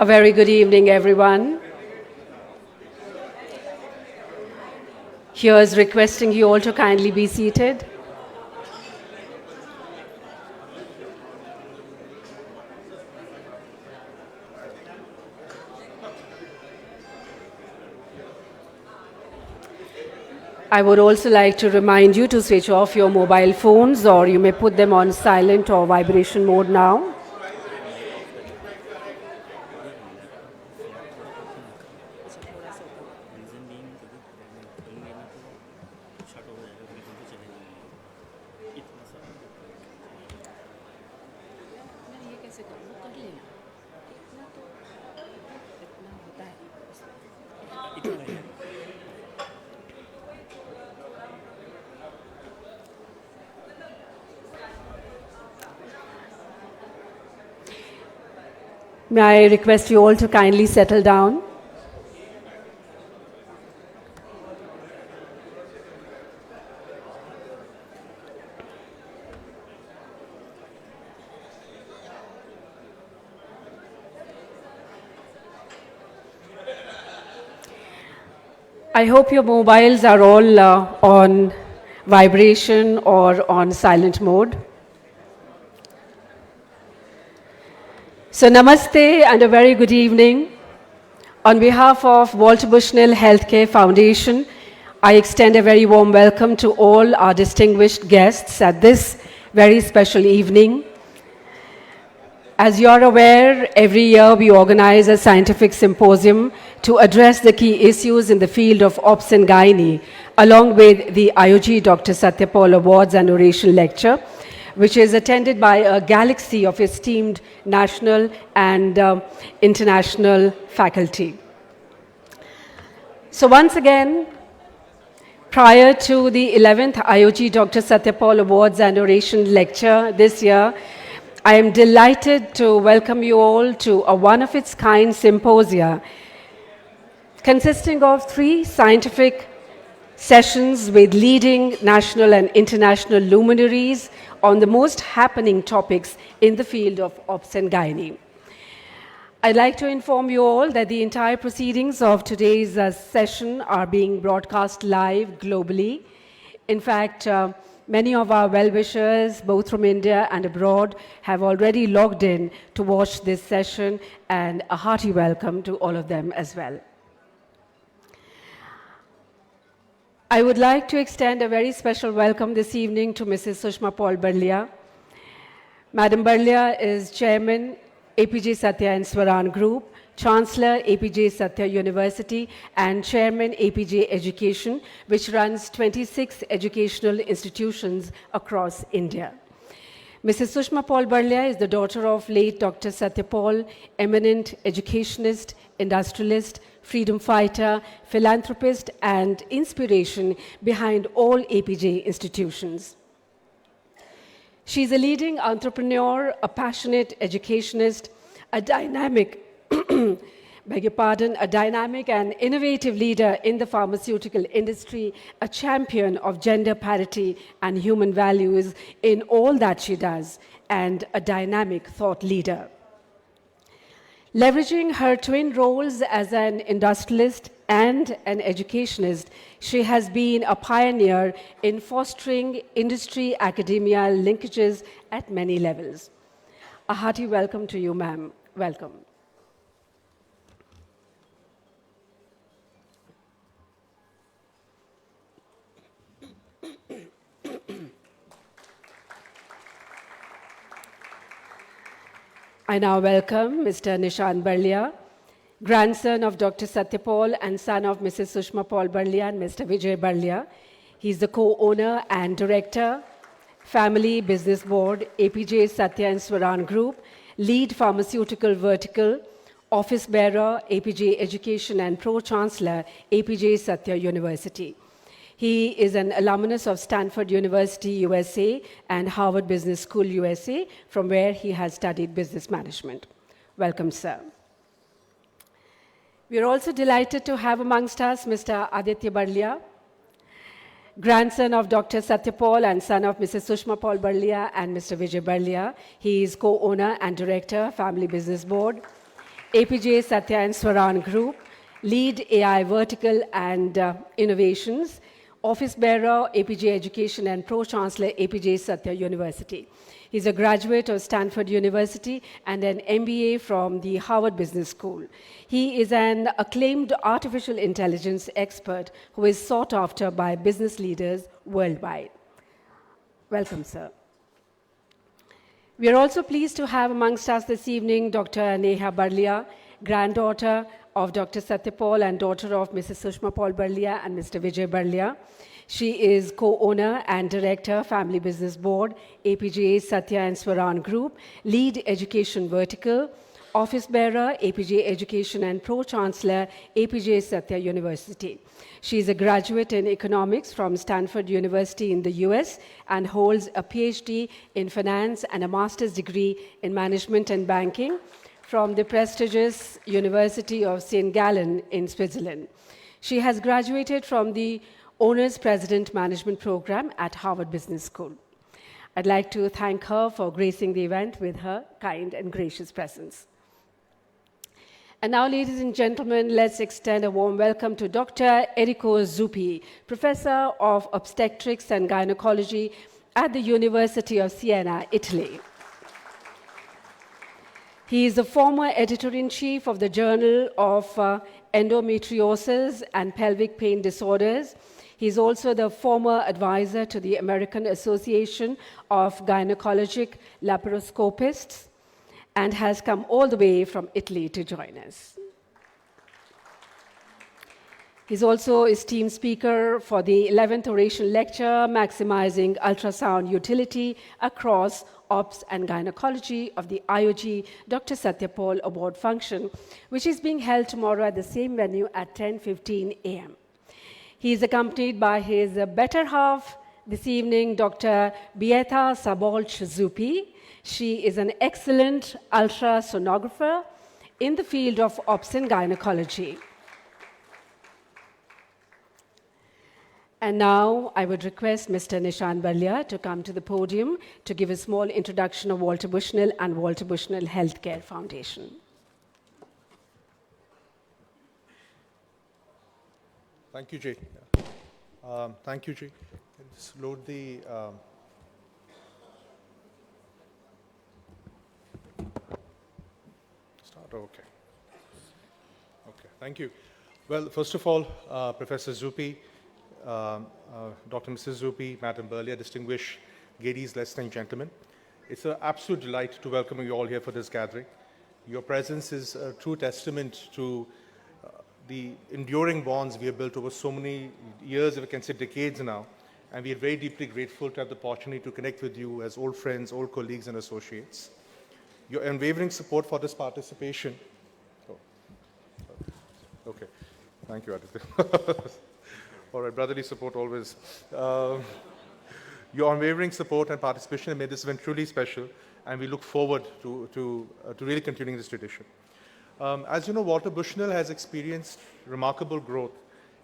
A very good evening, everyone. Here's requesting you all to kindly be seated. I would also like to remind you to switch off your mobile phones, or you may put them on silent or vibration mode now. May I request you all to kindly settle down? I hope your mobiles are all on vibration or on silent mode. So namaste and a very good evening. On behalf of Walter Bushnell Healthcare Foundation, I extend a very warm welcome to all our distinguished guests at this very special evening. As you are aware, every year we organize a scientific symposium to address the key issues in the field of Obs and Gynae, along with the IOG Dr. Stya Paul Awards and Oration Lecture, which is attended by a galaxy of esteemed national and international faculty. So once again, prior to the 11th IOG Dr. Stya Paul Awards and Oration Lecture this year, I am delighted to welcome you all to a one-of-its-kind symposia consisting of 3 scientific sessions with leading national and international luminaries on the most happening topics in the field of Obs and Gynae. I'd like to inform you all that the entire proceedings of today's session are being broadcast live globally. In fact, many of our well-wishers, both from India and abroad, have already logged in to watch this session, and a hearty welcome to all of them as well. I would like to extend a very special welcome this evening to Mrs. Sushma Paul Barlia. Madam Barlia is Chairman, Apeejay Satya and Swaran Group, Chancellor, Apeejay Satya University, and Chairman, Apeejay Education, which runs 26 educational institutions across India. Mrs. Sushma Paul Barlia is the daughter of late Dr. Stya Paul, eminent educationist, industrialist, freedom fighter, philanthropist, and inspiration behind all Apeejay institutions. She's a leading entrepreneur, a passionate educationist, a dynamic, a dynamic and innovative leader in the pharmaceutical industry, a champion of gender parity and human values in all that she does, and a dynamic thought leader. Leveraging her twin roles as an industrialist and an educationist, she has been a pioneer in fostering industry-academia linkages at many levels. A hearty welcome to you, ma'am. Welcome. I now welcome Mr. Nishan Barlia, grandson of Dr. Stya Paul and son of Mrs. Sushma Paul Barlia and Mr. Vijay Barlia. He's the co-owner and director, Family Business Board, Apeejay Satya and Swaran Group, lead pharmaceutical vertical, office bearer, Apeejay Education, and pro-chancellor, Apeejay Satya University. He is an alumnus of Stanford University, USA, and Harvard Business School, USA, from where he has studied business management. Welcome, sir. We are also delighted to have amongst us Mr. Aditya Barlia, grandson of Dr. Stya Paul and son of Mrs. Sushma Paul Barlia and Mr. Vijay Barlia. He is co-owner and director, Family Business Board, Apeejay, Satya and Swaran Group, lead AI vertical and innovations, office bearer, Apeejay Education and pro-chancellor, Apeejay Satya University. He's a graduate of Stanford University and an MBA from the Harvard Business School. He is an acclaimed artificial intelligence expert who is sought after by business leaders worldwide. Welcome, sir. We are also pleased to have amongst us this evening Dr. Neha Barlia, granddaughter of Dr. Stya Paul and daughter of Mrs. Sushma Paul Barlia and Mr. Vijay Barlia. She is co-owner and director, Family Business Board, Apeejay, Satya and Swaran Group, lead education vertical, office bearer, Apeejay Education and pro-chancellor, Apeejay Satya University. She is a graduate in economics from Stanford University in the US and holds a PhD in finance and a master's degree in management and banking from the prestigious University of St. Gallen in Switzerland. She has graduated from the Owner's President Management Program at Harvard Business School. I'd like to thank her for gracing the event with her kind and gracious presence. And now, ladies and gentlemen, let's extend a warm welcome to Dr. Enrico Zuppi, Professor of Obstetrics and Gynaecology at the University of Siena, Italy. He is the former editor-in-chief of the Journal of Endometriosis and Pelvic Pain Disorders. He is also the former advisor to the American Association of Gynecologic Laparoscopists and has come all the way from Italy to join us. He's also esteemed speaker for the 11th Oration Lecture, Maximizing Ultrasound Utility Across Obs and Gynecology of the IOG Dr. Stya Paul Award function, which is being held tomorrow at the same venue at 10:15 a.m. He is accompanied by his better half this evening, Dr. Beata Sabolch Zuppi. She is an excellent ultrasonographer in the field of obs and gynecology. And now I would request Mr. Nishan Barlia to come to the podium to give a small introduction of Walter Bushnell and Walter Bushnell Healthcare Foundation. Thank you, Jay. Thank you, Jay. Just load the... Start, okay. Okay, thank you. Well, first of all, Professor Zuppi, Dr. Mrs. Zuppi, Madam Barlia, distinguished ladies, ladies and gentlemen. It's an absolute delight to welcome you all here for this gathering. Your presence is a true testament to the enduring bonds we have built over so many years, if I can say decades now, and we are very deeply grateful to have the opportunity to connect with you as old friends, old colleagues and associates. Your unwavering support for this participation. Okay, thank you, Aditya. All right, brotherly support always. Your unwavering support and participation made this event truly special, and we look forward to really continuing this tradition. As you know, Walter Bushnell has experienced remarkable growth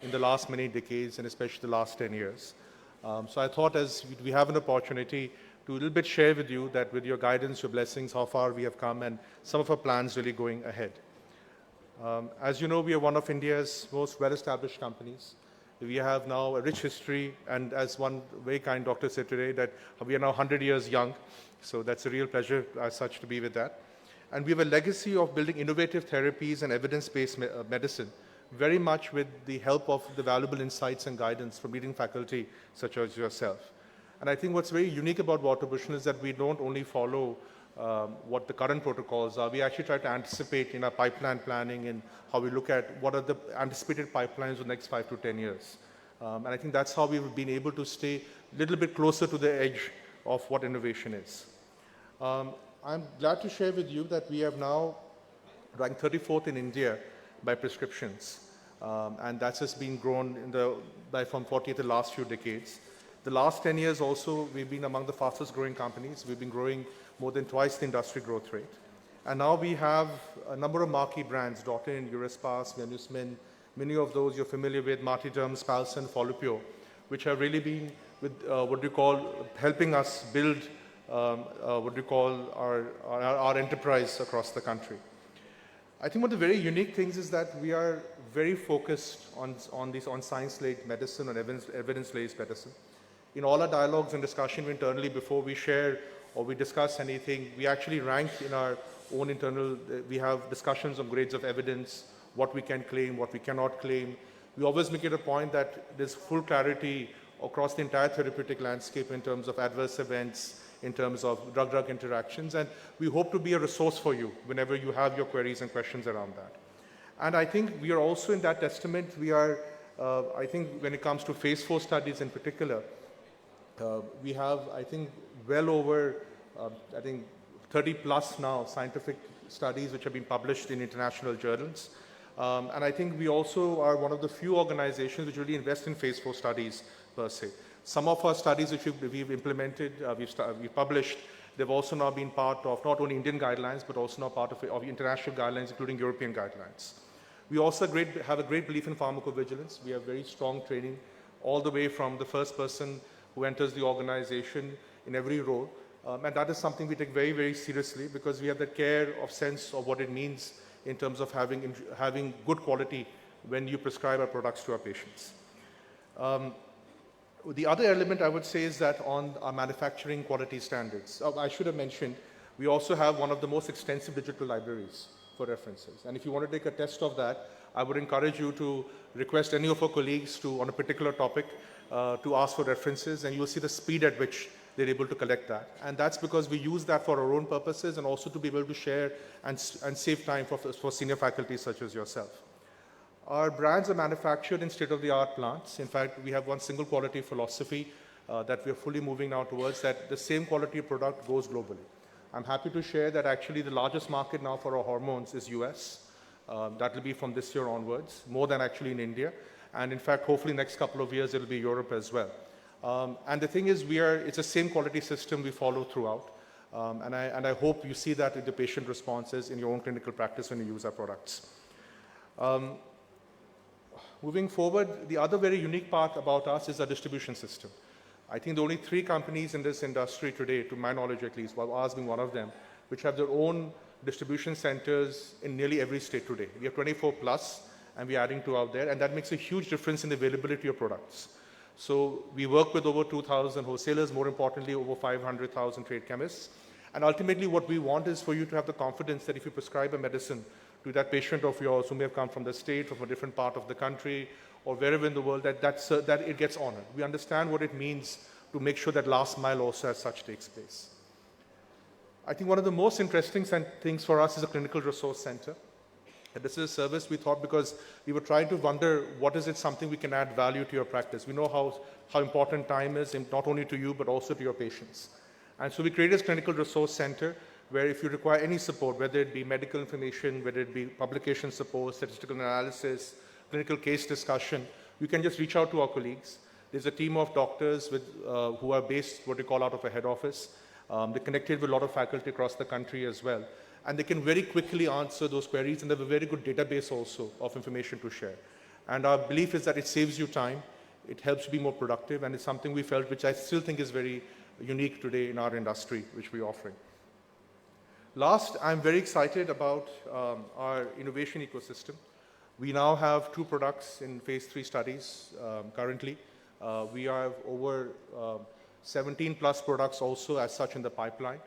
in the last many decades, and especially the last 10 years. So I thought as we have an opportunity to a little bit share with you that with your guidance, your blessings, how far we have come, and some of our plans really going ahead. As you know, we are one of India's most well-established companies. We have now a rich history, and as one very kind doctor said today, that we are now 100 years young. So that's a real pleasure as such to be with that. And we have a legacy of building innovative therapies and evidence-based medicine, very much with the help of the valuable insights and guidance from leading faculty such as yourself. And I think what's very unique about Walter Bushnell is that we don't only follow what the current protocols are, we actually try to anticipate in our pipeline planning and how we look at what are the anticipated pipelines for the next 5 to 10 years. And I think that's how we've been able to stay a little bit closer to the edge of what innovation is. I'm glad to share with you that we have now ranked 34th in India by prescriptions. And that's just been grown from 40th the last few decades. The last 10 years also, we've been among the fastest growing companies. We've been growing more than twice the industry growth rate. And now we have a number of marquee brands, Dotin, Urospas, Venusmin, many of those you're familiar with, Martyrdom, Spalson, Folupio, which have really been with helping us build our enterprise across the country. I think one of the very unique things is that we are very focused on science-led medicine, on evidence-based medicine. In all our dialogues and discussion internally before we share or we discuss anything, we actually rank in our own internal, we have discussions on grades of evidence, what we can claim, what we cannot claim. We always make it a point that there's full clarity across the entire therapeutic landscape in terms of adverse events, in terms of drug-drug interactions, and we hope to be a resource for you whenever you have your queries and questions around that. And I think we are also in that testament, we are, I think when it comes to phase 4 studies in particular, we have, I think, well over, 30 plus now scientific studies which have been published in international journals. And I think we also are one of the few organizations which really invest in phase 4 studies per se. Some of our studies which we've implemented, we've published, they've also now been part of not only Indian guidelines, but also now part of international guidelines, including European guidelines. We also have a great belief in pharmacovigilance. We have very strong training all the way from the first person who enters the organization in every role. And that is something we take very, very seriously because we have that care of sense of what it means in terms of having good quality when you prescribe our products to our patients. The other element I would say is that on our manufacturing quality standards, I should have mentioned, we also have one of the most extensive digital libraries for references. And if you want to take a test of that, I would encourage you to request any of our colleagues to, on a particular topic, to ask for references, and you'll see the speed at which they're able to collect that. And that's because we use that for our own purposes and also to be able to share and save time for senior faculty such as yourself. Our brands are manufactured in state-of-the-art plants. In fact, we have one single quality philosophy that we are fully moving now towards, that the same quality product goes globally. I'm happy to share that actually the largest market now for our hormones is US. That will be from this year onwards, more than actually in India. And in fact, hopefully next couple of years, it'll be Europe as well. And the thing is, it's the same quality system we follow throughout. And I hope you see that in the patient responses in your own clinical practice when you use our products. Moving forward, the other very unique part about us is our distribution system. I think the only 3 companies in this industry today, to my knowledge at least, while ours being one of them, which have their own distribution centers in nearly every state today. We have 24 plus, and we're adding 2 out there, and that makes a huge difference in the availability of products. So we work with over 2,000 wholesalers, more importantly, over 500,000 trade chemists. And ultimately, what we want is for you to have the confidence that if you prescribe a medicine to that patient of yours who may have come from the state, from a different part of the country, or wherever in the world, that it gets honored. We understand what it means to make sure that last mile also as such takes place. I think one of the most interesting things for us is a clinical resource center. And this is a service we thought because we were trying to wonder what is it something we can add value to your practice. We know how important time is, not only to you, but also to your patients. And so we created this clinical resource center where if you require any support, whether it be medical information, whether it be publication support, statistical analysis, clinical case discussion, you can just reach out to our colleagues. There's a team of doctors who are based, what we call, out of a head office. They're connected with a lot of faculty across the country as well. And they can very quickly answer those queries, and they have a very good database also of information to share. And our belief is that it saves you time, it helps you be more productive, and it's something we felt, which I still think is very unique today in our industry, which we're offering. Last, I'm very excited about our innovation ecosystem. We now have 2 products in phase 3 studies currently. We have over 17 plus products also as such in the pipeline,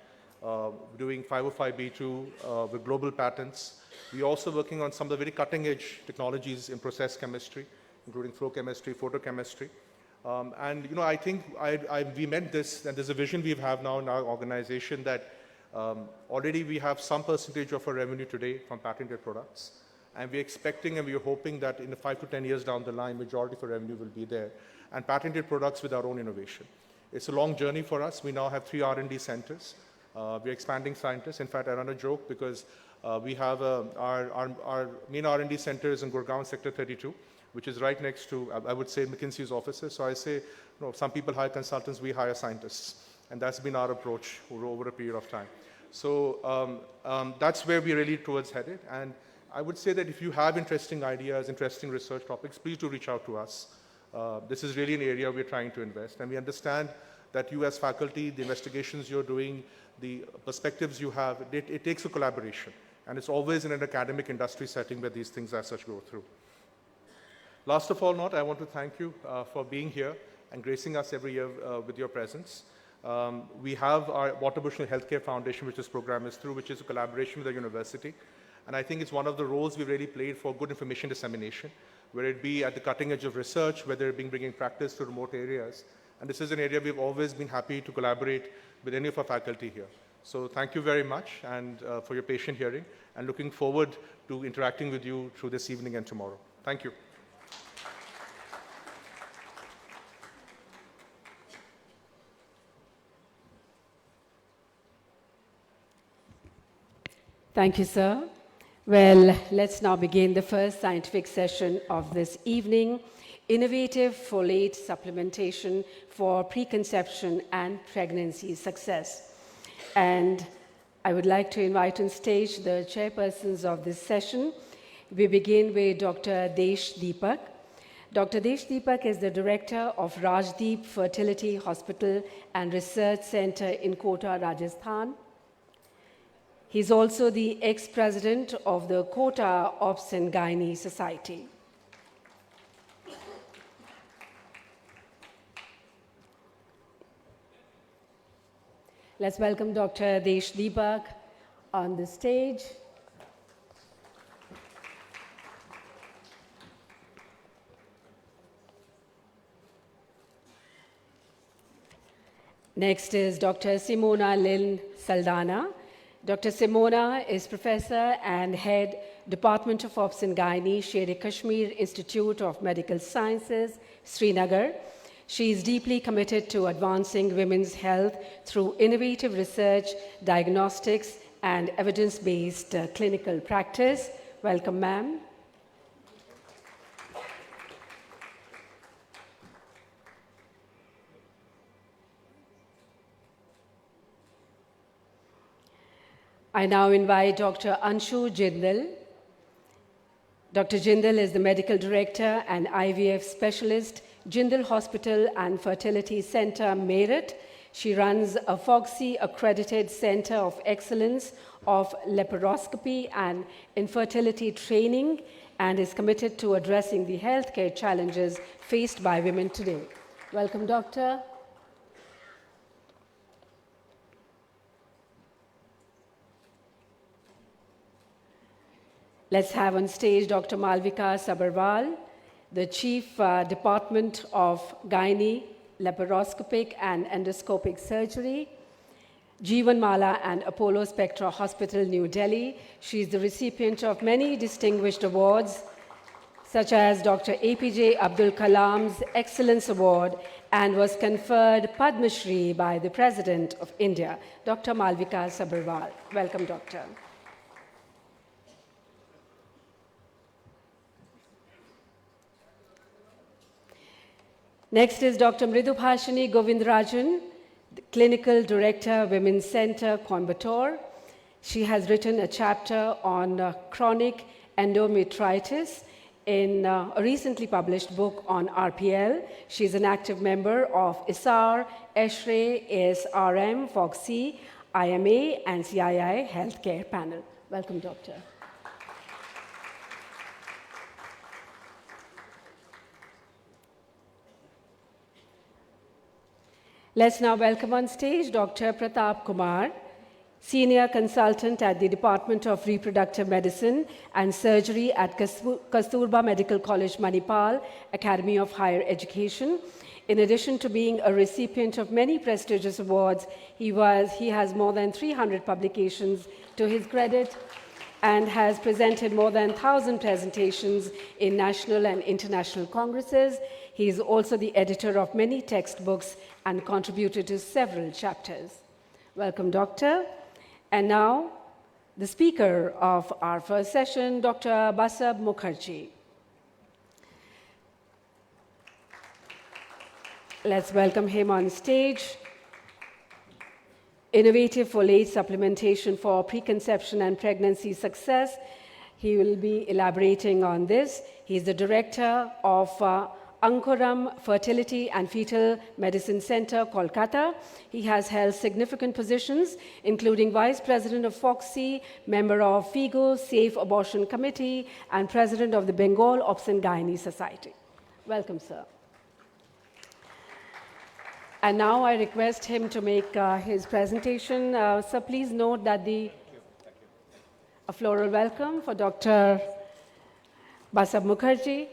doing 505(b)(2) with global patents. We're also working on some of the very cutting edge technologies in process chemistry, including flow chemistry, photochemistry. And you know, I think we meant this, and there's a vision we have now in our organization that already we have some percentage of our revenue today from patented products. And we're expecting and we're hoping that in the 5 to 10 years down the line, majority of our revenue will be there, and patented products with our own innovation. It's a long journey for us. We now have 3 R&D centers. We're expanding scientists. In fact, I run a joke because we have our main R&D center is in Gurgaon, Sector 32, which is right next to, I would say, McKinsey's offices. So I say, some people hire consultants, we hire scientists. And that's been our approach over a period of time. So that's where we're really towards headed. And I would say that if you have interesting ideas, interesting research topics, please do reach out to us. This is really an area we're trying to invest. And we understand that you as faculty, the investigations you're doing, the perspectives you have, it takes a collaboration. And it's always in an academic industry setting where these things as such go through. Last of all, I want to thank you for being here and gracing us every year with your presence. We have our Walter Bushnell Healthcare Foundation, which this program is through, which is a collaboration with the university. And I think it's one of the roles we've really played for good information dissemination, whether it be at the cutting edge of research, whether it be bringing practice to remote areas. And this is an area we've always been happy to collaborate with any of our faculty here. So thank you very much and for your patient hearing, and looking forward to interacting with you through this evening and tomorrow. Thank you. Thank you, sir. Well, let's now begin the first scientific session of this evening, Innovative Folate Supplementation for Preconception and Pregnancy Success. And I would like to invite on stage the chairpersons of this session. We begin with Dr. Desh Deepak. Dr. Desh Deepak is the director of Rajdeep Fertility Hospital and Research Center in Kota, Rajasthan. He's also the ex-president of the Kota Obs and Gynae Society. Let's welcome Dr. Desh Deepak on the stage. Next is Dr. Simona Lynn Saldana. Dr. Simona is professor and head Department of Obs and Gynae, Sher-e-Kashmir Institute of Medical Sciences, Srinagar. She is deeply committed to advancing women's health through innovative research, diagnostics, and evidence-based clinical practice. Welcome, ma'am. I now invite Dr. Anshu Jindal. Dr. Jindal is the medical director and IVF specialist, Jindal Hospital and Fertility Center, Merit. She runs a FOGSI accredited Center of Excellence of Laparoscopy and Infertility Training, and is committed to addressing the healthcare challenges faced by women today. Welcome, Doctor. Let's have on stage Dr. Malvika Sabharwal, the Chief Department of Gynae, Laparoscopic and Endoscopic Surgery, Jeevan Mala and Apollo Spectra Hospital, New Delhi. She is the recipient of many distinguished awards, such as Dr. Apeejay Abdul Kalam's Excellence Award, and was conferred Padma Shri by the President of India, Dr. Malvika Sabharwal. Welcome, Doctor. Next is Dr. Mridubhashini Govindarajan, Clinical Director, Women's Center, Coimbatore. She has written a chapter on chronic endometritis in a recently published book on RPL. She is an active member of ISAR, ESHRE, ASRM, FOGSI, IMA, and CII Healthcare Panel. Welcome, Doctor. Let's now welcome on stage Dr. Pratap Kumar, Senior Consultant at the Department of Reproductive Medicine and Surgery at Kasturba Medical College, Manipal, Academy of Higher Education. In addition to being a recipient of many prestigious awards, he has more than 300 publications to his credit and has presented more than 1,000 presentations in national and international congresses. He is also the editor of many textbooks and contributed to several chapters. Welcome, Doctor. And now, the speaker of our first session, Dr. Basab Mukherjee. Let's welcome him on stage. Innovative Folate Supplementation for Preconception and Pregnancy Success. He will be elaborating on this. He's the director of Ankuram Fertility and Fetal Medicine Center, Kolkata. He has held significant positions, including Vice President of FOXI, member of FIGO, Safe Abortion Committee, and President of the Bengal Obs and Gynae Society. Welcome, sir. And now I request him to make his presentation. Sir, please note that a floral welcome for Dr. Basab Mukherjee.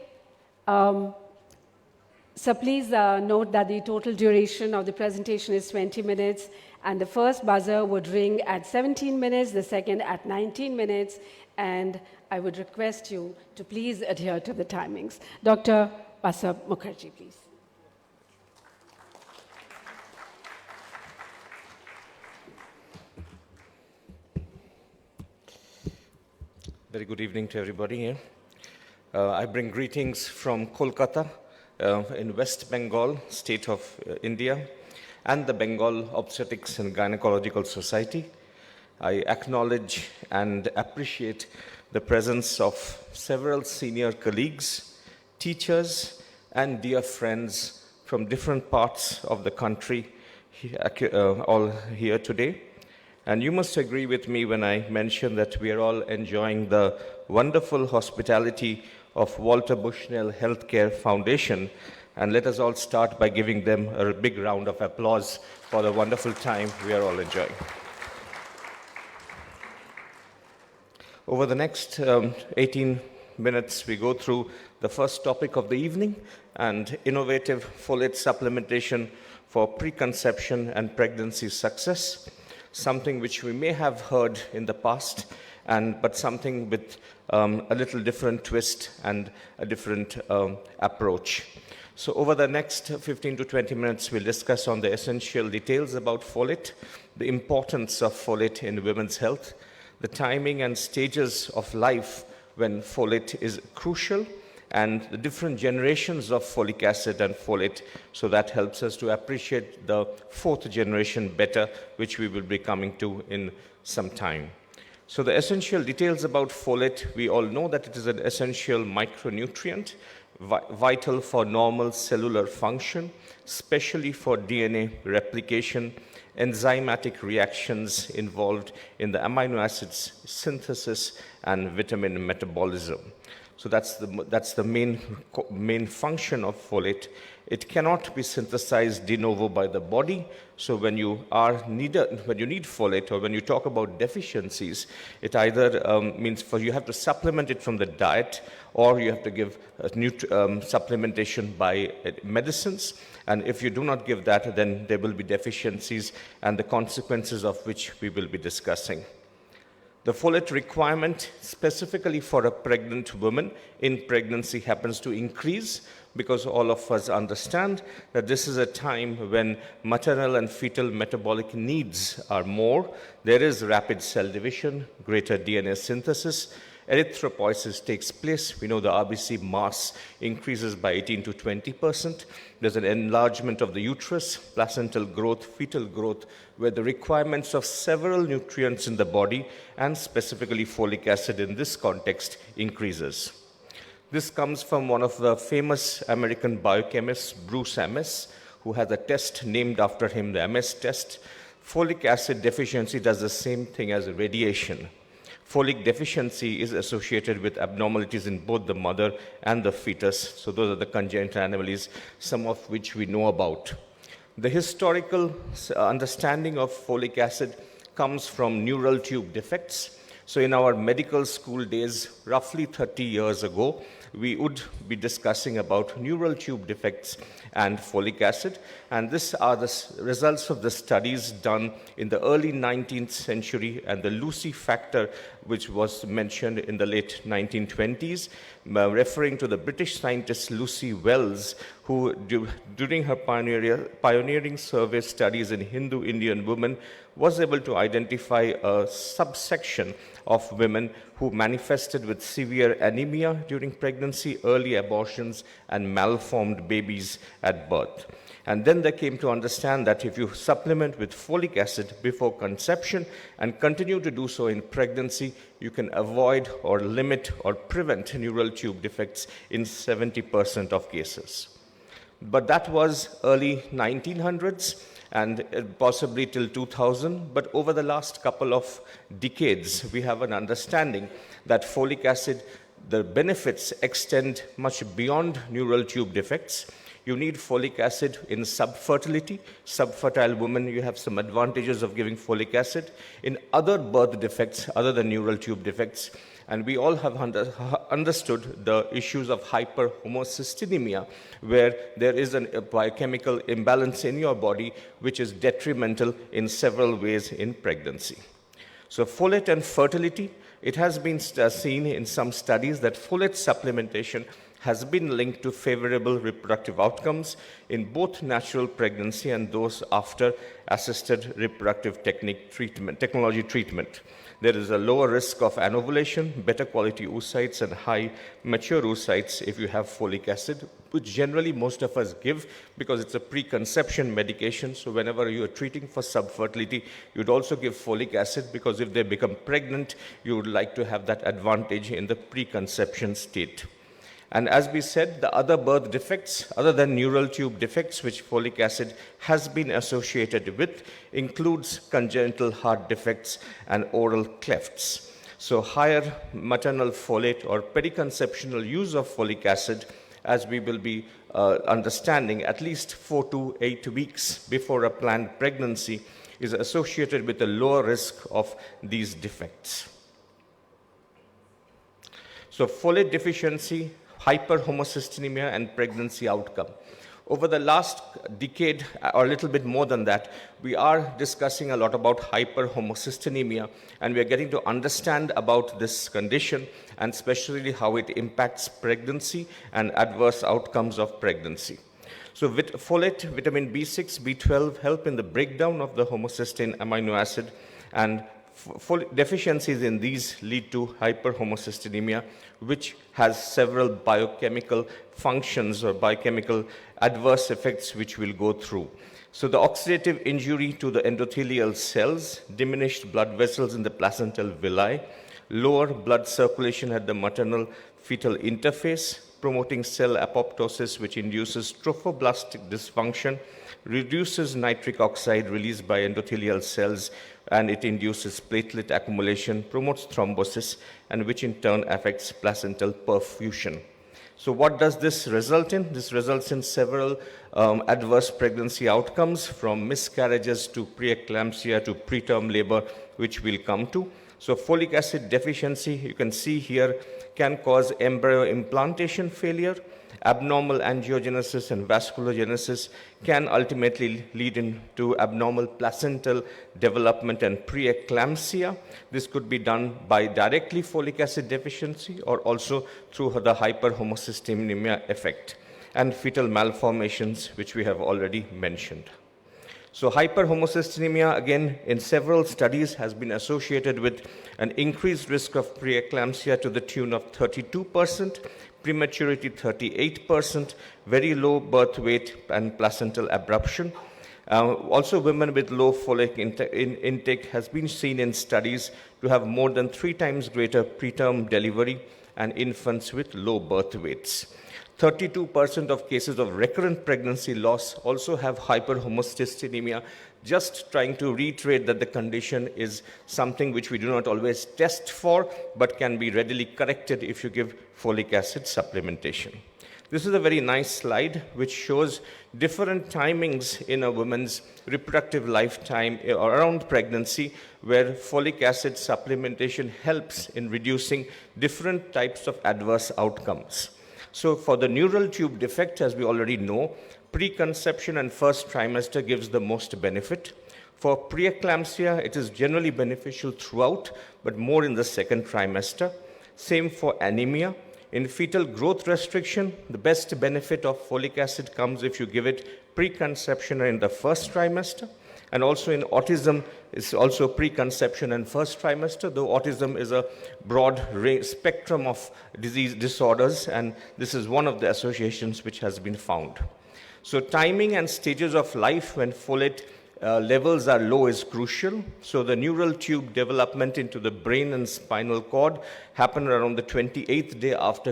So please note that the total duration of the presentation is 20 minutes, and the first buzzer would ring at 17 minutes, the second at 19 minutes, and I would request you to please adhere to the timings. Dr. Basab Mukherjee, please. Very good evening to everybody here. I bring greetings from Kolkata, in West Bengal, state of India, and the Bengal Obstetrics and Gynaecological Society. I acknowledge and appreciate the presence of several senior colleagues, teachers, and dear friends from different parts of the country all here today. And you must agree with me when I mention that we are all enjoying the wonderful hospitality of Walter Bushnell Healthcare Foundation. And let us all start by giving them a big round of applause for the wonderful time we are all enjoying. Over the next 18 minutes, we go through the first topic of the evening, and innovative folate supplementation for preconception and pregnancy success, something which we may have heard in the past, but something with a little different twist and a different approach. So over the next 15 to 20 minutes, we'll discuss on the essential details about folate, the importance of folate in women's health, the timing and stages of life when folate is crucial, and the different generations of folic acid and folate, so that helps us to appreciate the fourth generation better, which we will be coming to in some time. So the essential details about folate, we all know that it is an essential micronutrient, vital for normal cellular function, especially for DNA replication, enzymatic reactions involved in the amino acids synthesis and vitamin metabolism. So that's the main function of folate. It cannot be synthesized de novo by the body. So when you need folate, or when you talk about deficiencies, it either means you have to supplement it from the diet, or you have to give supplementation by medicines. And if you do not give that, then there will be deficiencies, and the consequences of which we will be discussing. The folate requirement specifically for a pregnant woman in pregnancy happens to increase, because all of us understand that this is a time when maternal and fetal metabolic needs are more. There is rapid cell division, greater DNA synthesis, erythropoiesis takes place. We know the RBC mass increases by 18 to 20%. There's an enlargement of the uterus, placental growth, fetal growth, where the requirements of several nutrients in the body, and specifically folic acid in this context, increases. This comes from one of the famous American biochemists, Bruce MS, who has a test named after him, the MS test. Folic acid deficiency does the same thing as radiation. Folic deficiency is associated with abnormalities in both the mother and the fetus. So those are the congenital anomalies, some of which we know about. The historical understanding of folic acid comes from neural tube defects. So in our medical school days, roughly 30 years ago, we would be discussing about neural tube defects and folic acid. And these are the results of the studies done in the early 19th century, and the Lucy factor, which was mentioned in the late 1920s, referring to the British scientist Lucy Wells, who during her pioneering survey studies in Hindu Indian women was able to identify a subsection of women who manifested with severe anemia during pregnancy, early abortions, and malformed babies at birth. And then they came to understand that if you supplement with folic acid before conception and continue to do so in pregnancy, you can avoid or limit or prevent neural tube defects in 70% of cases. but that was early 1900s and possibly till 2000. But over the last couple of decades, we have an understanding that folic acid, the benefits extend much beyond neural tube defects. You need folic acid in subfertility. Subfertile women, you have some advantages of giving folic acid. In other birth defects, other than neural tube defects, and we all have understood the issues of hyperhomocystinemia, where there is a biochemical imbalance in your body which is detrimental in several ways in pregnancy. So folate and fertility, it has been seen in some studies that folate supplementation has been linked to favorable reproductive outcomes in both natural pregnancy and those after assisted reproductive technology treatment. There is a lower risk of anovulation, better quality oocytes, and high mature oocytes if you have folic acid, which generally most of us give because it's a preconception medication. So whenever you are treating for subfertility, you'd also give folic acid because if they become pregnant, you would like to have that advantage in the preconception state. And as we said, the other birth defects, other than neural tube defects, which folic acid has been associated with, includes congenital heart defects and oral clefts. So higher maternal folate or periconceptional use of folic acid, as we will be understanding, at least 4 to 8 weeks before a planned pregnancy, is associated with a lower risk of these defects. So folate deficiency, hyperhomocystinemia, and pregnancy outcome. Over the last decade, or a little bit more than that, we are discussing a lot about hyperhomocystinemia, and we are getting to understand about this condition, and especially how it impacts pregnancy and adverse outcomes of pregnancy. So with folate, vitamin B6, B12 help in the breakdown of the homocysteine amino acid, and deficiencies in these lead to hyperhomocystinemia, which has several biochemical functions or biochemical adverse effects which we'll go through. So the oxidative injury to the endothelial cells, diminished blood vessels in the placental villi, lower blood circulation at the maternal fetal interface, promoting cell apoptosis, which induces trophoblastic dysfunction, reduces nitric oxide released by endothelial cells, and it induces platelet accumulation, promotes thrombosis, and which in turn affects placental perfusion. So what does this result in? This results in several adverse pregnancy outcomes, from miscarriages to preeclampsia to preterm labor, which we'll come to. So folic acid deficiency, you can see here, can cause embryo implantation failure. Abnormal angiogenesis and vasculogenesis can ultimately lead into abnormal placental development and preeclampsia. This could be done by directly folic acid deficiency or also through the hyperhomocystinemia effect, and fetal malformations, which we have already mentioned. So hyperhomocystinemia, again, in several studies has been associated with an increased risk of preeclampsia to the tune of 32%, prematurity 38%, very low birth weight, and placental abruption. Also, women with low folic intake has been seen in studies to have more than 3 times greater preterm delivery, and infants with low birth weights. 32% of cases of recurrent pregnancy loss also have hyperhomocystinemia, just trying to reiterate that the condition is something which we do not always test for, but can be readily corrected if you give folic acid supplementation. This is a very nice slide which shows different timings in a woman's reproductive lifetime around pregnancy, where folic acid supplementation helps in reducing different types of adverse outcomes. So for the neural tube defect, as we already know, preconception and first trimester gives the most benefit. For preeclampsia, it is generally beneficial throughout, but more in the second trimester. Same for anemia. In fetal growth restriction, the best benefit of folic acid comes if you give it preconception in the first trimester. And also in autism, it's also preconception and first trimester, though autism is a broad spectrum of disease disorders, and this is one of the associations which has been found. So timing and stages of life when folate levels are low is crucial. So the neural tube development into the brain and spinal cord happen around the 28th day after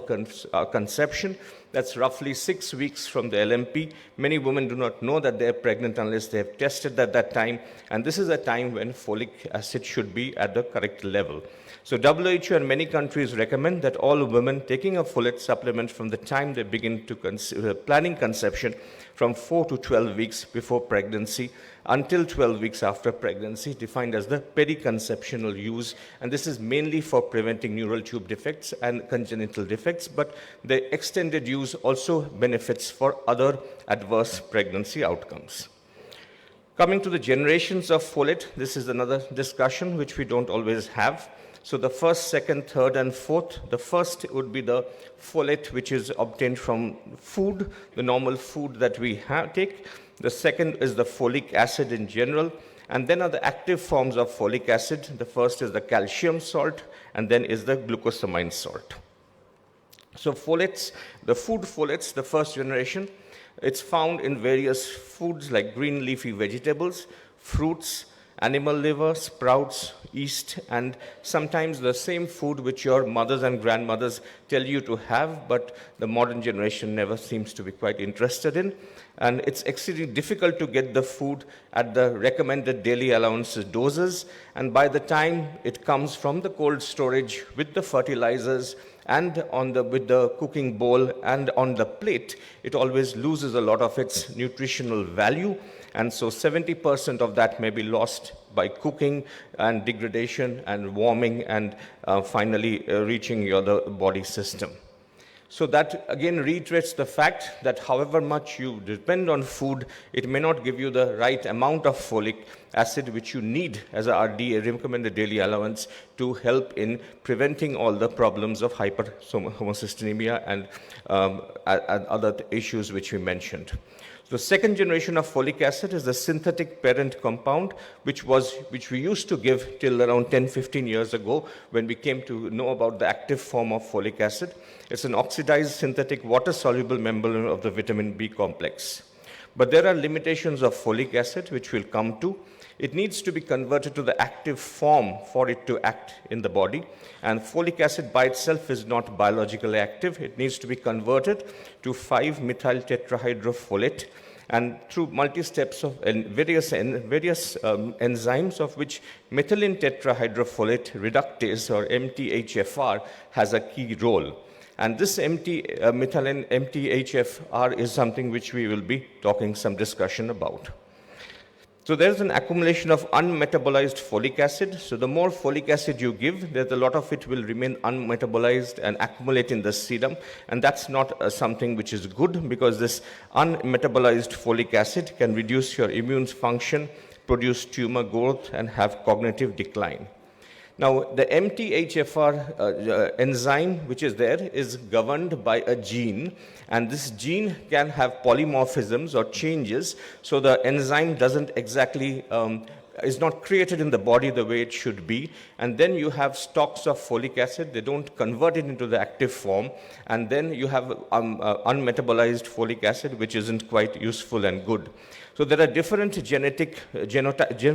conception. That's roughly 6 weeks from the LMP. Many women do not know that they're pregnant unless they have tested at that time. And this is a time when folic acid should be at the correct level. So WHO and many countries recommend that all women taking a folate supplement from the time they begin to planning conception from 4 to 12 weeks before pregnancy until 12 weeks after pregnancy, defined as the periconceptional use. And this is mainly for preventing neural tube defects and congenital defects, but the extended use also benefits for other adverse pregnancy outcomes. Coming to the generations of folate, this is another discussion which we don't always have. So the first, second, third, and fourth. The first would be the folate, which is obtained from food, the normal food that we take. The second is the folic acid in general. And then are the active forms of folic acid. The first is the calcium salt, and then is the glucosamine salt. So folates, the food folates, the first generation, it's found in various foods like green leafy vegetables, fruits, animal liver, sprouts, yeast, and sometimes the same food which your mothers and grandmothers tell you to have, but the modern generation never seems to be quite interested in. And it's exceedingly difficult to get the food at the recommended daily allowance doses, and by the time it comes from the cold storage with the fertilizers and with the cooking bowl and on the plate, it always loses a lot of its nutritional value. And so 70% of that may be lost by cooking and degradation and warming and finally reaching the body system. So that again reiterates the fact that however much you depend on food, it may not give you the right amount of folic acid which you need as a RDA, recommended daily allowance, to help in preventing all the problems of hyperhomocystinemia and other issues which we mentioned. The second generation of folic acid is the synthetic parent compound, which we used to give till around 10-15 years ago when we came to know about the active form of folic acid. It's an oxidized synthetic water-soluble member of the vitamin B complex. But there are limitations of folic acid, which we'll come to. It needs to be converted to the active form for it to act in the body. And folic acid by itself is not biologically active. It needs to be converted to 5-methyl tetrahydrofolate. And through multi-steps of various enzymes, of which methylene tetrahydrofolate reductase, or MTHFR, has a key role. And this methylene MTHFR is something which we will be talking some discussion about. So there's an accumulation of unmetabolized folic acid. So the more folic acid you give, there's a lot of it will remain unmetabolized and accumulate in the serum. And that's not something which is good, because this unmetabolized folic acid can reduce your immune function, produce tumor growth, and have cognitive decline. Now, the MTHFR enzyme, which is there, is governed by a gene, and this gene can have polymorphisms or changes, so the enzyme doesn't exactly, is not created in the body the way it should be, and then you have stocks of folic acid. They don't convert it into the active form, and then you have unmetabolized folic acid, which isn't quite useful and good. So there are different genotypes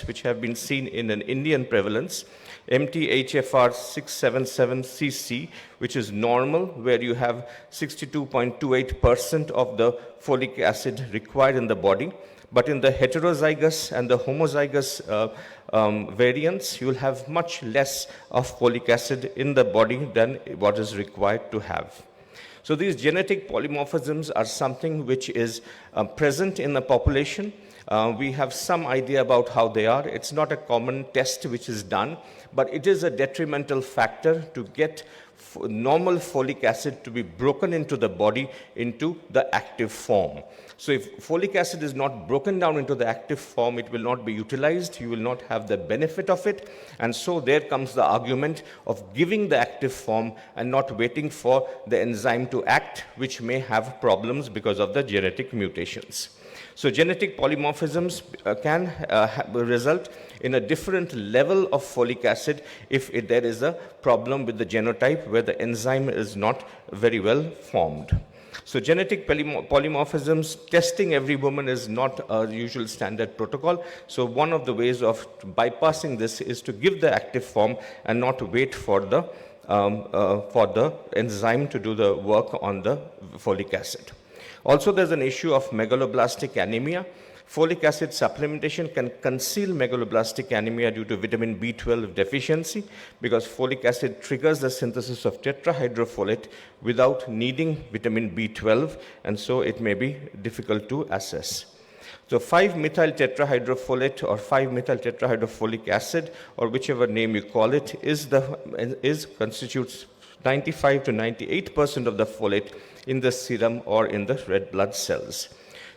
which have been seen in an Indian prevalence. MTHFR 677cc, which is normal, where you have 62.28% of the folic acid required in the body. But in the heterozygous and the homozygous variants, you will have much less of folic acid in the body than what is required to have. So these genetic polymorphisms are something which is present in the population. We have some idea about how they are. It's not a common test which is done, but it is a detrimental factor to get normal folic acid to be broken into the body into the active form. So if folic acid is not broken down into the active form, it will not be utilized. You will not have the benefit of it. And so there comes the argument of giving the active form and not waiting for the enzyme to act, which may have problems because of the genetic mutations. So genetic polymorphisms can result in a different level of folic acid if there is a problem with the genotype where the enzyme is not very well formed. So genetic polymorphisms, testing every woman is not a usual standard protocol. So one of the ways of bypassing this is to give the active form and not wait for the for the enzyme to do the work on the folic acid. Also, there's an issue of megaloblastic anemia. Folic acid supplementation can conceal megaloblastic anemia due to vitamin B12 deficiency because folic acid triggers the synthesis of tetrahydrofolate without needing vitamin B12, and so it may be difficult to assess. So 5-methyl tetrahydrofolate or 5-methyl tetrahydrofolic acid, or whichever name you call it, constitutes 95 to 98% of the folate in the serum or in the red blood cells.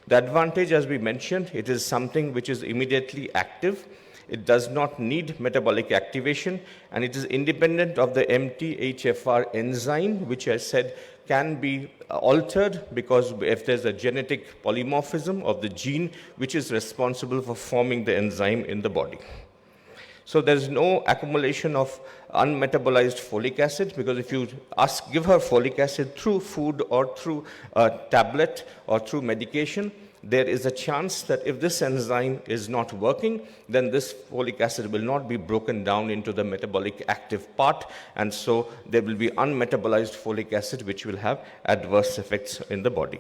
The advantage, as we mentioned, it is something which is immediately active. It does not need metabolic activation, and it is independent of the MTHFR enzyme, which I said can be altered because if there's a genetic polymorphism of the gene which is responsible for forming the enzyme in the body. So there's no accumulation of unmetabolized folic acid, because if you give her folic acid through food or through a tablet or through medication, there is a chance that if this enzyme is not working, then this folic acid will not be broken down into the metabolic active part, and so there will be unmetabolized folic acid which will have adverse effects in the body.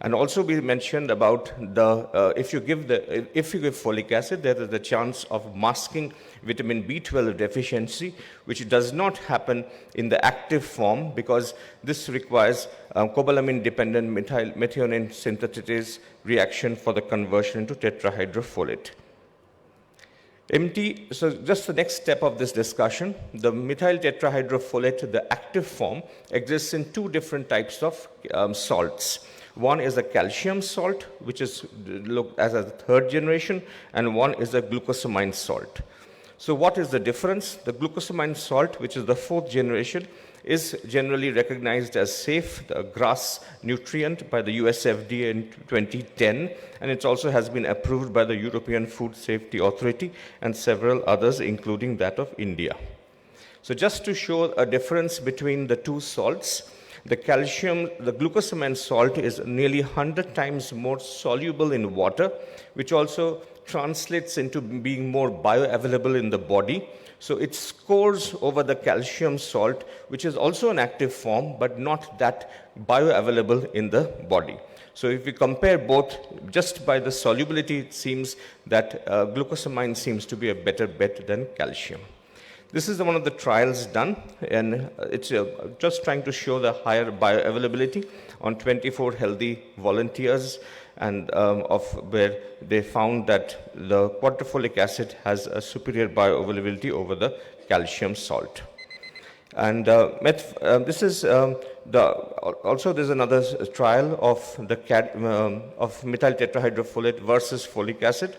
And also we mentioned about the, if you give folic acid, there is a chance of masking vitamin B12 deficiency, which does not happen in the active form because this requires cobalamin-dependent methionine synthetase reaction for the conversion into tetrahydrofolate. So just the next step of this discussion, the methyl tetrahydrofolate, the active form, exists in two different types of salts. One is a calcium salt, which is looked as a third generation, and one is a glucosamine salt. So what is the difference? The glucosamine salt, which is the fourth generation, is generally recognized as safe, the grass nutrient by the US FDA in 2010, and it also has been approved by the European Food Safety Authority and several others, including that of India. So just to show a difference between the two salts, the glucosamine salt is nearly 100 times more soluble in water, which also translates into being more bioavailable in the body. So it scores over the calcium salt, which is also an active form, but not that bioavailable in the body. So if we compare both, just by the solubility, it seems that glucosamine seems to be a better bet than calcium. This is one of the trials done, and it's just trying to show the higher bioavailability on 24 healthy volunteers, and where they found that the quadrafolic acid has a superior bioavailability over the calcium salt. And this is also there's another trial of methyl tetrahydrofolate versus folic acid.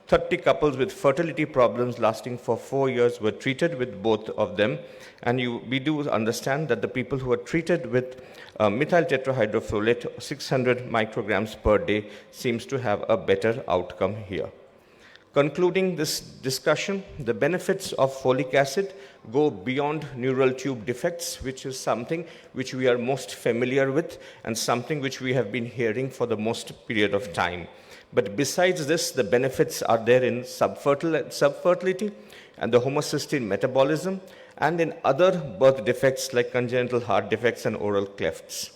30 couples with fertility problems lasting for 4 years were treated with both of them. And we do understand that the people who are treated with methyl tetrahydrofolate, 600 micrograms per day, seems to have a better outcome here. Concluding this discussion, the benefits of folic acid go beyond neural tube defects, which is something which we are most familiar with and something which we have been hearing for the most period of time. But besides this, the benefits are there in subfertility and the homocysteine metabolism, and in other birth defects like congenital heart defects and oral clefts.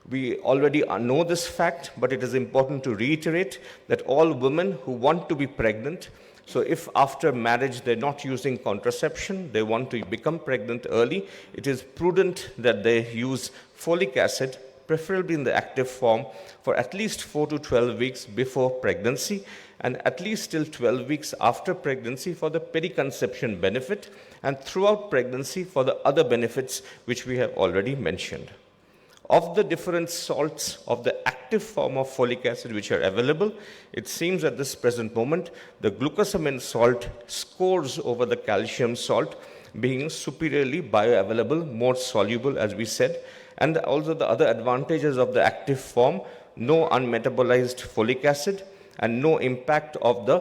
We already know this fact, but it is important to reiterate that all women who want to be pregnant, so if after marriage they're not using contraception, they want to become pregnant early, it is prudent that they use folic acid, preferably in the active form, for at least 4 to 12 weeks before pregnancy, and at least till 12 weeks after pregnancy for the periconception benefit, and throughout pregnancy for the other benefits which we have already mentioned. Of the different salts of the active form of folic acid which are available, it seems at this present moment the glucosamine salt scores over the calcium salt, being superiorly bioavailable, more soluble as we said, and also the other advantages of the active form: no unmetabolized folic acid and no impact of the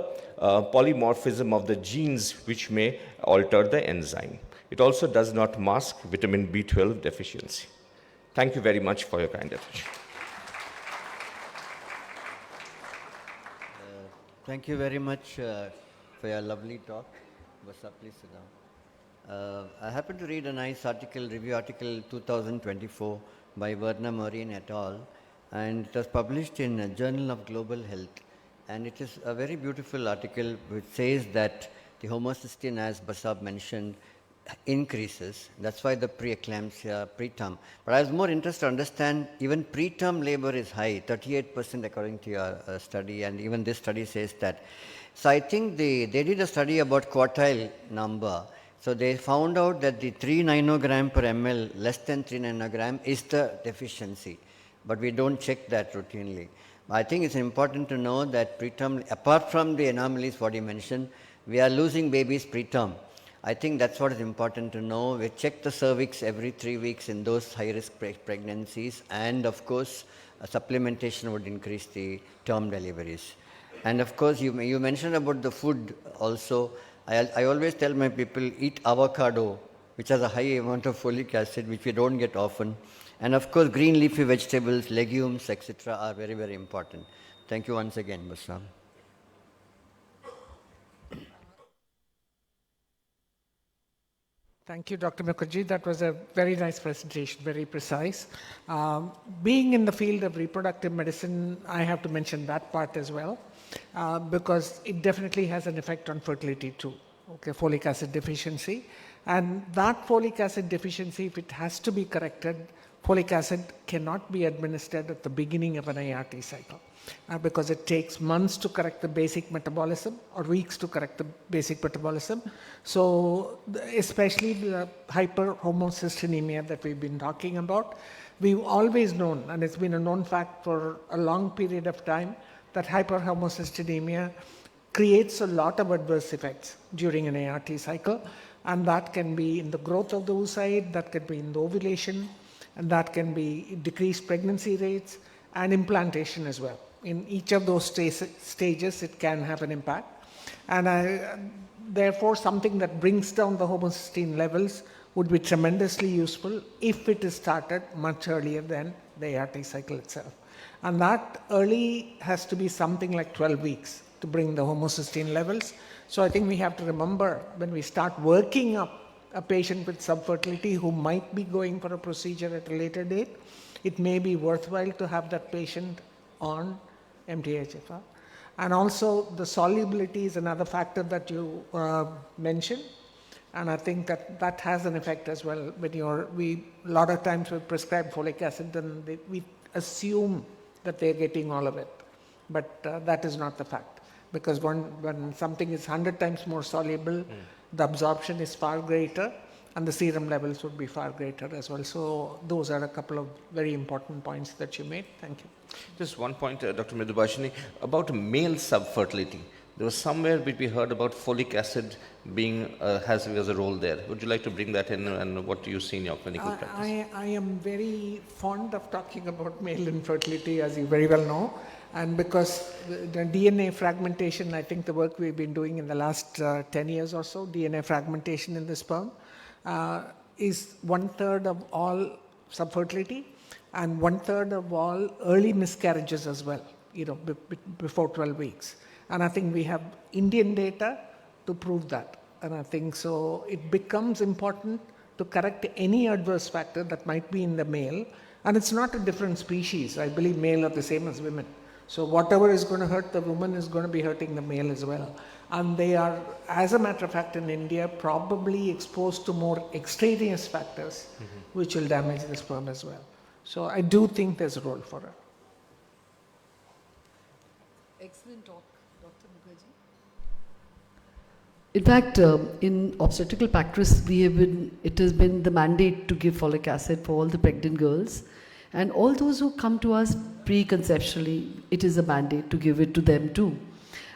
polymorphism of the genes which may alter the enzyme. It also does not mask vitamin B12 deficiency. Thank you very much for your kind attention. Thank you very much for your lovely talk. Basab, please sit down. I happened to read a nice article, review article 2024 by Meridien et al. And it was published in a Journal of Global Health. And it is a very beautiful article which says that the homocysteine, as Basab mentioned, increases. That's why the preeclampsia, preterm. But I was more interested to understand even preterm labor is high, 38% according to your study, and even this study says that. So I think they did a study about quartile number. So they found out that the 3 nanogram per ml, less than 3 nanogram, is the deficiency. But we don't check that routinely. I think it's important to know that preterm, apart from the anomalies what you mentioned, we are losing babies preterm. I think that's what is important to know. We check the cervix every 3 weeks in those high-risk pregnancies, and of course, supplementation would increase the term deliveries. And of course, you mentioned about the food also. I always tell my people, eat avocado, which has a high amount of folic acid, which we don't get often. And of course, green leafy vegetables, legumes, etc. are very, very important. Thank you once again, Basab. Thank you, Dr. Mukherjee. That was a very nice presentation, very precise. Being in the field of reproductive medicine, I have to mention that part as well, because it definitely has an effect on fertility too, okay, folic acid deficiency. And that folic acid deficiency, if it has to be corrected, folic acid cannot be administered at the beginning of an ART cycle. Because it takes months to correct the basic metabolism or weeks to correct the basic metabolism. So especially the hyperhomocystinemia that we've been talking about, we've always known, and it's been a known fact for a long period of time, that hyperhomocystinemia creates a lot of adverse effects during an ART cycle, and that can be in the growth of the oocyte, that can be in the ovulation, and that can be decreased pregnancy rates and implantation as well. In each of those stages, it can have an impact. And therefore, something that brings down the homocysteine levels would be tremendously useful if it is started much earlier than the ART cycle itself. And that early has to be something like 12 weeks to bring the homocysteine levels. So I think we have to remember, when we start working up a patient with subfertility who might be going for a procedure at a later date, it may be worthwhile to have that patient on MTHFR. And also the solubility is another factor that you mentioned. And I think that has an effect as well. When a lot of times we prescribe folic acid and we assume that they're getting all of it. But that is not the fact. Because when something is 100 times more soluble, the absorption is far greater, and the serum levels would be far greater as well. So those are a couple of very important points that you made. Thank you. Just one point, Dr. Mridubhashini, about male subfertility. There was somewhere we heard about folic acid being has a role there. Would you like to bring that in, and what do you see in your clinical practice? I am very fond of talking about male infertility, as you very well know. And because the DNA fragmentation, I think the work we've been doing in the last 10 years or so, DNA fragmentation in the sperm, is 1/3 of all subfertility and 1/3 of all early miscarriages as well, before 12 weeks. And I think we have Indian data to prove that. And I think so it becomes important to correct any adverse factor that might be in the male. And it's not a different species. I believe male are the same as women. So whatever is going to hurt the woman is going to be hurting the male as well. And they are, as a matter of fact, in India, probably exposed to more extraneous factors, which will damage the sperm as well. So I do think there's a role for it. Excellent talk, Dr. Mukherjee. In fact, in obstetrical practice, it has been the mandate to give folic acid for all the pregnant girls. And all those who come to us preconceptually, it is a mandate to give it to them too.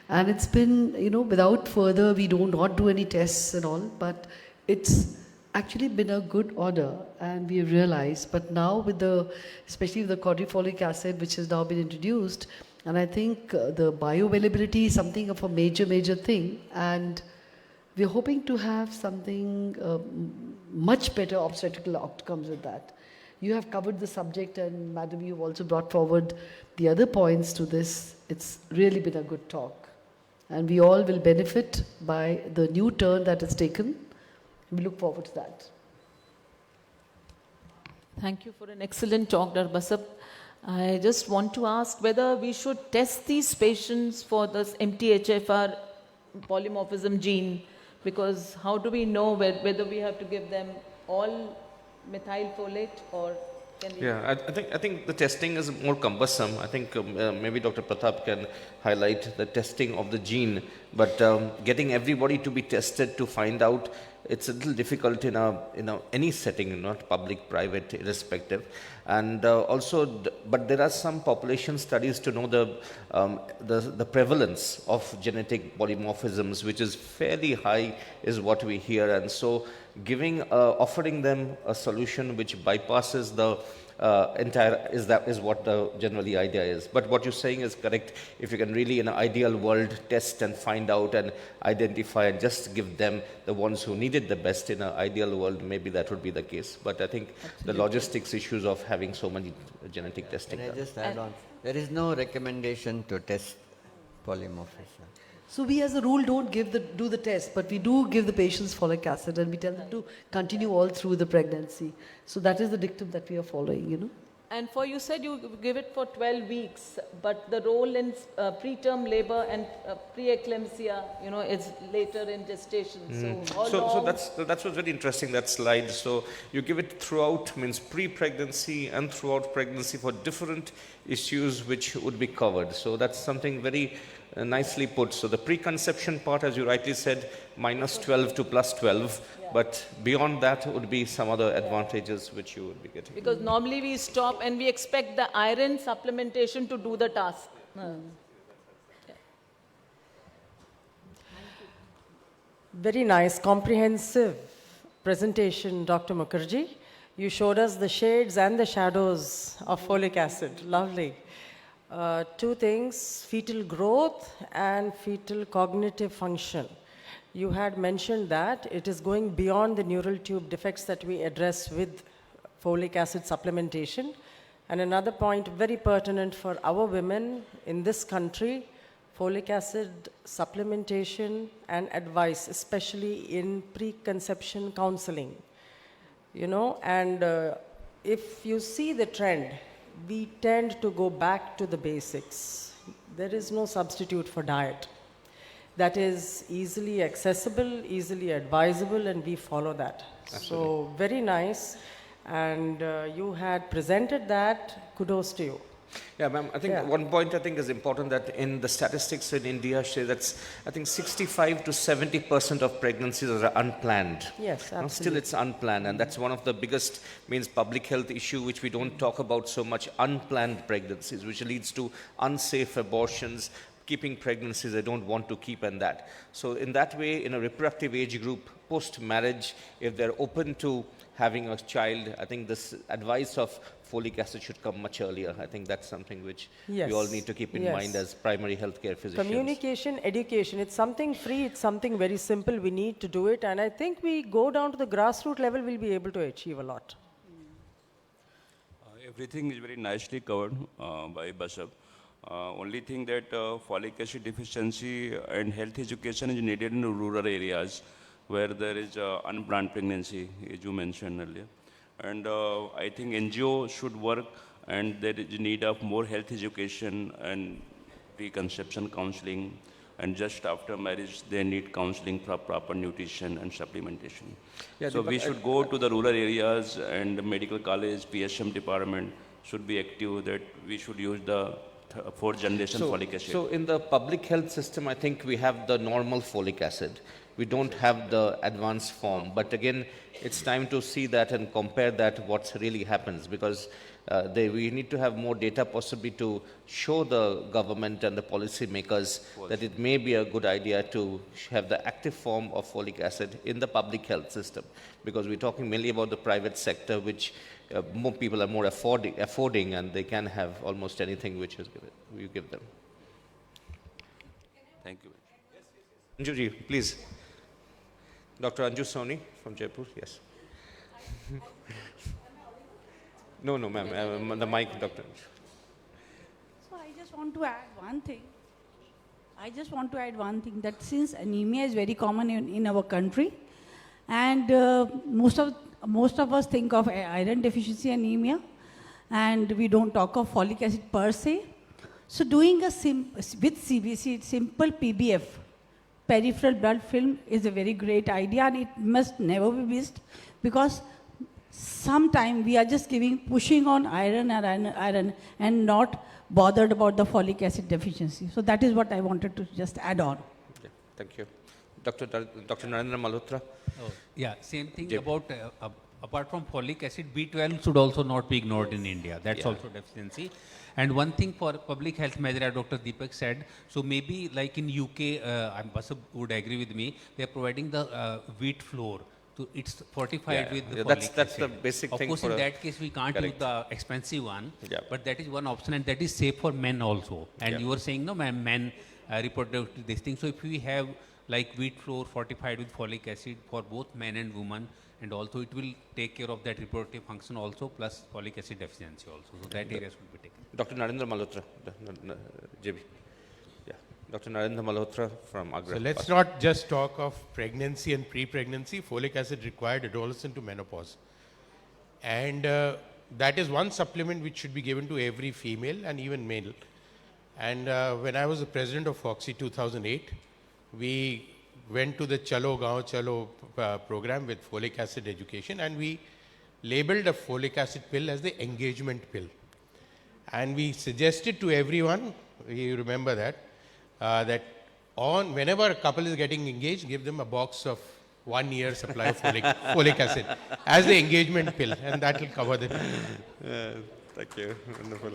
And it's been, without further, we do not do any tests and all, but it's actually been a good order, and we have realized. But now especially with the quadrifolic acid, which has now been introduced, and I think the bioavailability is something of a major thing, and we're hoping to have something much better obstetrical outcomes with that. You have covered the subject, and Madam, you've also brought forward the other points to this. It's really been a good talk. And we all will benefit by the new turn that is taken We look forward to that. Thank you for an excellent talk, Dr. Basab. I just want to ask whether we should test these patients for this MTHFR polymorphism gene, because how do we know whether we have to give them all methylfolate or can we... Yeah, I think the testing is more cumbersome. I think maybe Dr. Pratap can highlight the testing of the gene, but getting everybody to be tested to find out, it's a little difficult in any setting, not public, private, irrespective. And but there are some population studies to know the prevalence of genetic polymorphisms, which is fairly high, is what we hear. And so, offering them a solution which bypasses the is what the generally idea is. But what you're saying is correct. If you can really, in an ideal world, test and find out and identify and just give them the ones who need it the best in an ideal world, maybe that would be the case. But I think the logistics issues of having so many genetic testing. Can I just add on? There is no recommendation to test polymorphism. So we as a rule don't do the test, but we do give the patients folic acid and we tell them to continue all through the pregnancy. So that is the dictum that we are following, you know. And you said you give it for 12 weeks, but the role in preterm labor and preeclampsia, is later in gestation. So that's what's very interesting, that slide. So you give it throughout, means pre-pregnancy and throughout pregnancy for different issues which would be covered. So that's something very nicely put. So the preconception part, as you rightly said, -12 to +12, but beyond that would be some other advantages which you would be getting. Because normally we stop and we expect the iron supplementation to do the task. Very nice, comprehensive presentation, Dr. Mukherjee. You showed us the shades and the shadows of folic acid. Lovely. Two things, fetal growth and fetal cognitive function. You had mentioned that it is going beyond the neural tube defects that we address with folic acid supplementation. And another point very pertinent for our women in this country, folic acid supplementation and advice, especially in preconception counseling. And if you see the trend, we tend to go back to the basics. There is no substitute for diet. That is easily accessible, easily advisable, and we follow that. Absolutely. So very nice. And you had presented that. Kudos to you. Yeah, ma'am, I think one point I think is important, that in the statistics in India say that I think 65 to 70% of pregnancies are unplanned. Yes, absolutely. Still it's unplanned, and that's one of the biggest public health issue which we don't talk about so much, unplanned pregnancies, which leads to unsafe abortions, keeping pregnancies they don't want to keep, and that. So in that way, in a reproductive age group, post-marriage, if they're open to having a child, I think this advice of folic acid should come much earlier. I think that's something which we all need to keep in mind as primary healthcare physicians. Communication, education, it's something free, it's something very simple, we need to do it, and I think we go down to the grassroots level, we'll be able to achieve a lot. Everything is very nicely covered by Basab. Only thing that folic acid deficiency and health education is needed in rural areas where there is unplanned pregnancy, as you mentioned earlier. And I think NGO should work, and there is need of more health education and preconception counseling, and just after marriage they need counseling for proper nutrition and supplementation. So we should go to the rural areas, and the medical college, PSM department should be active, that we should use the fourth generation folic acid. So in the public health system, I think we have the normal folic acid. We don't have the advanced form. But again, it's time to see that and compare that what really happens, because we need to have more data possibly to show the government and the policy makers that it may be a good idea to have the active form of folic acid in the public health system, because we're talking mainly about the private sector, which more people are more affording, and they can have almost anything which is you give them. Thank you. Anjuji, please. Dr. Anju Soni from Jaipur, yes. No, ma'am, the mic, Dr. So I just want to add one thing. That since anemia is very common in our country, And most of us think of iron deficiency anemia, and we don't talk of folic acid per se. So doing with CBC, simple PBF, peripheral blood film, is a very great idea, and it must never be missed, because sometime we are just pushing on iron and not bothered about the folic acid deficiency. So that is what I wanted to just add on. Okay, thank you. Dr. Narendra Malhotra. Oh, yeah, same thing about, apart from folic acid, B12 should also not be ignored in India. That's also deficiency. And one thing for public health measure, Dr. Deepak said, so maybe like in UK, Basab would agree with me, they're providing the wheat flour. So it's fortified with the folic acid. That's the basic thing. Of course, in that case, we can't use the expensive one, but that is one option, and that is safe for men also. And you were saying, no, men reproductive this thing. So if we have like wheat flour fortified with folic acid for both men and women, and also it will take care of that reproductive function also, plus folic acid deficiency also. So that areas will be taken. Dr. Narendra Malhotra, JB. Yeah, Dr. Narendra Malhotra from Agra. So let's not just talk of pregnancy and pre-pregnancy. Folic acid required adolescent to menopause. And that is one supplement which should be given to every female and even male. And when I was the president of FOXY 2008, we went to the Chalo Gaon Chalo program with folic acid education, and we labeled a folic acid pill as the engagement pill. And we suggested to everyone, you remember that, that whenever a couple is getting engaged, give them a box of 1 year supply of folic acid as the engagement pill, and that will cover the... Thank you. Wonderful.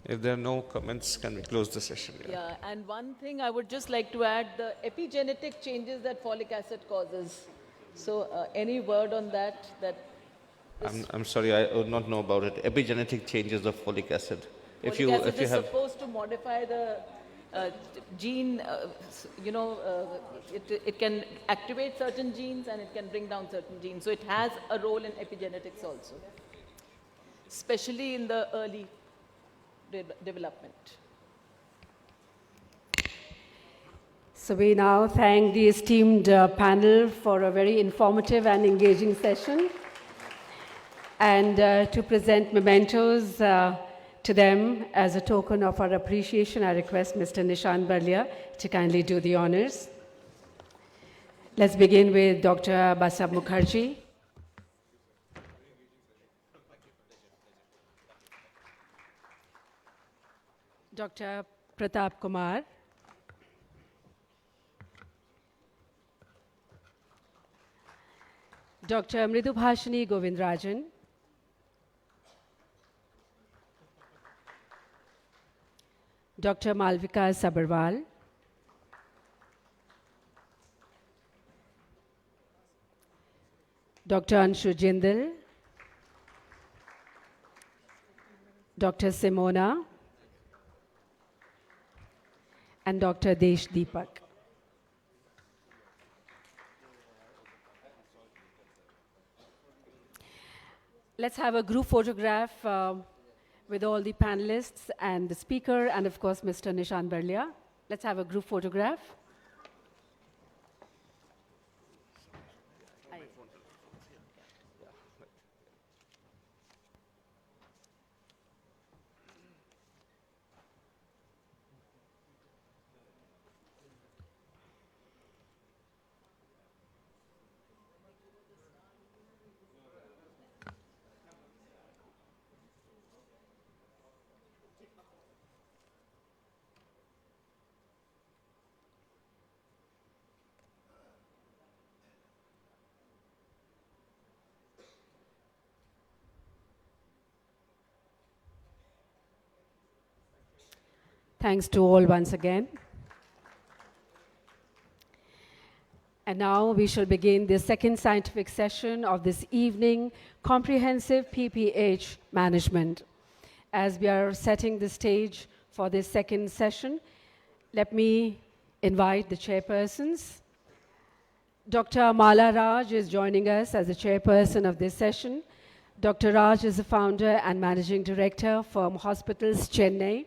If there are no comments, can we close the session? Yeah, and one thing I would just like to add, the epigenetic changes that folic acid causes. So any word on that? I'm sorry, I would not know about it. Epigenetic changes of folic acid. Folic acid is supposed to modify the gene, it can activate certain genes and it can bring down certain genes. So it has a role in epigenetics also, especially in the early development. So we now thank the esteemed panel for a very informative and engaging session. And to present mementos to them as a token of our appreciation, I request Mr. Nishan Barlia to kindly do the honors. Let's begin with Dr. Basab Mukherjee. Dr. Pratap Kumar. Dr. Mridubhashini Govindrajan. Dr. Malvika Sabarwal. Dr. Anshu Jindal. Dr. Simona. And Dr. Desh Deepak. Let's have a group photograph with all the panelists and the speaker and of course Mr. Nishan Barlia. Let's have a group photograph. Thanks to all once again. And now we shall begin the second scientific session of this evening, Comprehensive PPH Management. As we are setting the stage for this second session, let me invite the chairpersons. Dr. Mala Raj is joining us as the chairperson of this session. Dr. Raj is the founder and managing director from Hospitals Chennai.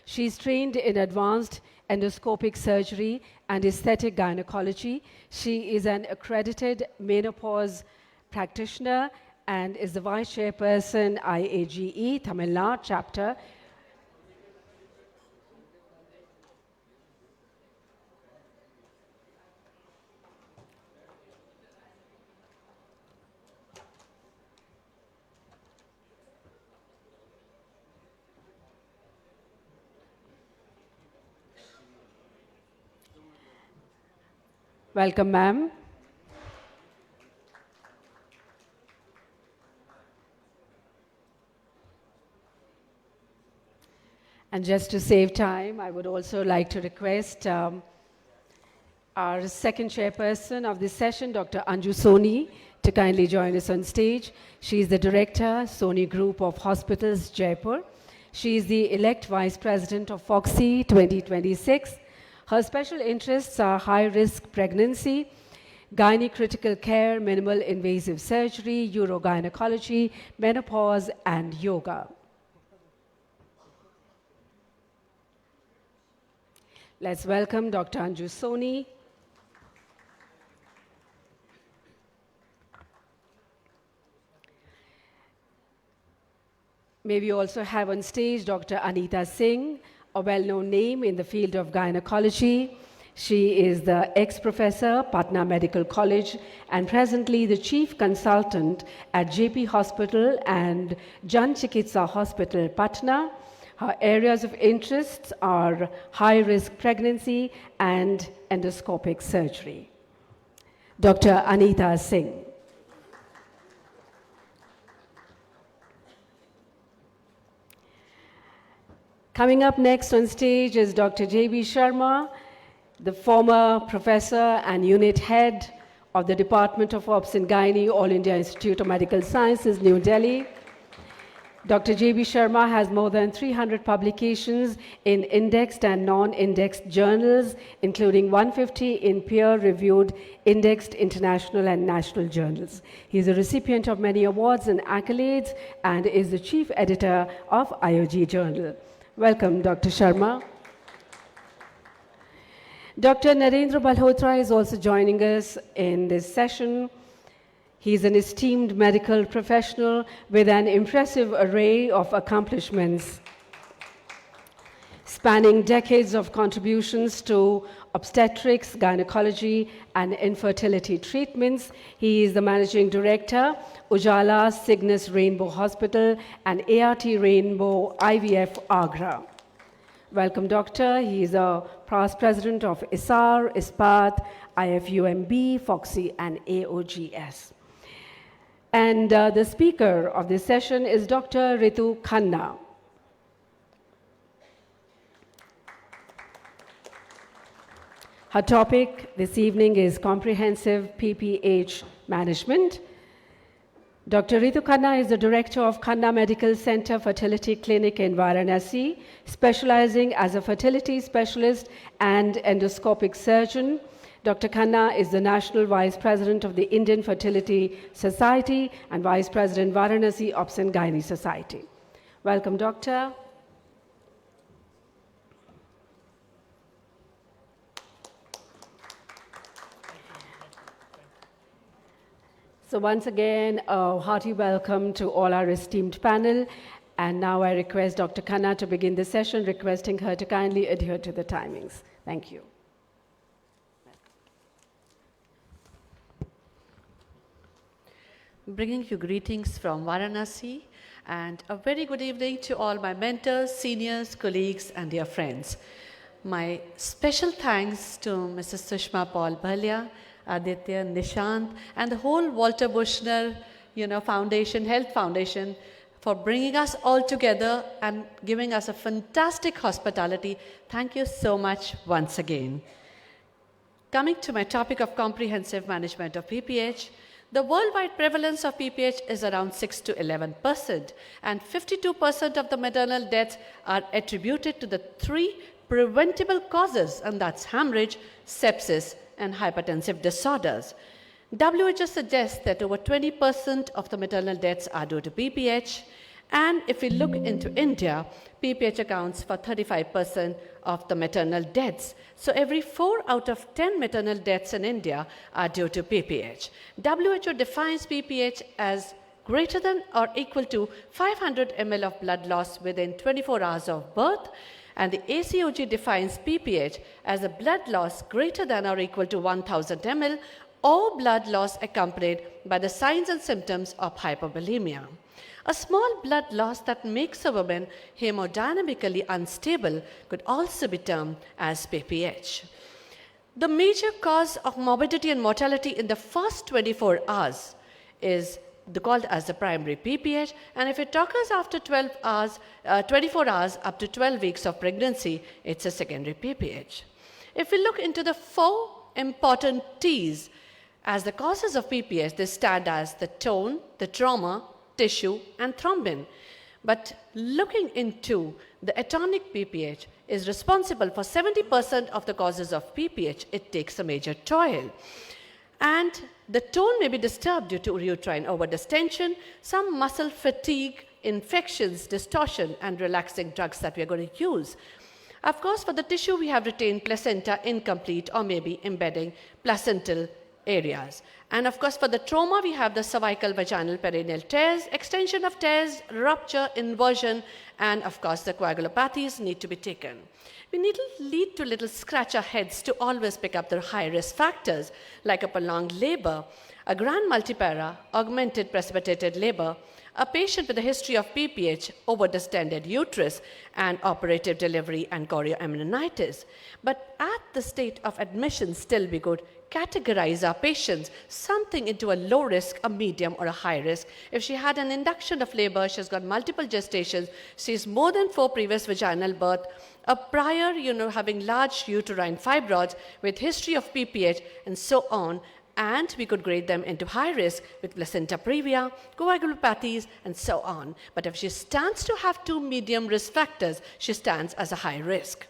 She's trained in advanced endoscopic surgery and aesthetic gynecology. She is an accredited menopause practitioner and is the vice chairperson IAGE Tamil Nadu chapter. Welcome, ma'am. And just to save time, I would also like to request our second chairperson of this session, Dr. Anju Soni, to kindly join us on stage. She is the director, Soni Group of Hospitals, Jaipur. She is the elect vice president of FOXY 2026. Her special interests are high-risk pregnancy, gynae critical care, minimal invasive surgery, urogynecology, menopause, and yoga. Let's welcome Dr. Anju Soni. May we also have on stage Dr. Anita Singh, a well-known name in the field of gynecology. She is the ex-professor, Patna Medical College, and presently the chief consultant at JP Hospital and Jan Chikitsa Hospital, Patna. Her areas of interest are high-risk pregnancy and endoscopic surgery. Dr. Anita Singh. Coming up next on stage is Dr. J.B. Sharma, the former professor and unit head of the Department of Obs and Gynae, All India Institute of Medical Sciences, New Delhi. Dr. J.B. Sharma has more than 300 publications in indexed and non-indexed journals, including 150 in peer-reviewed indexed international and national journals. He is a recipient of many awards and accolades and is the chief editor of IOG Journal. Welcome, Dr. Sharma. Dr. Narendra Balhotra is also joining us in this session. He is an esteemed medical professional with an impressive array of accomplishments, spanning decades of contributions to obstetrics, gynecology, and infertility treatments. He is the managing director, Ujala Cygnus Rainbow Hospital and ART Rainbow IVF Agra. Welcome, Doctor. He is a past president of ISAR, ISPAT, IFUMB, FOXY, and AOGS. And the speaker of this session is Dr. Ritu Khanna. Her topic this evening is comprehensive PPH management. Dr. Ritu Khanna is the director of Khanna Medical Center Fertility Clinic in Varanasi, specializing as a fertility specialist and endoscopic surgeon. Dr. Khanna is the National Vice President of the Indian Fertility Society and Vice President Varanasi Obs and Gynae Society. Welcome, Doctor. So once again, a hearty welcome to all our esteemed panel. And now I request Dr. Khanna to begin the session, requesting her to kindly adhere to the timings. Thank you. Bringing you greetings from Varanasi and a very good evening to all my mentors, seniors, colleagues, and dear friends. My special thanks to Mrs. Sushma Paul Bhalia, Aditya, Nishant, and the whole Walter Bushnell Foundation, Health Foundation, for bringing us all together and giving us a fantastic hospitality. Thank you so much once again. Coming to my topic of comprehensive management of PPH, the worldwide prevalence of PPH is around 6 to 11%, and 52% of the maternal deaths are attributed to the 3 preventable causes, and that's hemorrhage, sepsis, and hypertensive disorders. WHO suggests that over 20% of the maternal deaths are due to PPH, And if we look into India, PPH accounts for 35% of the maternal deaths. So every 4 out of 10 maternal deaths in India are due to PPH. WHO defines PPH as greater than or equal to 500 ml of blood loss within 24 hours of birth, and the ACOG defines PPH as a blood loss greater than or equal to 1000 ml or blood loss accompanied by the signs and symptoms of hypovolemia. A small blood loss that makes a woman hemodynamically unstable could also be termed as PPH. The major cause of morbidity and mortality in the first 24 hours is called as the primary PPH, and if it occurs after 24 hours up to 12 weeks of pregnancy, it's a secondary PPH. If we look into the 4 important T's as the causes of PPH, they stand as the tone, the trauma, tissue, and thrombin. But looking into the atonic PPH is responsible for 70% of the causes of PPH. It takes a major toll. And the tone may be disturbed due to uterine overdistension, some muscle fatigue, infections, distortion, and relaxing drugs that we are going to use. Of course, for the tissue, we have retained placenta incomplete or maybe embedding placental areas. And of course, for the trauma, we have the cervical vaginal perineal tears, extension of tears, rupture, inversion, and of course, the coagulopathies need to be taken. We need to lead to little scratch our heads to always pick up the high-risk factors like a prolonged labor, a grand multipara, augmented precipitated labor, a patient with a history of PPH, overdistended uterus, and operative delivery and chorioamnionitis. But at the state of admission, still we could categorize our patients something into a low risk, a medium, or a high risk. If she had an induction of labor, she's got multiple gestations, she's more than 4 previous vaginal birth, a prior, having large uterine fibroids with history of PPH, and so on, and we could grade them into high risk with placenta previa, coagulopathies, and so on. But if she stands to have 2 medium risk factors, she stands as a high risk.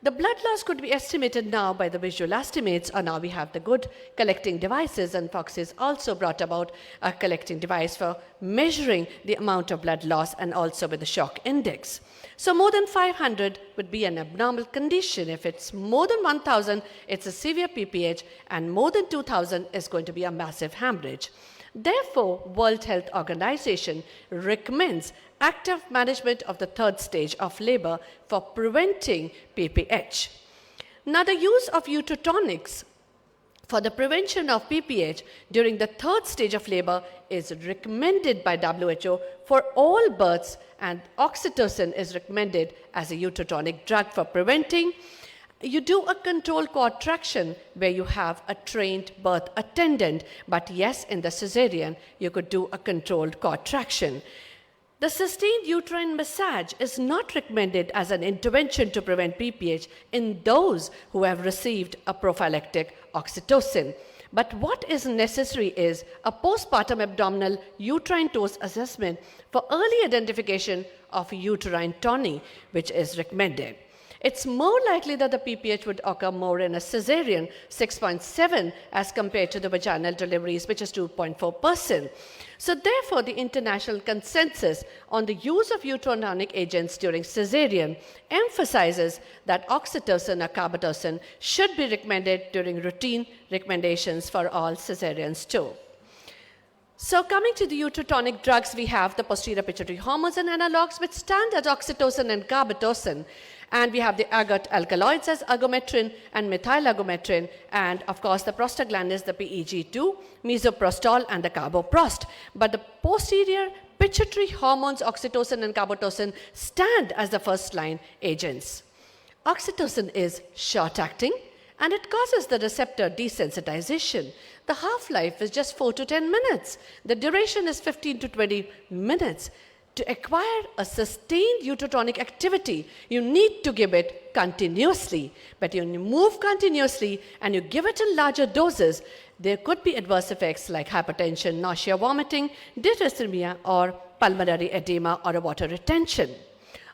The blood loss could be estimated now by the visual estimates, or now we have the good collecting devices, and Fox's also brought about a collecting device for measuring the amount of blood loss and also with the shock index. So more than 500 would be an abnormal condition. If it's more than 1000, it's a severe PPH, and more than 2000 is going to be a massive hemorrhage. Therefore, World Health Organization recommends active management of the 3rd stage of labor for preventing PPH. Now, the use of uterotonics for the prevention of PPH during the 3rd stage of labor is recommended by WHO for all births, and oxytocin is recommended as a uterotonic drug for preventing. You do a controlled contraction where you have a trained birth attendant, but yes, in the cesarean, you could do a controlled contraction. The sustained uterine massage is not recommended as an intervention to prevent PPH in those who have received a prophylactic oxytocin. But what is necessary is a postpartum abdominal uterine dose assessment for early identification of uterine tony, which is recommended. It's more likely that the PPH would occur more in a cesarean, 6.7, as compared to the vaginal deliveries, which is 2.4%. So therefore, the international consensus on the use of uterotonic agents during cesarean emphasizes that oxytocin or carbetocin should be recommended during routine recommendations for all cesareans too. So coming to the uterotonic drugs, we have the posterior pituitary hormones and analogs, which stand as oxytocin and carbetocin. And we have the agot alkaloids as agometrin and methylagometrin, and of course the prostaglandins, the PEG2, misoprostol, and the carboprost. But the posterior pituitary hormones, oxytocin and carbetocin, stand as the first-line agents. Oxytocin is short-acting, and it causes the receptor desensitization. The half-life is just 4 to 10 minutes. The duration is 15 to 20 minutes. To acquire a sustained uterotonic activity, you need to give it continuously. But when you move continuously and you give it in larger doses, there could be adverse effects like hypertension, nausea, vomiting, dysrhythmia, or pulmonary edema, or a water retention.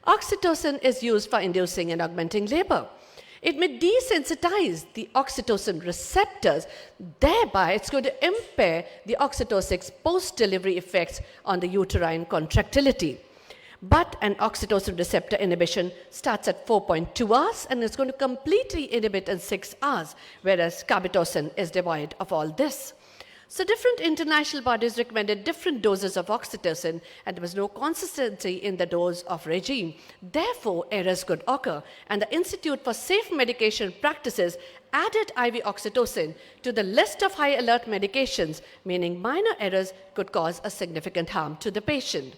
Oxytocin is used for inducing and augmenting labor. It may desensitize the oxytocin receptors, thereby it's going to impair the oxytocin's post-delivery effects on the uterine contractility. But an oxytocin receptor inhibition starts at 4.2 hours and is going to completely inhibit in 6 hours, whereas carbetocin is devoid of all this. So different international bodies recommended different doses of oxytocin, and there was no consistency in the dose of regime. Therefore, errors could occur, and the Institute for Safe Medication Practices added IV oxytocin to the list of high alert medications, meaning minor errors could cause a significant harm to the patient.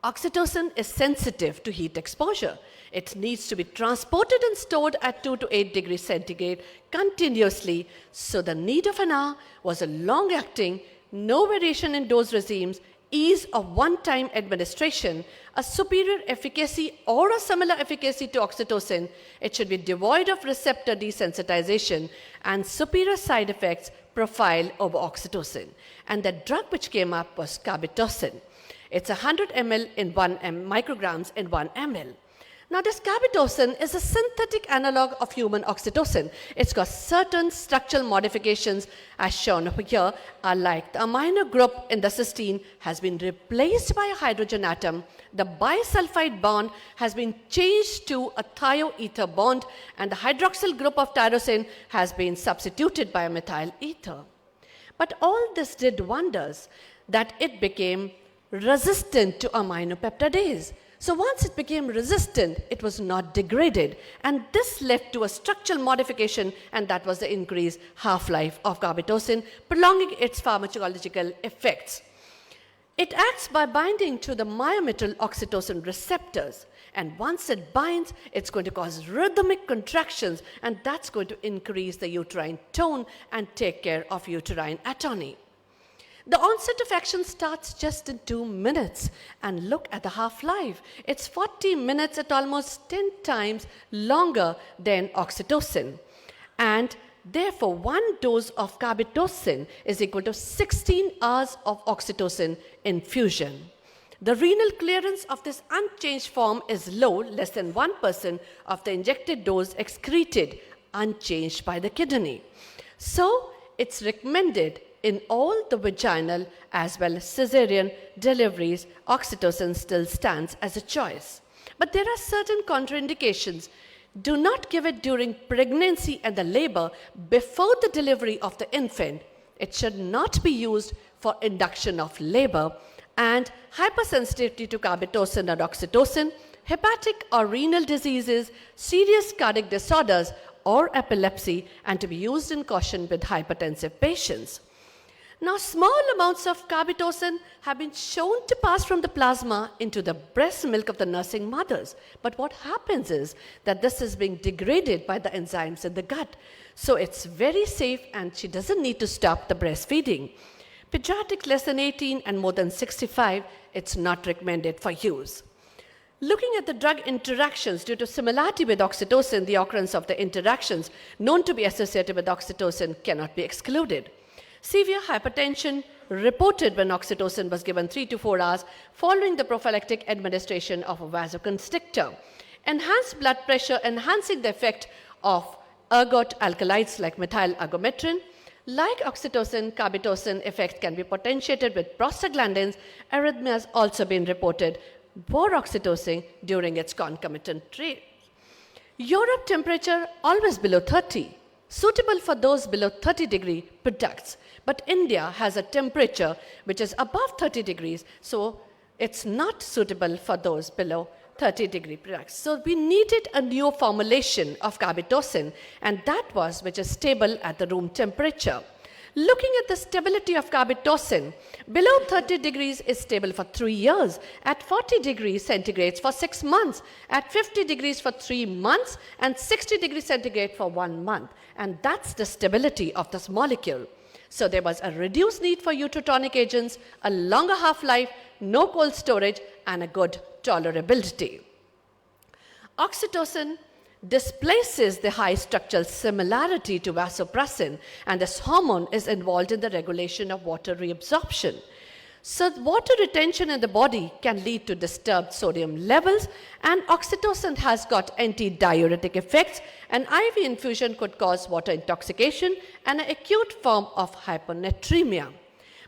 Oxytocin is sensitive to heat exposure. It needs to be transported and stored at 2 to 8 degrees centigrade continuously, so the need of an hour was a long-acting, no variation in dose regimes, ease of one-time administration, a superior efficacy or a similar efficacy to oxytocin. It should be devoid of receptor desensitization and superior side effects profile over oxytocin. And the drug which came up was carbetocin. It's 100 ml in 1 micrograms in 1 ml. Now, this carbetocin is a synthetic analog of human oxytocin. It's got certain structural modifications as shown over here, are like the amino group in the cysteine has been replaced by a hydrogen atom, the bisulfide bond has been changed to a thioether bond, and the hydroxyl group of tyrosine has been substituted by a methyl ether. But all this did wonders that it became resistant to aminopeptidase. So once it became resistant, it was not degraded. And this led to a structural modification, and that was the increased half-life of carbetocin, prolonging its pharmacological effects. It acts by binding to the myometal oxytocin receptors. And once it binds, it's going to cause rhythmic contractions, and that's going to increase the uterine tone and take care of uterine atony. The onset of action starts just in 2 minutes, and look at the half-life. It's 40 minutes at almost 10 times longer than oxytocin. And therefore, 1 dose of carbetocin is equal to 16 hours of oxytocin infusion. The renal clearance of this unchanged form is low, less than 1% of the injected dose excreted, unchanged by the kidney. So, it's recommended in all the vaginal as well as cesarean deliveries, oxytocin still stands as a choice. But there are certain contraindications. Do not give it during pregnancy and the labor before the delivery of the infant. It should not be used for induction of labor, and hypersensitivity to carbetocin or oxytocin, hepatic or renal diseases, serious cardiac disorders, or epilepsy, and to be used in caution with hypertensive patients. Now, small amounts of carbetocin have been shown to pass from the plasma into the breast milk of the nursing mothers. But what happens is that this is being degraded by the enzymes in the gut. So it's very safe, and she doesn't need to stop the breastfeeding. Pediatric less than 18 and more than 65, it's not recommended for use. Looking at the drug interactions, due to similarity with oxytocin, the occurrence of the interactions known to be associated with oxytocin cannot be excluded. Severe hypertension reported when oxytocin was given 3 to 4 hours following the prophylactic administration of a vasoconstrictor. Enhanced blood pressure, enhancing the effect of ergot alkaloids like methyl argometrin. Like oxytocin, carbetocin effect can be potentiated with prostaglandins. Arrhythmias also been reported for oxytocin during its concomitant treatment. Europe temperature always below 30, suitable for those below 30-degree products. But India has a temperature which is above 30 degrees, so it's not suitable for those below 30-degree products. So we needed a new formulation of carbetocin, and that was which is stable at the room temperature. Looking at the stability of carbetocin, below 30 degrees is stable for 3 years, at 40 degrees centigrade for 6 months, at 50 degrees for 3 months, and 60 degrees centigrade for 1 month. And that's the stability of this molecule. So there was a reduced need for uterotonic agents, a longer half-life, no cold storage, and a good tolerability. Oxytocin displaces the high structural similarity to vasopressin, and this hormone is involved in the regulation of water reabsorption. So water retention in the body can lead to disturbed sodium levels, and oxytocin has got antidiuretic effects, and IV infusion could cause water intoxication and an acute form of hyponatremia.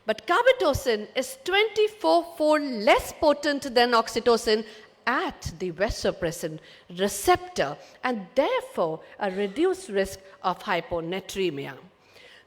But carbetocin is 24-fold less potent than oxytocin at the vasopressin receptor and therefore a reduced risk of hyponatremia.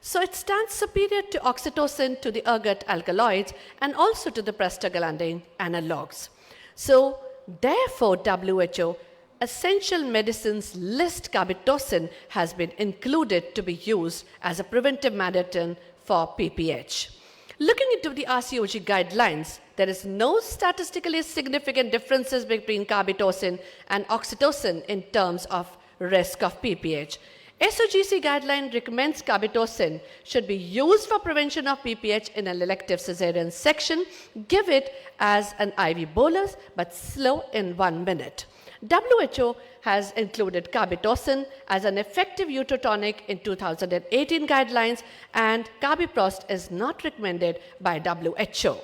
So it stands superior to oxytocin, to the ergot alkaloids, and also to the prostaglandin analogs. So therefore, WHO Essential Medicines list carbetocin has been included to be used as a preventive medicine for PPH. Looking into the IOG guidelines, there is no statistically significant differences between carbetocin and oxytocin in terms of risk of PPH. SOGC guideline recommends carbetocin should be used for prevention of PPH in an elective cesarean section. Give it as an IV bolus, but slow in 1 minute. WHO has included carbetocin as an effective uterotonic in 2018 guidelines, and carbiprost is not recommended by WHO.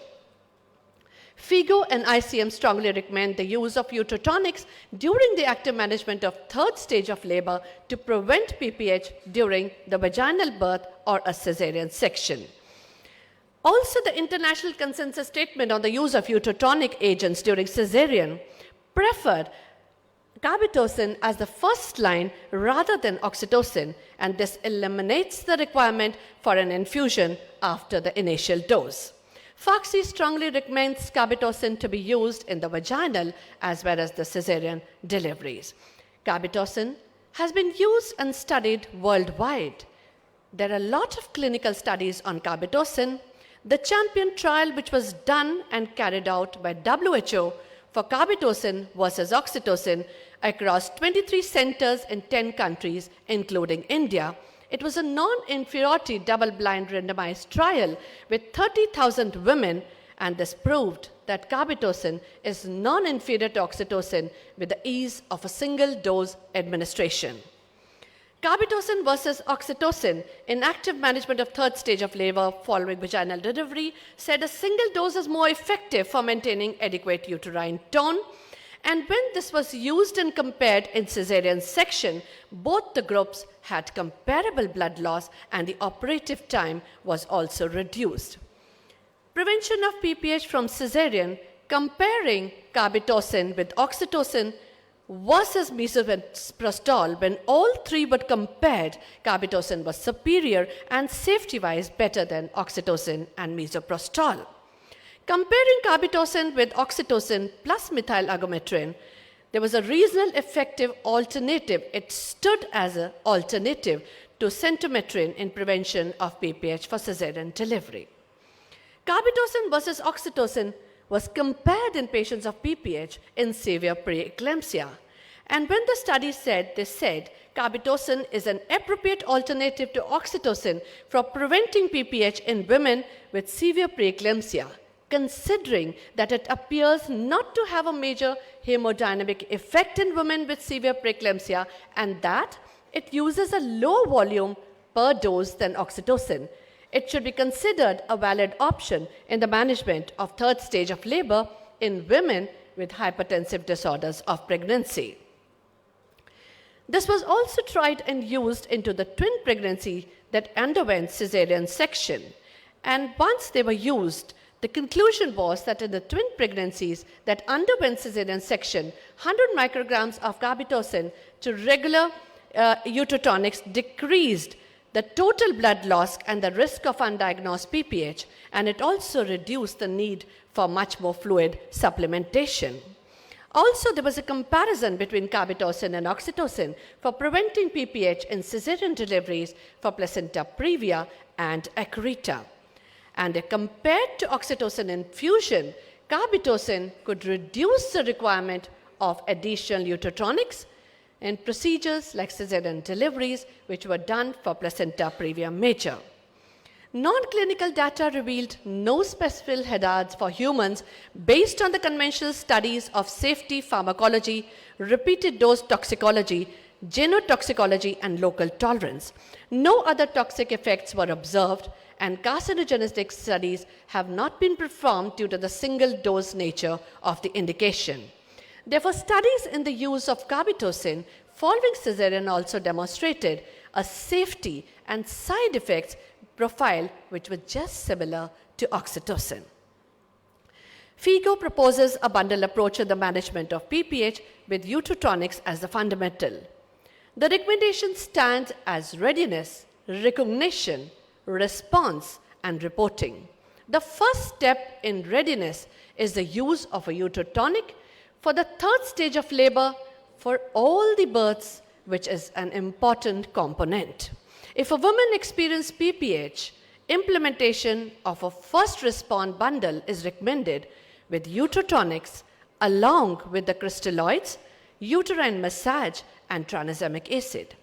FIGO and ICM strongly recommend the use of uterotonics during the active management of third stage of labor to prevent PPH during the vaginal birth or a cesarean section. Also, the international consensus statement on the use of uterotonic agents during cesarean preferred carbetocin as the first line rather than oxytocin, and this eliminates the requirement for an infusion after the initial dose. FOXI strongly recommends carbetocin to be used in the vaginal as well as the cesarean deliveries. Carbetocin has been used and studied worldwide. There are a lot of clinical studies on carbetocin. The CHAMPION trial, which was done and carried out by WHO for carbetocin versus oxytocin across 23 centers in 10 countries, including India. It was a non-inferiority double-blind randomized trial with 30,000 women, and this proved that carbetocin is non-inferior to oxytocin with the ease of a single dose administration. Carbetocin versus oxytocin in active management of third stage of labor following vaginal delivery said a single dose is more effective for maintaining adequate uterine tone. And when this was used and compared in cesarean section, both the groups had comparable blood loss and the operative time was also reduced. Prevention of PPH from cesarean, comparing carbetocin with oxytocin versus misoprostol, when all three were compared, carbetocin was superior and safety-wise better than oxytocin and misoprostol. Comparing carbetocin with oxytocin plus methyl agometrine, there was a reasonable effective alternative. It stood as an alternative to centometrine in prevention of PPH for cesarean delivery. Carbetocin versus oxytocin was compared in patients of PPH in severe preeclampsia. And when the study said, they said carbetocin is an appropriate alternative to oxytocin for preventing PPH in women with severe preeclampsia, considering that it appears not to have a major hemodynamic effect in women with severe preeclampsia and that it uses a low volume per dose than oxytocin. It should be considered a valid option in the management of third stage of labor in women with hypertensive disorders of pregnancy. This was also tried and used into the twin pregnancy that underwent cesarean section. And once they were used, the conclusion was that in the twin pregnancies that underwent cesarean section, 100 micrograms of carbetocin to regular uterotonics decreased the total blood loss and the risk of undiagnosed PPH, and it also reduced the need for much more fluid supplementation. Also, there was a comparison between carbetocin and oxytocin for preventing PPH in cesarean deliveries for placenta previa and accreta. And compared to oxytocin infusion, carbetocin could reduce the requirement of additional uterotonics in procedures like cesarean deliveries, which were done for placenta previa major. Non-clinical data revealed no specific hazards for humans based on the conventional studies of safety, pharmacology, repeated dose toxicology, genotoxicology, and local tolerance. No other toxic effects were observed, and carcinogenetic studies have not been performed due to the single-dose nature of the indication. Therefore, studies in the use of carbetocin following cesarean also demonstrated a safety and side effects profile which were just similar to oxytocin. FIGO proposes a bundle approach to the management of PPH with uterotonics as the fundamental. The recommendation stands as readiness, recognition, response, and reporting. The first step in readiness is the use of a uterotonic for the third stage of labor for all the births, which is an important component. If a woman experiences PPH, implementation of a first response bundle is recommended with uterotonics along with the crystalloids, uterine massage, and tranexamic acid.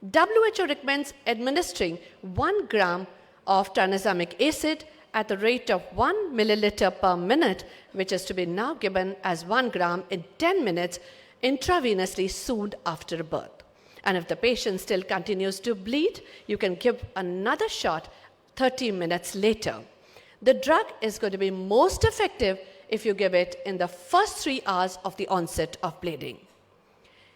WHO recommends administering 1 gram of tranexamic acid at the rate of 1 milliliter per minute, which is to be now given as 1 gram in 10 minutes intravenously soon after birth. And if the patient still continues to bleed, you can give another shot 30 minutes later. The drug is going to be most effective if you give it in the first 3 hours of the onset of bleeding.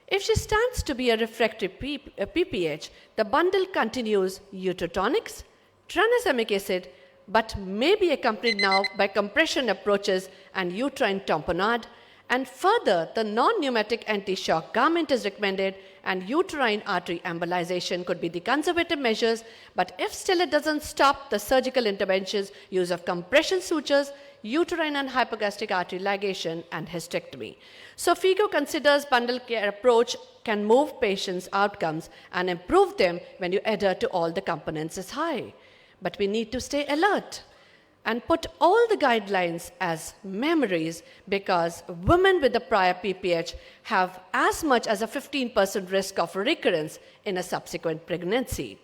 If she stands to be a refractory PPH, the bundle continues uterotonics, tranexamic acid, but may be accompanied now by compression approaches and uterine tamponade, and further the non-pneumatic anti-shock garment is recommended, and uterine artery embolization could be the conservative measures, but if still it doesn't stop, the surgical interventions, use of compression sutures, uterine and hypogastric artery ligation, and hysterectomy. So FIGO considers bundle care approach can move patients' outcomes and improve them when you adhere to all the components is high. But we need to stay alert and put all the guidelines as memories, because women with a prior PPH have as much as a 15% risk of recurrence in a subsequent pregnancy.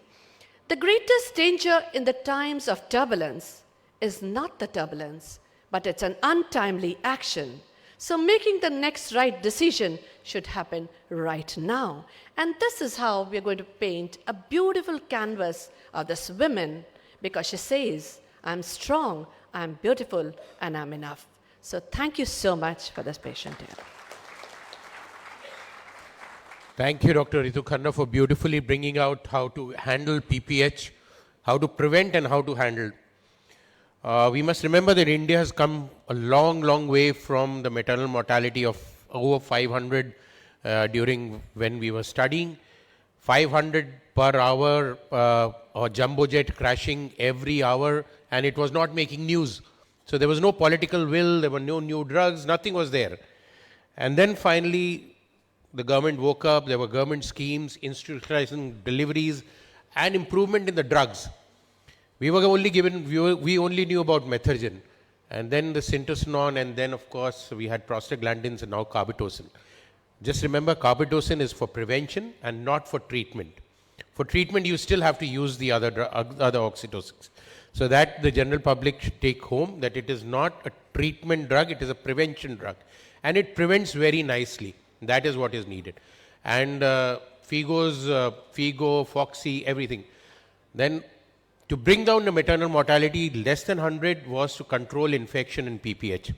The greatest danger in the times of turbulence is not the turbulence, but it's an untimely action. So making the next right decision should happen right now. And this is how we're going to paint a beautiful canvas of this woman, because she says, I'm strong, I'm beautiful, and I'm enough. So thank you so much for this patient here. Thank you, Dr. Ritu Khanna, for beautifully bringing out how to handle PPH, how to prevent and how to handle. We must remember that India has come a long, long way from the maternal mortality of over 500 during when we were studying. 500 per hour or jumbo jet crashing every hour, and it was not making news. So there was no political will, there were no new drugs, nothing was there. And then finally, the government woke up, there were government schemes, institutionalizing deliveries, and improvement in the drugs. We were only given, we only knew about Meridien, and then the syntocinon, and then of course we had prostaglandins and now carbetocin. Just remember, carbetocin is for prevention and not for treatment. For treatment, you still have to use the other oxytocins. So that the general public should take home that it is not a treatment drug, it is a prevention drug. And it prevents very nicely. That is what is needed. And FIGO, Foxy, everything. Then to bring down the maternal mortality less than 100 was to control infection in PPH.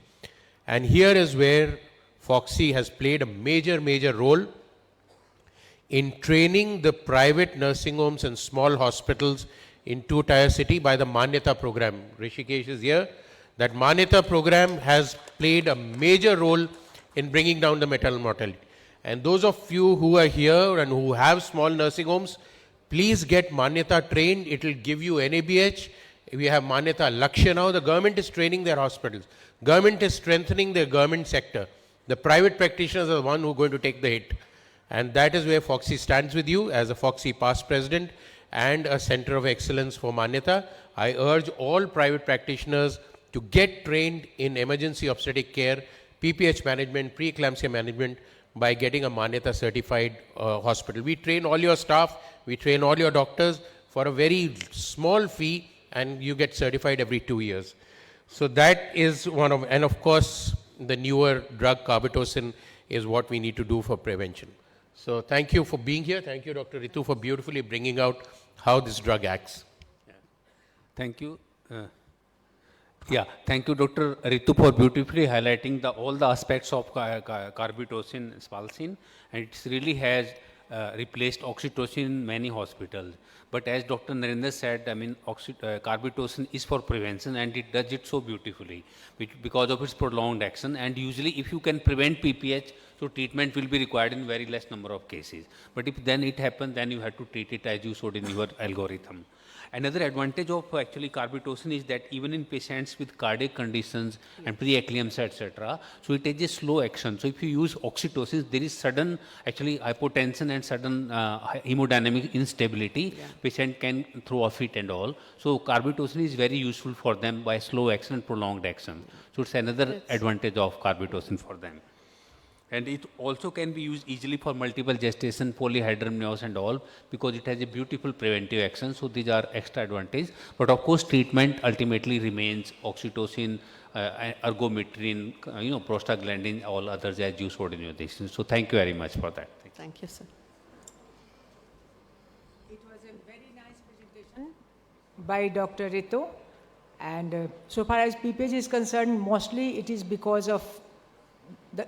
And here is where Foxy has played a major, major role in training the private nursing homes and small hospitals in 2-tier city by the Manyata program. Hrishikesh is here. That Manyata program has played a major role in bringing down the maternal mortality. And those of you who are here and who have small nursing homes, please get Manyata trained. It will give you NABH. We have Manyata Lakshya now. The government is training their hospitals. Government is strengthening their government sector. The private practitioners are the one who are going to take the hit. And that is where Foxy stands with you as a Foxy past president and a center of excellence for Manyata. I urge all private practitioners to get trained in emergency obstetric care, PPH management, preeclampsia management by getting a Manyata certified hospital. We train all your staff, we train all your doctors for a very small fee, and you get certified every 2 years. So that is one of, and of course, the newer drug carbetocin is what we need to do for prevention. So thank you for being here. Thank you, Dr. Ritu, for beautifully bringing out how this drug acts. Thank you. Thank you, Dr. Ritu, for beautifully highlighting all the aspects of carbetocin, spalcine, and it really has replaced oxytocin in many hospitals. But as Dr. Narendra said, I mean, carbitocin is for prevention, and it does it so beautifully because of its prolonged action. And usually, if you can prevent PPH, so treatment will be required in very less number of cases. But if then it happens, then you have to treat it as you showed in your algorithm. Another advantage of actually carbitocin is that even in patients with cardiac conditions and preeclampsia, etc., so it is a slow action. So if you use oxytocin, there is sudden actually hypotension and sudden hemodynamic instability. Patient can throw off it and all. So carbitocin is very useful for them by slow action and prolonged action. So it's another advantage of carbitocin for them. And it also can be used easily for multiple gestation, polyhydramnios and all, because it has a beautiful preventive action. So these are extra advantages. But of course, treatment ultimately remains oxytocin, ergometrin, prostaglandin, all others as you showed in your decision. So thank you very much for that. Thank you, sir. It was a very nice presentation by Dr. Ritu. And so far as PPH is concerned, mostly it is because of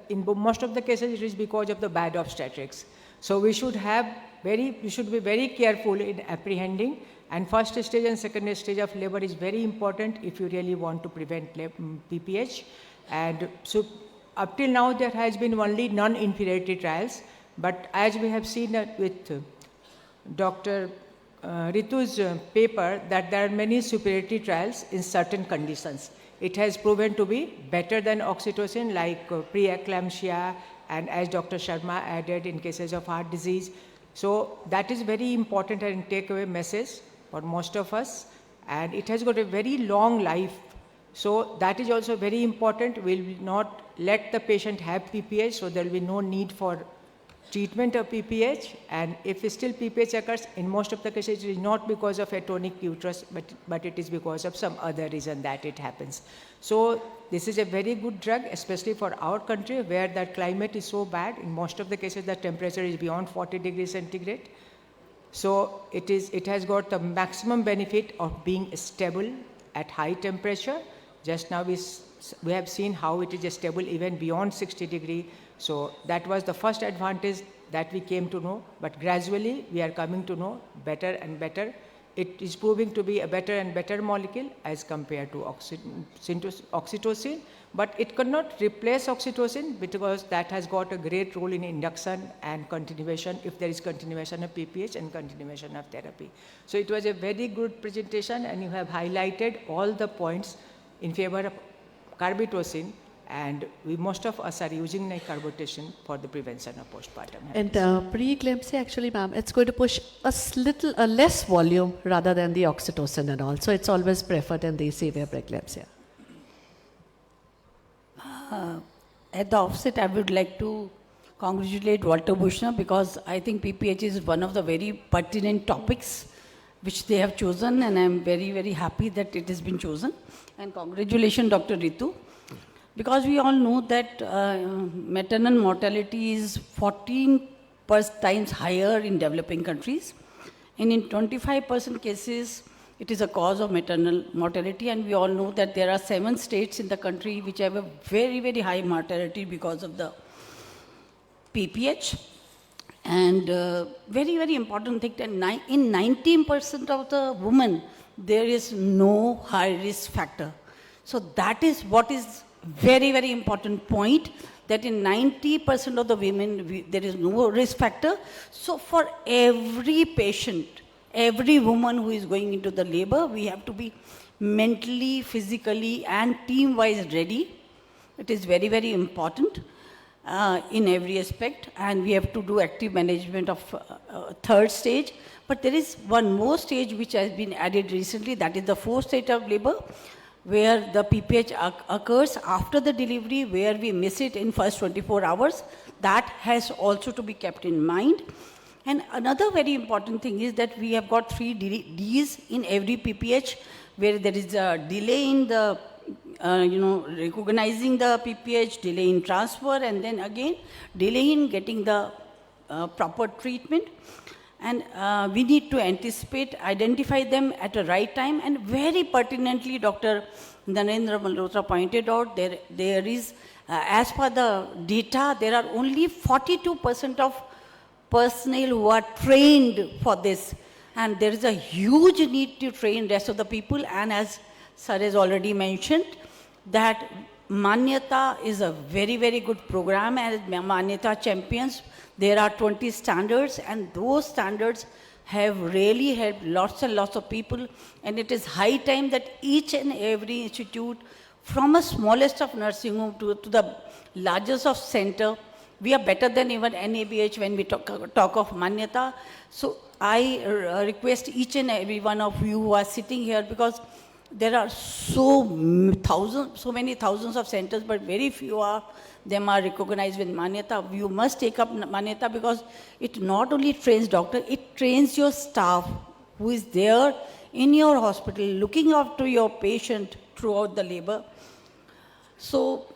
in most of the cases, it is because of the bad obstetrics. So we should be very careful in apprehending. And first stage and second stage of labor is very important if you really want to prevent PPH. And so up till now, there has been only non-inferiority trials. But as we have seen with Dr. Ritu's paper, that there are many superiority trials in certain conditions. It has proven to be better than oxytocin, like preeclampsia, and as Dr. Sharma added, in cases of heart disease. So that is very important and takeaway message for most of us. And it has got a very long life. So that is also very important. We will not let the patient have PPH, so there will be no need for treatment of PPH. And if still PPH occurs, in most of the cases, it is not because of atonic uterus, but it is because of some other reason that it happens. So this is a very good drug, especially for our country, where the climate is so bad. In most of the cases, the temperature is beyond 40 degrees centigrade. So it has got the maximum benefit of being stable at high temperature. Just now we have seen how it is stable even beyond 60 degree. So that was the first advantage that we came to know, but gradually we are coming to know better and better. It is proving to be a better and better molecule as compared to oxytocin, but it cannot replace oxytocin because that has got a great role in induction and continuation, if there is continuation of PPH and continuation of therapy. So it was a very good presentation, and you have highlighted all the points in favor of carbitocin. And most of us are using carbitocin for the prevention of postpartum. And preeclampsia, actually, ma'am, it's going to push a less volume rather than the oxytocin and all. So it's always preferred in the severe preeclampsia. At the offset, I would like to congratulate Walter Bushnell, because I think PPH is one of the very pertinent topics which they have chosen, and I'm very, very happy that it has been chosen. And congratulations, Dr. Ritu. Because we all know that maternal mortality is 14 times higher in developing countries. And in 25% cases, it is a cause of maternal mortality. And we all know that there are 7 states in the country which have a very, very high mortality because of the PPH. And very, very important thing, that in 19% of the women, there is no high risk factor. So that is what is very, very important point, that in 90% of the women, there is no risk factor. So for every patient, every woman who is going into the labor, we have to be mentally, physically, and team-wise ready. It is very, very important in every aspect, and we have to do active management of third stage. But there is one more stage which has been added recently, that is the fourth stage of labor, where the PPH occurs after the delivery, where we miss it in first 24 hours. That has also to be kept in mind. And another very important thing is that we have got 3 Ds in every PPH, where there is a delay in the, recognizing the PPH, delay in transfer, and then again, delay in getting the proper treatment. And we need to anticipate, identify them at the right time. And very pertinently, Dr. Narendra Malhotra pointed out, there is, as per the data, there are only 42% of personnel who are trained for this. And there is a huge need to train rest of the people. And as Sir has already mentioned, that Manyata is a very, very good program. As Manyata champions, there are 20 standards, and those standards have really helped lots and lots of people. And it is high time that each and every institute, from the smallest of nursing home to the largest of center, we are better than even NABH when we talk of Manyata. So I request each and every one of you who are sitting here, because there are so many thousands of centers, but very few of them are recognized with Manyata. You must take up Manyata, because it not only trains doctor, it trains your staff who is there in your hospital looking after your patient throughout the labor. So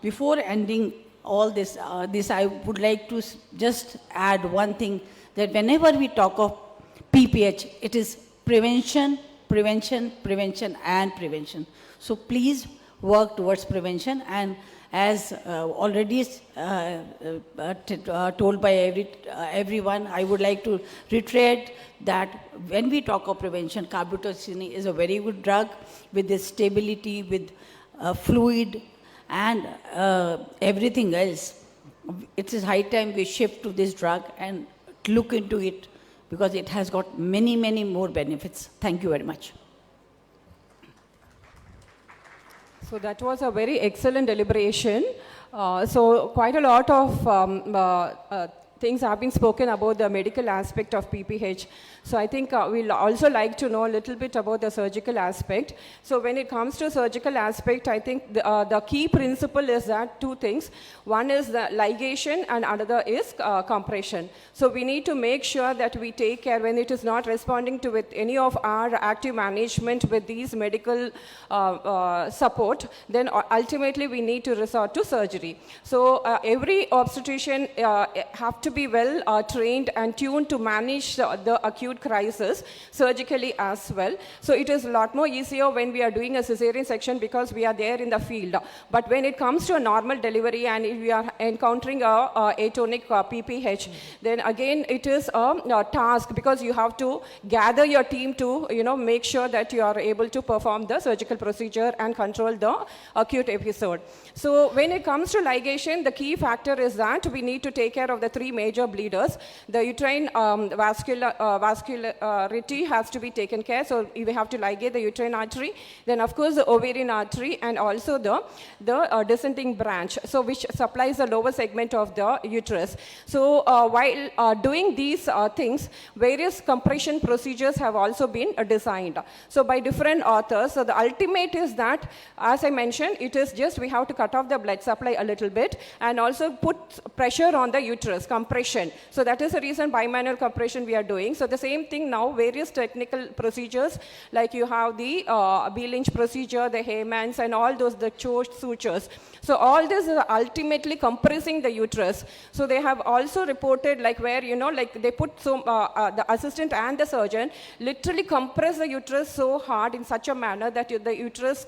before ending all this, I would like to just add one thing, that whenever we talk of PPH, it is prevention, prevention, prevention, and prevention. So please work towards prevention. And as already told by everyone, I would like to reiterate that when we talk of prevention, carbutocin is a very good drug with the stability, with fluid, and everything else. It is high time we shift to this drug and look into it, because it has got many, many more benefits. Thank you very much. So that was a very excellent deliberation. So quite a lot of things have been spoken about the medical aspect of PPH. So I think we'll also like to know a little bit about the surgical aspect. So when it comes to surgical aspect, I think the key principle is that two things. One is the ligation and another is compression. So we need to make sure that we take care when it is not responding to with any of our active management with these medical support, then ultimately we need to resort to surgery. So every obstetrician have to be well trained and tuned to manage the acute crisis surgically as well. So it is a lot more easier when we are doing a cesarean section, because we are there in the field. But when it comes to a normal delivery and if we are encountering a atonic PPH, then again it is a task, because you have to gather your team to make sure that you are able to perform the surgical procedure and control the acute episode. So when it comes to ligation, the key factor is that we need to take care of the three major bleeders. The uterine vascularity has to be taken care, so we have to ligate the uterine artery, then of course the ovarian artery, and also the descending branch, so which supplies the lower segment of the uterus. So while doing these things, various compression procedures have also been designed. So by different authors. So the ultimate is that, as I mentioned, it is just we have to cut off the blood supply a little bit and also put pressure on the uterus, compression. So that is the reason bimanual compression we are doing. So the same thing now, various technical procedures, like you have the B-Lynch procedure, the Heymans, and all those, the Cho sutures. So all this is ultimately compressing the uterus. So they have also reported, like where, like they put the assistant and the surgeon literally compress the uterus so hard in such a manner that the uterus,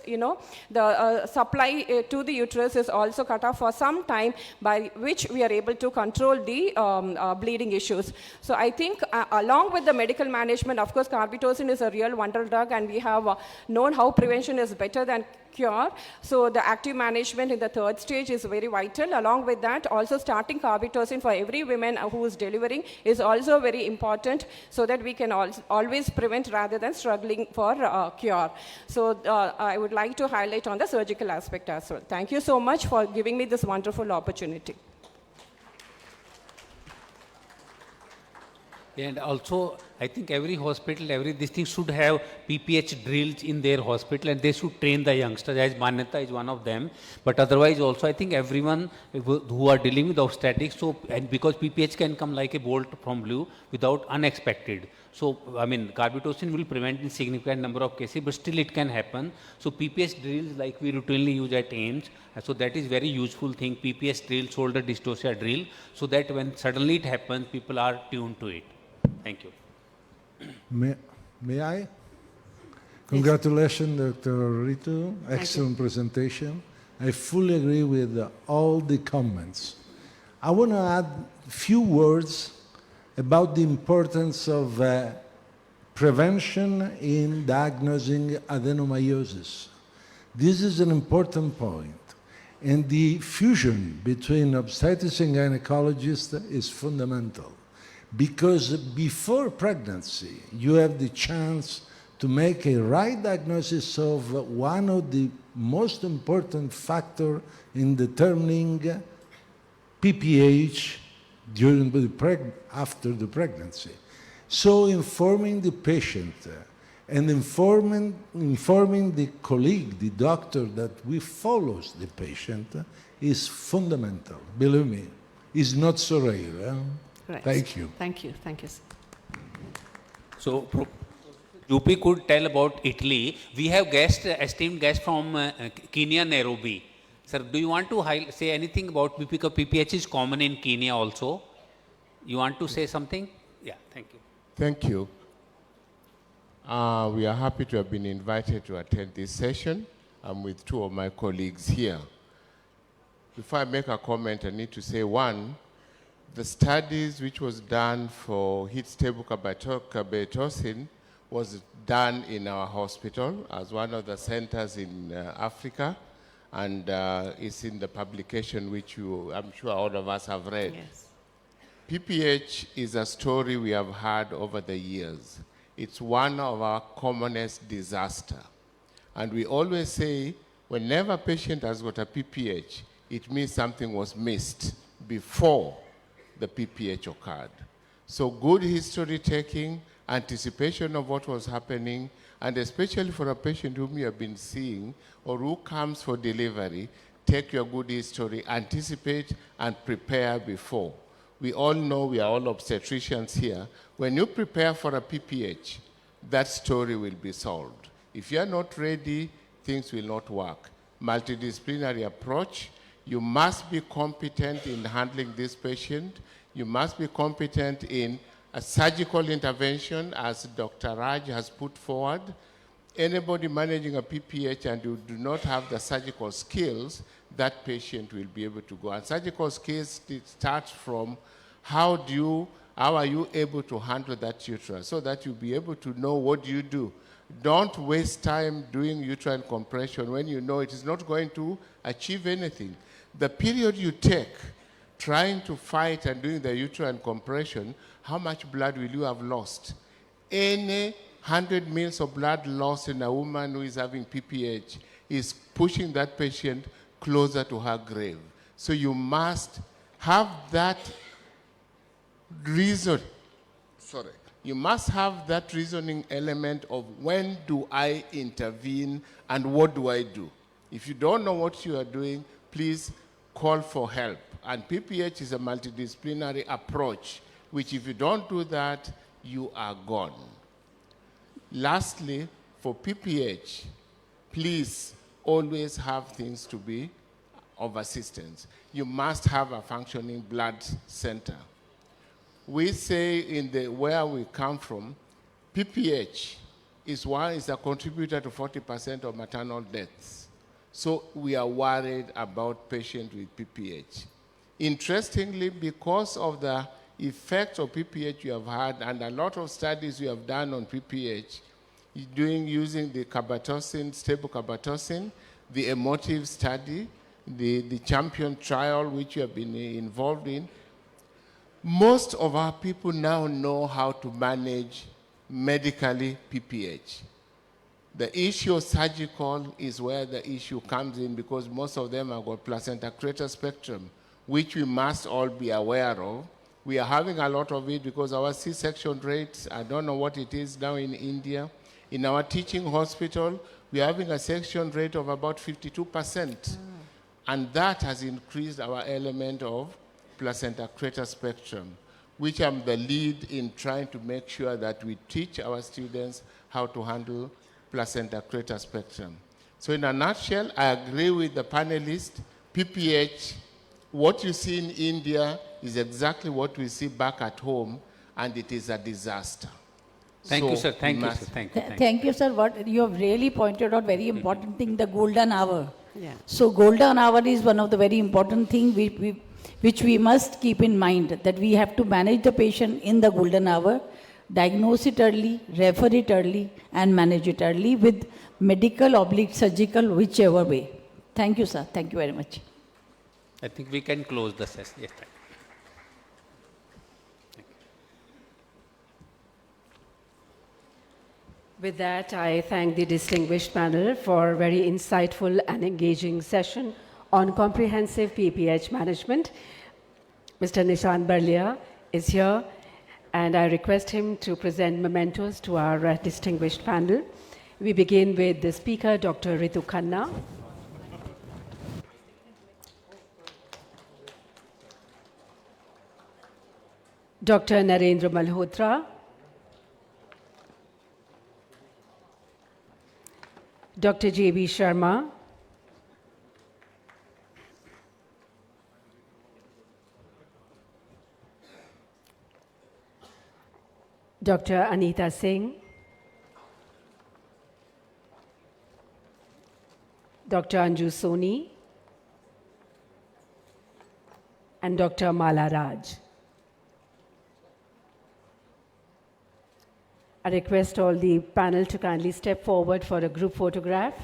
the supply to the uterus is also cut off for some time, by which we are able to control the bleeding issues. So I think along with the medical management, of course, carbutocin is a real wonder drug, and we have known how prevention is better than cure. So the active management in the third stage is very vital. Along with that, also starting carbutocin for every woman who is delivering is also very important, so that we can always prevent rather than struggling for cure. So I would like to highlight on the surgical aspect as well. Thank you so much for giving me this wonderful opportunity. And also, I think every hospital, this thing should have PPH drills in their hospital, and they should train the youngsters, as Manyata is one of them. But otherwise also, I think everyone who are dealing with obstetrics, so, and because PPH can come like a bolt from blue without unexpected. So, I mean, carbutocin will prevent in significant number of cases, but still it can happen. So, PPH drills like we routinely use at AIMS, so that is very useful thing, PPH drill, shoulder dystocia drill, so that when suddenly it happens, people are tuned to it. Thank you. May I? Congratulations, Dr. Ritu. Excellent presentation. I fully agree with all the comments. I want to add few words about the importance of prevention in diagnosing adenomyosis. This is an important point. And the fusion between obstetricians and gynecologists is fundamental, because before pregnancy, you have the chance to make a right diagnosis of one of the most important factors in determining PPH after the pregnancy. So informing the patient and informing the colleague, the doctor that we follows the patient is fundamental. Believe me, it's not so rare. Right. Thank you. Thank you. Thank you. So, UP could tell about Italy. We have esteemed guest from Kenya, Nairobi. Sir, do you want to say anything about because PPH is common in Kenya also? You want to say something? Yeah, thank you. Thank you. We are happy to have been invited to attend this session. I'm with two of my colleagues here. Before I make a comment, I need to say, one, the studies which was done for heat-stable carbetocin was done in our hospital as one of the centers in Africa, and it's in the publication which I'm sure all of us have read. Yes. PPH is a story we have had over the years. It's one of our commonest disasters. And we always say, whenever a patient has got a PPH, it means something was missed before the PPH occurred. So good history taking, anticipation of what was happening, and especially for a patient whom you have been seeing or who comes for delivery, take your good history, anticipate and prepare before. We all know, we are all obstetricians here. When you prepare for a PPH, that story will be solved. If you are not ready, things will not work. Multidisciplinary approach, you must be competent in handling this patient. You must be competent in a surgical intervention, as Dr. Raj has put forward. Anybody managing a PPH and you do not have the surgical skills, that patient will be able to go. And surgical skills starts from how are you able to handle that uterus, so that you'll be able to know what you do. Don't waste time doing uterine compression when you know it is not going to achieve anything. The period you take trying to fight and doing the uterine compression, how much blood will you have lost? Any 100 mils of blood lost in a woman who is having PPH is pushing that patient closer to her grave. So you must have that reason. You must have that reasoning element of when do I intervene and what do I do? If you don't know what you are doing, please call for help. And PPH is a multidisciplinary approach, which if you don't do that, you are gone. Lastly, for PPH, please always have things to be of assistance. You must have a functioning blood center. We say where we come from, PPH is a contributor to 40% of maternal deaths. So we are worried about patients with PPH. Interestingly, because of the effects of PPH you have had and a lot of studies you have done on PPH, using the carbetocin, stable carbetocin, the emotive study, the champion trial which you have been involved in, most of our people now know how to manage medically PPH. The issue of surgical is where the issue comes in, because most of them have got placenta crater spectrum, which we must all be aware of. We are having a lot of it because our C-section rates, I don't know what it is now in India. In our teaching hospital, we are having a section rate of about 52%. And that has increased our element of placenta crater spectrum, which I'm the lead in trying to make sure that we teach our students how to handle placenta crater spectrum. So in a nutshell, I agree with the panelists. PPH, what you see in India is exactly what we see back at home, and it is a disaster. Thank you, sir. Thank you, sir. Thank you, sir. What you have really pointed out, very important thing, the golden hour. Yeah. So golden hour is one of the very important thing. which we must keep in mind that we have to manage the patient in the golden hour, diagnose it early, refer it early, and manage it early with medical / surgical, whichever way. Thank you, sir. Thank you very much. I think we can close the session. Yes, thank you. With that, I thank the distinguished panel for a very insightful and engaging session on comprehensive PPH management. Mr. Nishan Barlia is here, and I request him to present mementos to our distinguished panel. We begin with the speaker, Dr. Ritu Khanna. Dr. Narendra Malhotra. Dr. J.B. Sharma. Dr. Anita Singh. Dr. Anju Soni. And Dr. Mala Raj. I request all the panel to kindly step forward for a group photograph.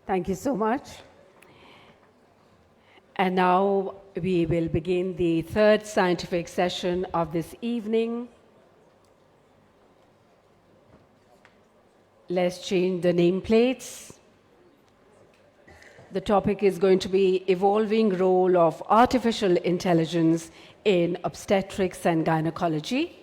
Thank you so much. And now we will begin the third scientific session of this evening. Let's change the nameplates. The topic is going to be evolving role of artificial intelligence in obstetrics and gynecology.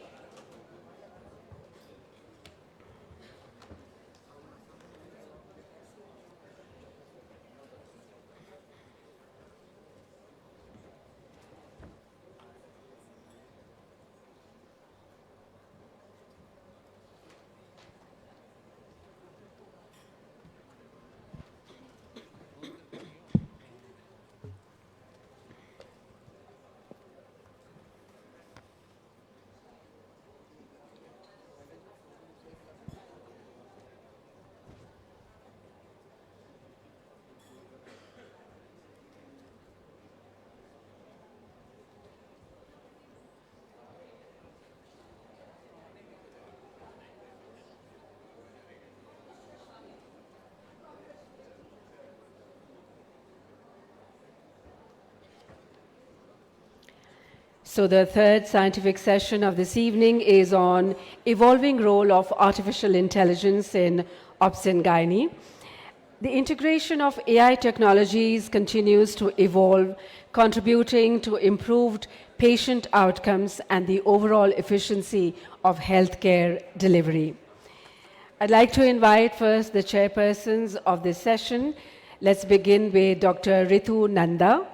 So the third scientific session of this evening is on evolving role of artificial intelligence in obs and gynae. The integration of AI technologies continues to evolve, contributing to improved patient outcomes and the overall efficiency of healthcare delivery. I'd like to invite first the chairpersons of this session. Let's begin with Dr. Ritu Nanda.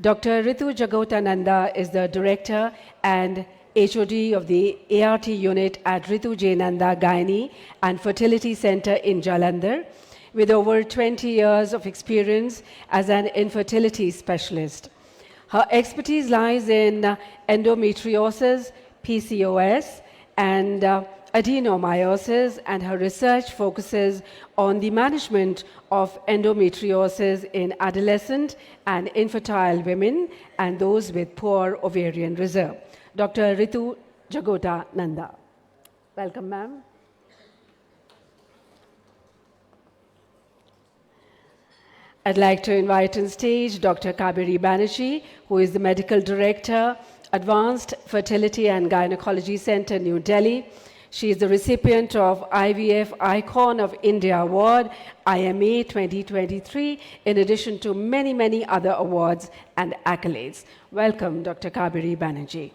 Dr. Ritu Nanda is the Director and HOD of the ART unit at Ritu J. Nanda Gynae and Fertility Center in Jalandhar, with over 20 years of experience as an infertility specialist. Her expertise lies in endometriosis, PCOS, and adenomyosis, and her research focuses on the management of endometriosis in adolescent and infertile women and those with poor ovarian reserve. Dr. Ritu Nanda. Welcome, ma'am. I'd like to invite on stage Dr. Kabiri Banerjee, who is the Medical Director, Advanced Fertility and Gynecology Center, New Delhi. She is the recipient of IVF Icon of India Award, IMA 2023, in addition to many, many other awards and accolades. Welcome, Dr. Kabiri Banerjee.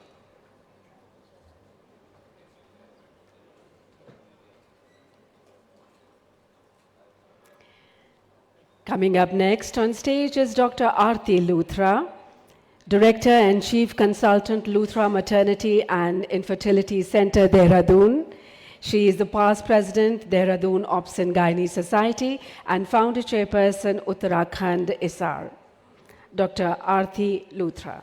Coming up next on stage is Dr. Aarti Luthra, Director and Chief Consultant, Luthra Maternity and Infertility Center, Dehradun. She is the past president, Dehradun Obs and Gynae Society, and founder chairperson, Uttarakhand ISAR. Dr. Aarti Luthra.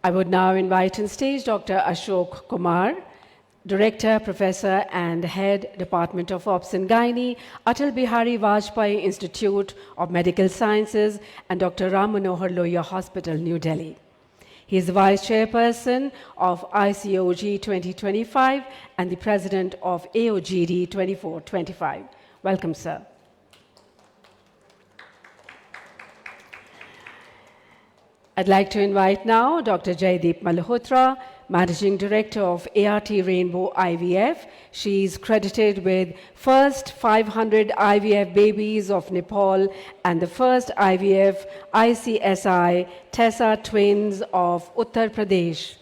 I would now invite on stage Dr. Ashok Kumar, Director, Professor, and Head, Department of Obs and Gynae, Atal Bihari Vajpayee Institute of Medical Sciences, and Dr. Ram Manohar Lohia Hospital, New Delhi. He is the Vice Chairperson of ICOG 2025 and the President of AOGD 2425. Welcome, sir. I'd like to invite now Dr. Jaideep Malhotra, Managing Director of ART Rainbow IVF. She is credited with first 500 IVF babies of Nepal and the first IVF ICSI Tessa twins of Uttar Pradesh.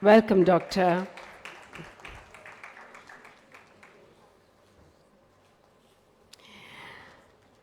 Welcome, Doctor.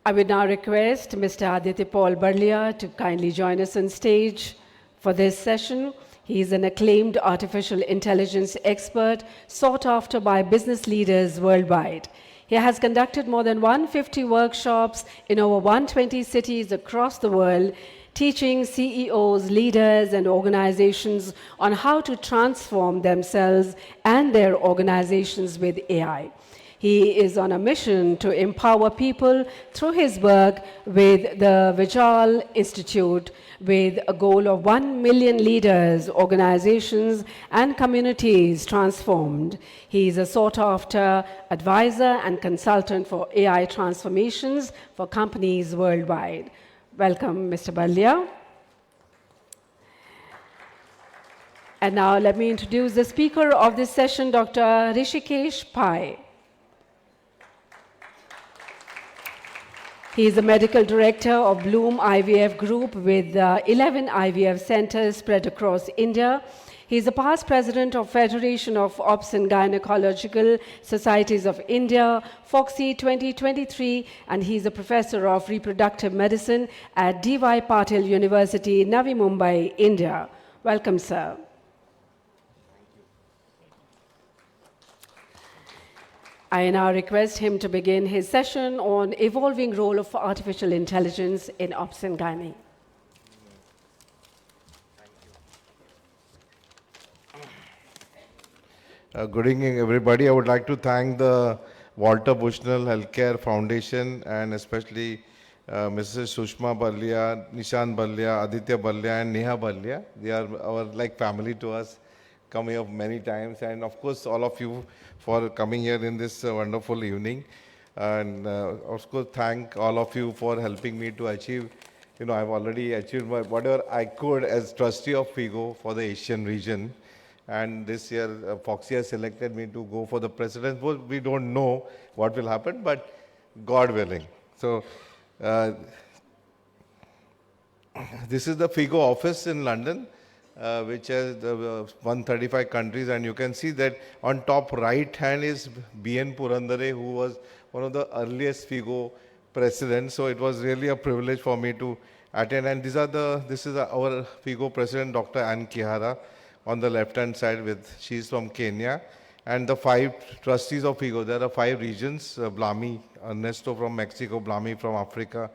I would now request Mr. Aditya Paul Barlia to kindly join us on stage for this session. He is an acclaimed artificial intelligence expert sought after by business leaders worldwide. He has conducted more than 150 workshops in over 120 cities across the world, teaching CEOs, leaders, and organizations on how to transform themselves and their organizations with AI. He is on a mission to empower people through his work with the Vijal Institute with a goal of 1 million leaders, organizations, and communities transformed. He is a sought-after advisor and consultant for AI transformations for companies worldwide. Welcome, Mr. Barlia. And now let me introduce the speaker of this session, Dr. Hrishikesh Pai. He is the medical director of Bloom IVF Group with 11 IVF centers spread across India. He is the past president of Federation of Obs and Gynaecological Societies of India, FOXY 2023, and he is a professor of reproductive medicine at D.Y. Patil University, Navi Mumbai, India. Welcome, sir. I now request him to begin his session on evolving role of artificial intelligence in Obs and Gynae. Good evening, everybody. I would like to thank the Walter Bushnell Healthcare Foundation and especially Mrs. Sushma Barlia, Nishan Barlia, Aditya Barlia, and Neha Barlia. They are our like family to us, come here many times, and of course all of you for coming here in this wonderful evening. And of course thank all of you for helping me to achieve, I've already achieved whatever I could as trustee of FIGO for the Asian region. And this year FOXY has selected me to go for the president. Well, we don't know what will happen, but God willing. So this is the FIGO office in London, which has 135 countries, and you can see that on top right hand is B.N. Purandare, who was one of the earliest FIGO presidents. So it was really a privilege for me to attend. And this is our FIGO president, Dr. Ann Kihara, on the left hand side. She's from Kenya, and the 5 trustees of FIGO. There are 5 regions: Blami, Ernesto from Mexico, Blami from Africa,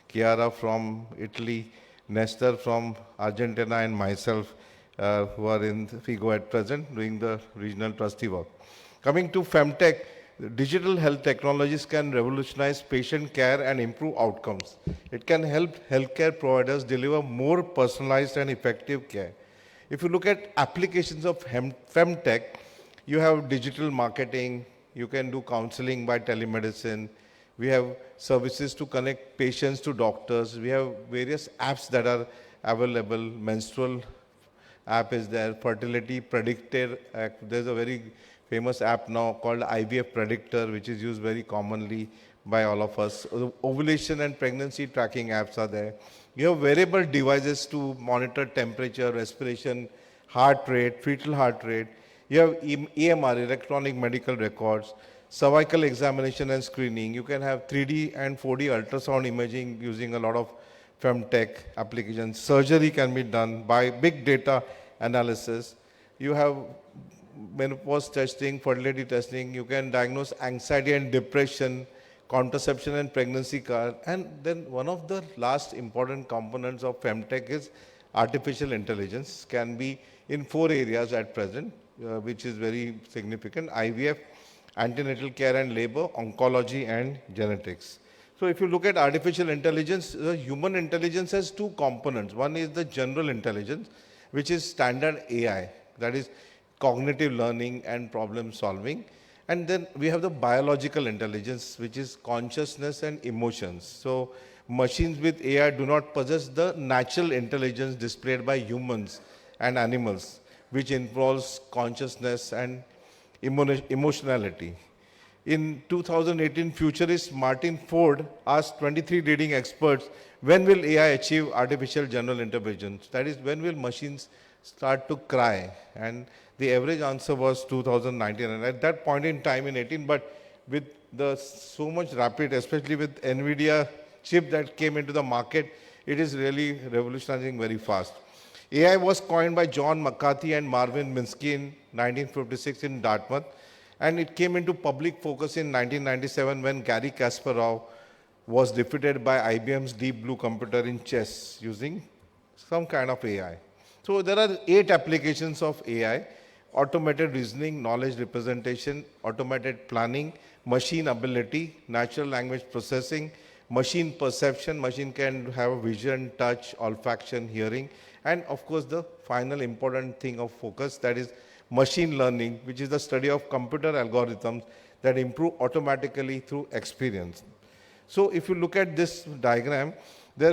Chiara from Italy, Nestor from Argentina, and myself, who are in FIGO at present doing the regional trustee work. Coming to Femtech, digital health technologies can revolutionize patient care and improve outcomes. It can help healthcare providers deliver more personalized and effective care. If you look at applications of Femtech, you have digital marketing, you can do counseling by telemedicine, we have services to connect patients to doctors. We have various apps that are available. Menstrual app is there. Fertility Predictor. There's a very famous app now called IVF Predictor, which is used very commonly by all of us. Ovulation and pregnancy tracking apps are there. You have wearable devices to monitor temperature, respiration, heart rate, fetal heart rate. You have EMR, electronic medical records, cervical examination and screening. You can have 3D and 4D ultrasound imaging using a lot of femtech applications. Surgery can be done by big data analysis. You have menopause testing, fertility testing. You can diagnose anxiety and depression, contraception and pregnancy care. And then one of the last important components of femtech is artificial intelligence. Can be in 4 areas at present, which is very significant: IVF, antenatal care and labor, oncology and genetics. So if you look at artificial intelligence, the human intelligence has 2 components. One is the general intelligence, which is standard AI, that is cognitive learning and problem solving. And then we have the biological intelligence, which is consciousness and emotions. So machines with AI do not possess the natural intelligence displayed by humans and animals, which involves consciousness and emotionality. In 2018, futurist Martin Ford asked 23 leading experts, when will AI achieve artificial general intelligence? That is, when will machines start to cry? And the average answer was 2019. And at that point in time in 18, but with the so much rapid, especially with NVIDIA chip that came into the market, it is really revolutionizing very fast. AI was coined by John McCarthy and Marvin Minsky in 1956 in Dartmouth. And it came into public focus in 1997 when Gary Kasparov was defeated by IBM's Deep Blue computer in chess using some kind of AI. So there are 8 applications of AI: automated reasoning, knowledge representation, automated planning, machine ability, natural language processing, machine perception. Machine can have vision, touch, olfaction, hearing, and of course the final important thing of focus, that is machine learning, which is the study of computer algorithms that improve automatically through experience. So if you look at this diagram,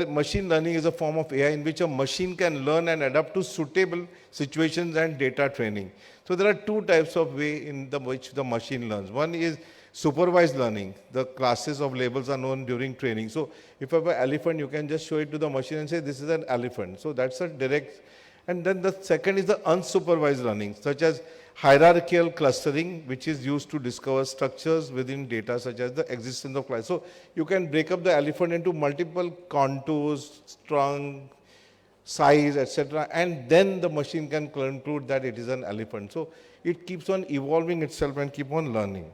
machine learning is a form of AI in which a machine can learn and adapt to suitable situations and data training. So there are 2 types of way in which the machine learns. One is supervised learning. The classes of labels are known during training. So if you have an elephant, you can just show it to the machine and say, this is an elephant. So that's a direct. And then the second is the unsupervised learning, such as hierarchical clustering, which is used to discover structures within data, such as the existence of class. So you can break up the elephant into multiple contours, trunk, size, etc. And then the machine can conclude that it is an elephant. So it keeps on evolving itself and keep on learning.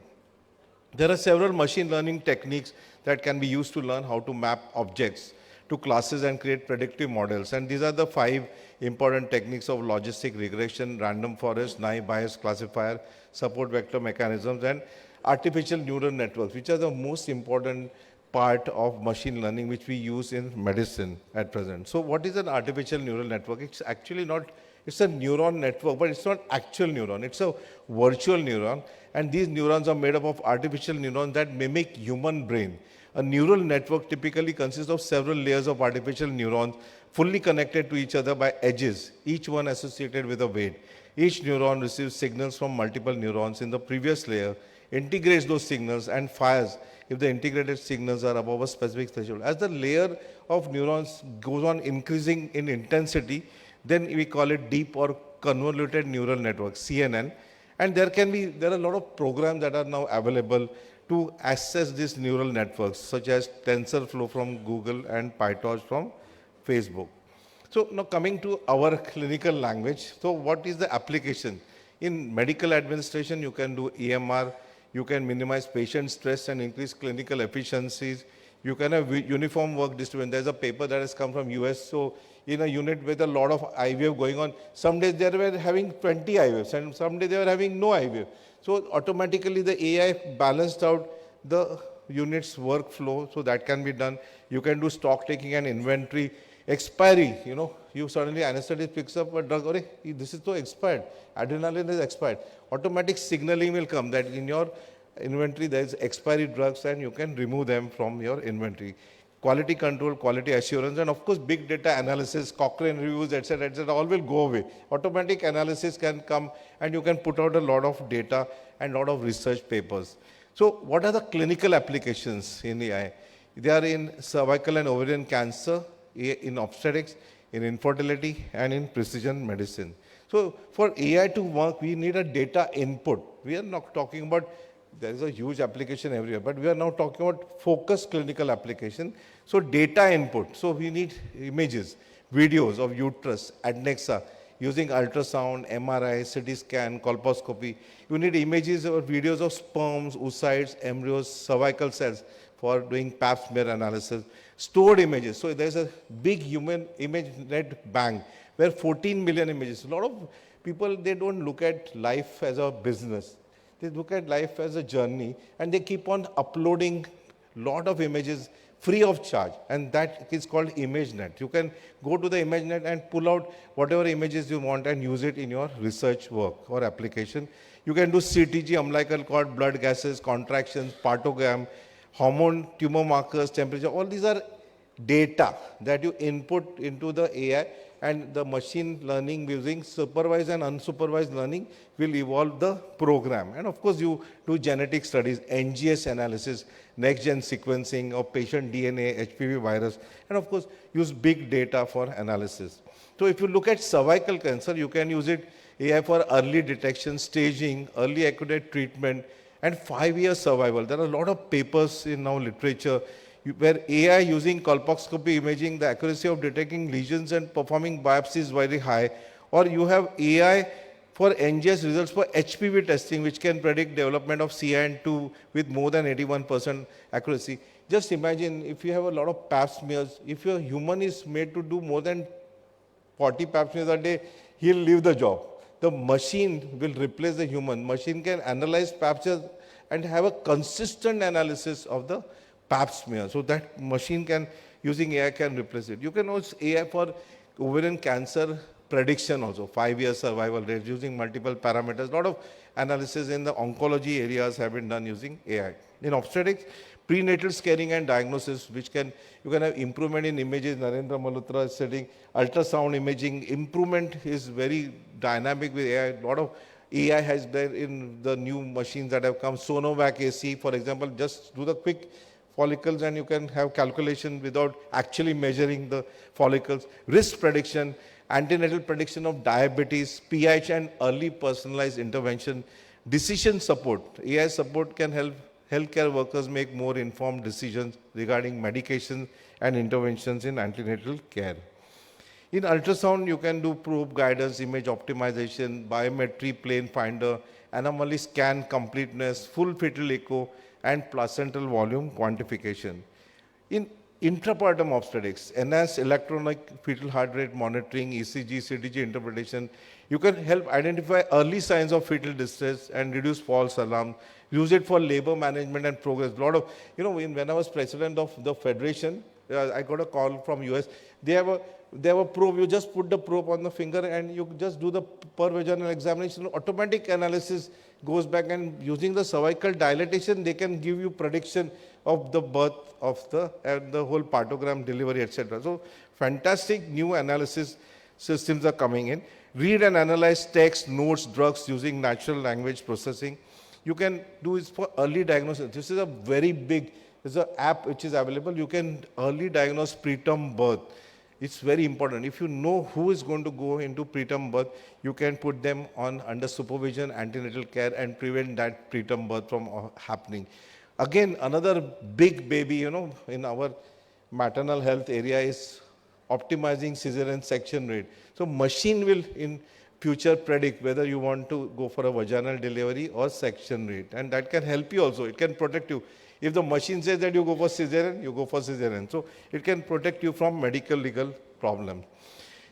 There are several machine learning techniques that can be used to learn how to map objects to classes and create predictive models. And these are the 5 important techniques of logistic regression: random forest, naive Bayes classifier, support vector mechanisms, and artificial neural networks, which are the most important part of machine learning, which we use in medicine at present. So what is an artificial neural network? It's actually not, it's a neuron network, but it's not actual neuron. It's a virtual neuron. And these neurons are made up of artificial neurons that mimic human brain. A neural network typically consists of several layers of artificial neurons fully connected to each other by edges, each one associated with a weight. Each neuron receives signals from multiple neurons in the previous layer, integrates those signals, and fires if the integrated signals are above a specific threshold. As the layer of neurons goes on increasing in intensity, then we call it deep or convoluted neural network, CNN. And there are a lot of programs that are now available to access these neural networks, such as TensorFlow from Google and PyTorch from Facebook. So now coming to our clinical language. So what is the application? In medical administration, you can do EMR, you can minimize patient stress and increase clinical efficiencies. You can have uniform work distribution. There's a paper that has come from US. So in a unit with a lot of IVF going on, some days they were having 20 IVFs and some days they were having no IVF. So automatically the AI balanced out the unit's workflow, so that can be done. You can do stock taking and inventory. Expiry, you suddenly anesthetist picks up a drug, this is so expired, adrenaline is expired. Automatic signaling will come that in your inventory there is expiry drugs and you can remove them from your inventory. Quality control, quality assurance, and of course big data analysis, Cochrane reviews, etc., all will go away. Automatic analysis can come and you can put out a lot of data and a lot of research papers. So what are the clinical applications in AI? They are in cervical and ovarian cancer, in obstetrics, in infertility, and in precision medicine. So for AI to work, we need a data input. We are not talking about, there is a huge application everywhere, but we are now talking about focused clinical application. So data input. So we need images, videos of uterus, adnexa, using ultrasound, MRI, CT scan, colposcopy. You need images or videos of sperms, oocytes, embryos, cervical cells for doing pap smear analysis. Stored images. So there's a big human image net bank where 14 million images. A lot of people, they don't look at life as a business. They look at life as a journey, and they keep on uploading lot of images free of charge, and that is called ImageNet. You can go to the ImageNet and pull out whatever images you want and use it in your research work or application. You can do CTG, umbilical cord, blood gases, contractions, partogram, hormone, tumor markers, temperature. All these are data that you input into the AI, and the machine learning using supervised and unsupervised learning will evolve the program. And of course, you do genetic studies, NGS analysis, next-gen sequencing of patient DNA, HPV virus, and of course, use big data for analysis. So if you look at cervical cancer, you can use it AI for early detection, staging, early accurate treatment, and 5-year survival. There are a lot of papers in now literature where AI using colposcopy imaging, the accuracy of detecting lesions and performing biopsies is very high. Or you have AI for NGS results for HPV testing, which can predict development of CIN2 with more than 81% accuracy. Just imagine if you have a lot of pap smears, if your human is made to do more than 40 pap smears a day, he'll leave the job. The machine will replace the human. Machine can analyze pap smears and have a consistent analysis of the pap smear. So that machine can, using AI, can replace it. You can use AI for ovarian cancer prediction also, 5-year survival rate using multiple parameters. A lot of analysis in the oncology areas have been done using AI. In obstetrics, prenatal scanning and diagnosis, which can, you can have improvement in images. Narendra Malhotra is setting ultrasound imaging. Improvement is very dynamic with AI. A lot of AI has been in the new machines that have come. Sonovac AC, for example, just do the quick follicles and you can have calculation without actually measuring the follicles. Risk prediction, antenatal prediction of diabetes, PH and early personalized intervention. Decision support. AI support can help healthcare workers make more informed decisions regarding medication and interventions in antenatal care. In ultrasound, you can do probe guidance, image optimization, biometry plane finder, anomaly scan completeness, full fetal echo, and placental volume quantification. In intrapartum obstetrics, enhanced electronic fetal heart rate monitoring, ECG, CTG interpretation, you can help identify early signs of fetal distress and reduce false alarm. Use it for labor management and progress. A lot of, when I was president of the federation, I got a call from US. They have a probe. You just put the probe on the finger and you just do the per vaginal examination. Automatic analysis goes back, and using the cervical dilatation, they can give you prediction of the birth of the whole partogram delivery, etc. So fantastic new analysis systems are coming in. Read and analyze text, notes, drugs using natural language processing. You can do this for early diagnosis. This is a very big, there's an app which is available. You can early diagnose preterm birth. It's very important. If you know who is going to go into preterm birth, you can put them on under supervision, antenatal care, and prevent that preterm birth from happening. Again, another big baby, in our maternal health area is optimizing cesarean section rate. So machine will in future predict whether you want to go for a vaginal delivery or section rate. And that can help you also. It can protect you. If the machine says that you go for cesarean, you go for cesarean. So it can protect you from medical legal problems.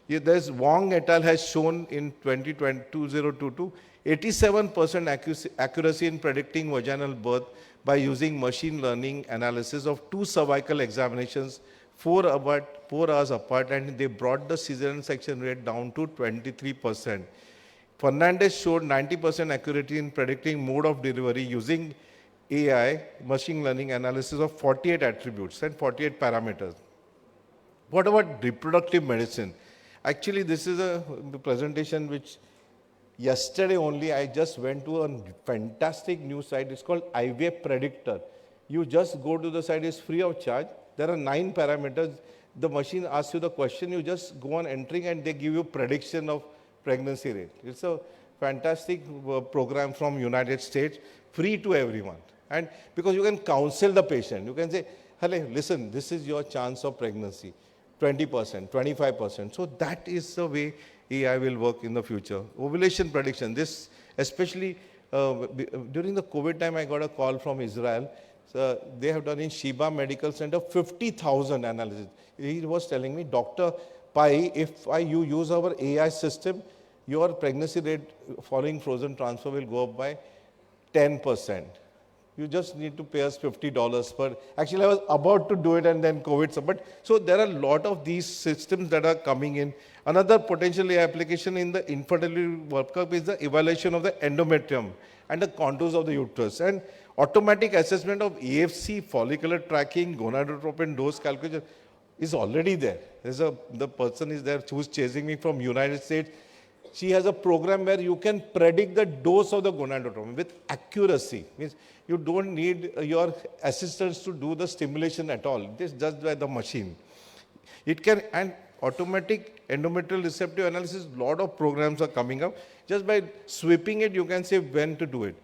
There's Wong et al. Has shown in 2022, 87% accuracy in predicting vaginal birth by using machine learning analysis of 2 cervical examinations 4 hours apart, and they brought the cesarean section rate down to 23%. Fernandez showed 90% accuracy in predicting mode of delivery using AI, machine learning analysis of 48 attributes and 48 parameters. What about reproductive medicine? Actually, this is a presentation which yesterday only I just went to a fantastic new site. It's called IVF Predictor. You just go to the site, it's free of charge. There are 9 parameters. The machine asks you the question, you just go on entering and they give you prediction of pregnancy rate. It's a fantastic program from United States, free to everyone. And because you can counsel the patient, you can say, "Hello, listen, this is your chance of pregnancy, 20%, 25%. So that is the way AI will work in the future. Ovulation prediction, this especially during the COVID time, I got a call from Israel. So they have done in Sheba Medical Center 50,000 analysis. He was telling me, Dr. Pai, if you use our AI system, your pregnancy rate following frozen transfer will go up by 10%. You just need to pay us $50 per. Actually, I was about to do it and then COVID. But so there are a lot of these systems that are coming in. Another potential application in the infertility workup is the evaluation of the endometrium and the contours of the uterus. And automatic assessment of AFC, follicular tracking, gonadotropin dose calculation is already there. The person is there who's chasing me from United States. She has a program where you can predict the dose of the gonadotropin with accuracy. Means you don't need your assistants to do the stimulation at all. It is just by the machine. It can, and automatic endometrial receptive analysis, lot of programs are coming up. Just by sweeping it, you can say when to do it.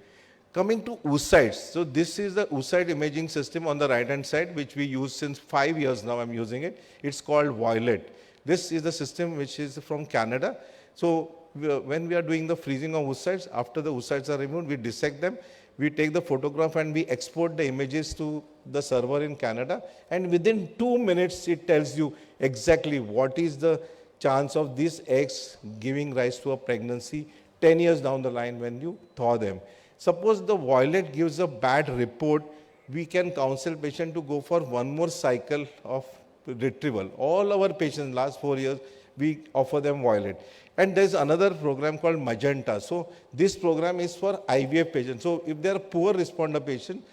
Coming to oocytes. So this is the oocyte imaging system on the right-hand side, which we use since 5 years now. I'm using it. It's called Violet. This is the system which is from Canada. So when we are doing the freezing of oocytes, after the oocytes are removed, we dissect them. We take the photograph and we export the images to the server in Canada. And within 2 minutes, it tells you exactly what is the chance of these eggs giving rise to a pregnancy 10 years down the line when you thaw them. Suppose the Violet gives a bad report, we can counsel patient to go for one more cycle of retrieval. All our patients last 4 years, we offer them Violet. And there's another program called Magenta. So this program is for IVF patients. So if they're a poor responder patient,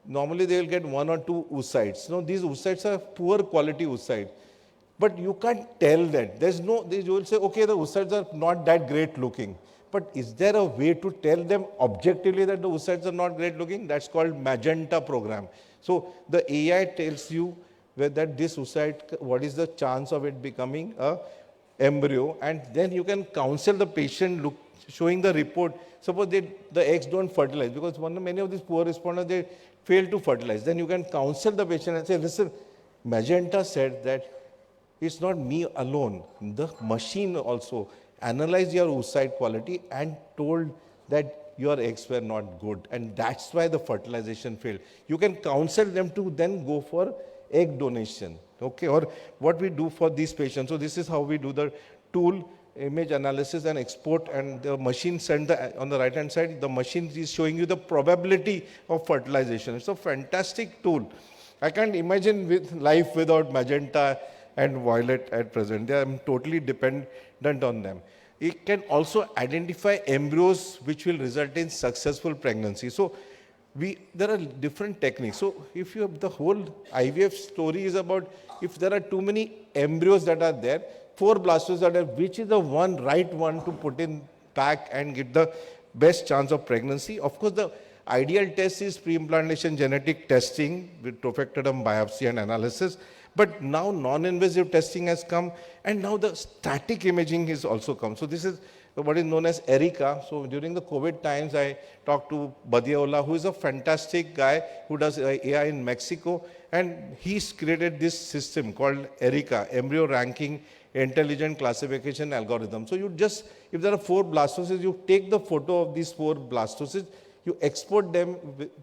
normally they will get 1 or 2 oocytes. Now these oocytes are poor quality oocytes. But you can't tell that. You will say, okay, the oocytes are not that great looking. But is there a way to tell them objectively that the oocytes are not great looking? That's called Magenta program. So the AI tells you that this oocyte, what is the chance of it becoming a embryo, and then you can counsel the patient showing the report. Suppose the eggs don't fertilize, because many of these poor responders, they fail to fertilize. Then you can counsel the patient and say, listen, Magenta said that it's not me alone. The machine also analyzed your oocyte quality and told that your eggs were not good. And that's why the fertilization failed. You can counsel them to then go for egg donation. Okay, or what we do for these patients. So this is how we do the tool image analysis and export, and the machine send on the right hand side, the machine is showing you the probability of fertilization. It's a fantastic tool. I can't imagine life without Magenta and Violet at present. I'm totally dependent on them. It can also identify embryos which will result in successful pregnancy. So there are different techniques. So if you have the whole IVF story is about if there are too many embryos that are there, 4 blastocysts that are, which is the right one to put in pack and get the best chance of pregnancy. Of course, the ideal test is pre-implantation genetic testing with trophectoderm biopsy and analysis. But now non-invasive testing has come, and now the static imaging has also come. So this is what is known as ERICA. So during the COVID times, I talked to Badiola, who is a fantastic guy who does AI in Mexico, and he's created this system called ERICA, Embryo Ranking Intelligent Classification Algorithm. So you just, if there are 4 blastocysts, you take the photo of these 4 blastocysts, you export them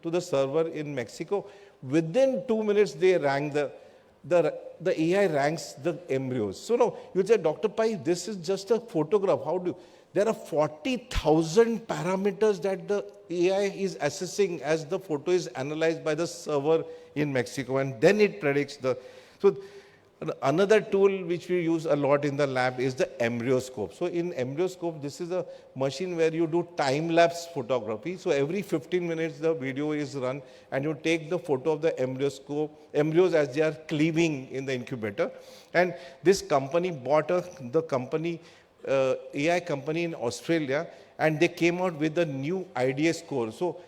to the server in Mexico. Within 2 minutes, they rank the AI ranks the embryos. So now you say, Dr. Pai, this is just a photograph. How do you? There are 40,000 parameters that the AI is assessing as the photo is analyzed by the server in Mexico, and then it predicts the. So another tool which we use a lot in the lab is the embryoscope. So in embryoscope, this is a machine where you do time-lapse photography. So every 15 minutes the video is run and you take the photo of the embryos as they are cleaving in the incubator. And this company bought AI company in Australia, and they came out with a new IDA score. So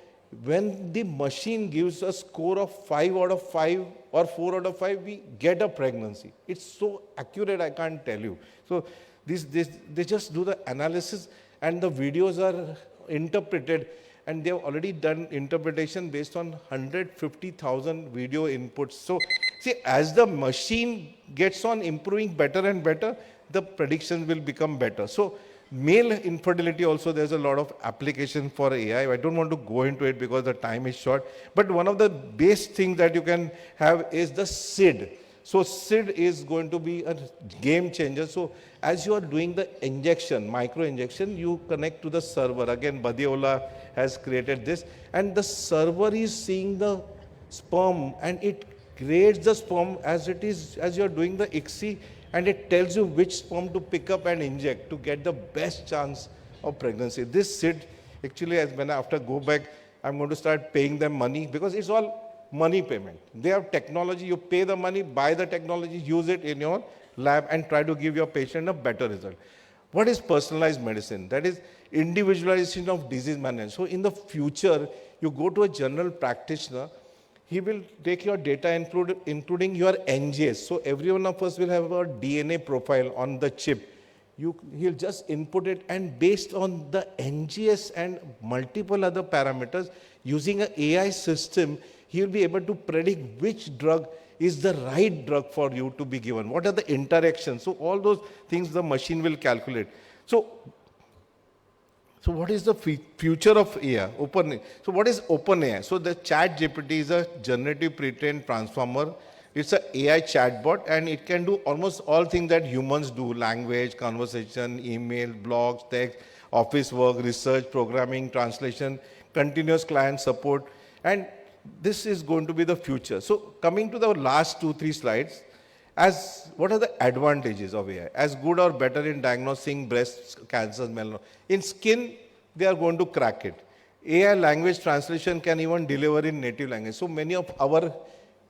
when the machine gives a score of 5 out of 5 or 4 out of 5, we get a pregnancy. It's so accurate, I can't tell you. So They just do the analysis and the videos are interpreted, and they have already done interpretation based on 150,000 video inputs. So see, as the machine gets on improving better and better, the predictions will become better. So male infertility also, there's a lot of application for AI. I don't want to go into it because the time is short, but one of the best things that you can have is the SID. So SID is going to be a game changer. So as you are doing the injection, micro injection, you connect to the server. Again, Badiola has created this, and the server is seeing the sperm, and it grades the sperm as it is, as you are doing the ICSI, and it tells you which sperm to pick up and inject to get the best chance of pregnancy. This SID, actually, when after go back, I'm going to start paying them money, because it's all money payment. They have technology, you pay the money, buy the technology, use it in your lab and try to give your patient a better result. What is personalized medicine? That is individualization of disease management. So in the future, you go to a general practitioner, he will take your data, including your NGS. So every one of us will have a DNA profile on the chip. He'll just input it, and based on the NGS and multiple other parameters, using an AI system, he will be able to predict which drug is the right drug for you to be given. What are the interactions? So all those things the machine will calculate. So what is the future of AI? So what is OpenAI? So the ChatGPT is a generative pre-trained transformer. It's an AI chatbot, and it can do almost all things that humans do: language, conversation, email, blogs, text, office work, research, programming, translation, continuous client support, and this is going to be the future. So coming to the last 2-3 slides, what are the advantages of AI? As good or better in diagnosing breast cancers, melanoma. In skin, they are going to crack it. AI language translation can even deliver in native language. So many of our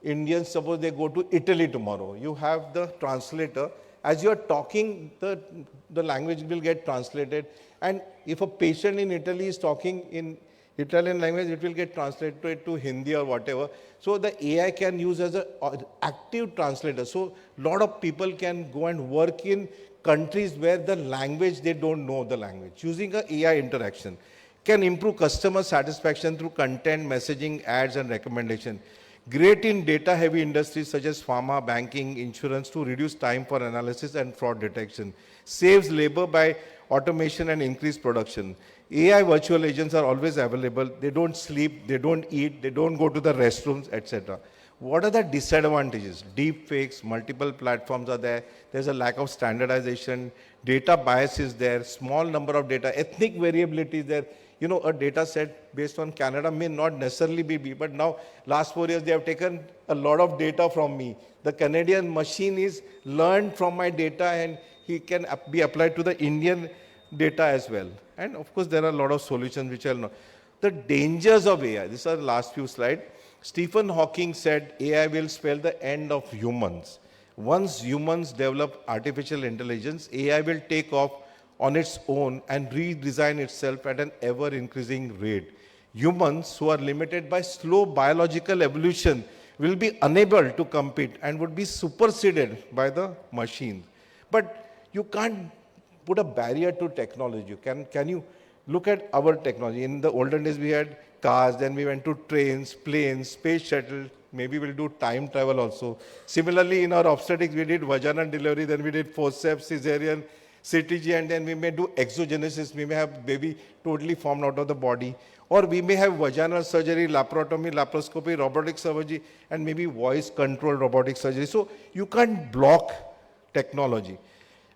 Indians, suppose they go to Italy tomorrow, you have the translator. As you are talking, the language will get translated. And if a patient in Italy is talking in Italian language, it will get translated to Hindi or whatever. So the AI can use as an active translator. So a lot of people can go and work in countries where the language, they don't know the language. Using an AI interaction can improve customer satisfaction through content, messaging, ads, and recommendation. Great in data-heavy industries such as pharma, banking, insurance, to reduce time for analysis and fraud detection. Saves labor by automation and increased production. AI virtual agents are always available. They don't sleep, they don't eat, they don't go to the restrooms, etc. What are the disadvantages? Deep fakes, multiple platforms are there. There's a lack of standardization. Data bias is there. Small number of data. Ethnic variability is there. You know, a data set based on Canada may not necessarily be B, but now last 4 years they have taken a lot of data from me. The Canadian machine is learned from my data, and he can be applied to the Indian data as well. And of course, there are a lot of solutions which I'll know. The dangers of AI, these are the last few slides. Stephen Hawking said AI will spell the end of humans. Once humans develop artificial intelligence, AI will take off on its own and redesign itself at an ever-increasing rate. Humans who are limited by slow biological evolution will be unable to compete and would be superseded by the machines. But you can't put a barrier to technology. Can you look at our technology? In the olden days, we had cars, then we went to trains, planes, space shuttle. Maybe we'll do time travel also. Similarly, in our obstetrics, we did vaginal delivery, then we did forceps, cesarean, CTG, and then we may do exogenesis. We may have baby totally formed out of the body. Or we may have vaginal surgery, laparotomy, laparoscopy, robotic surgery, and maybe voice-controlled robotic surgery. So you can't block technology.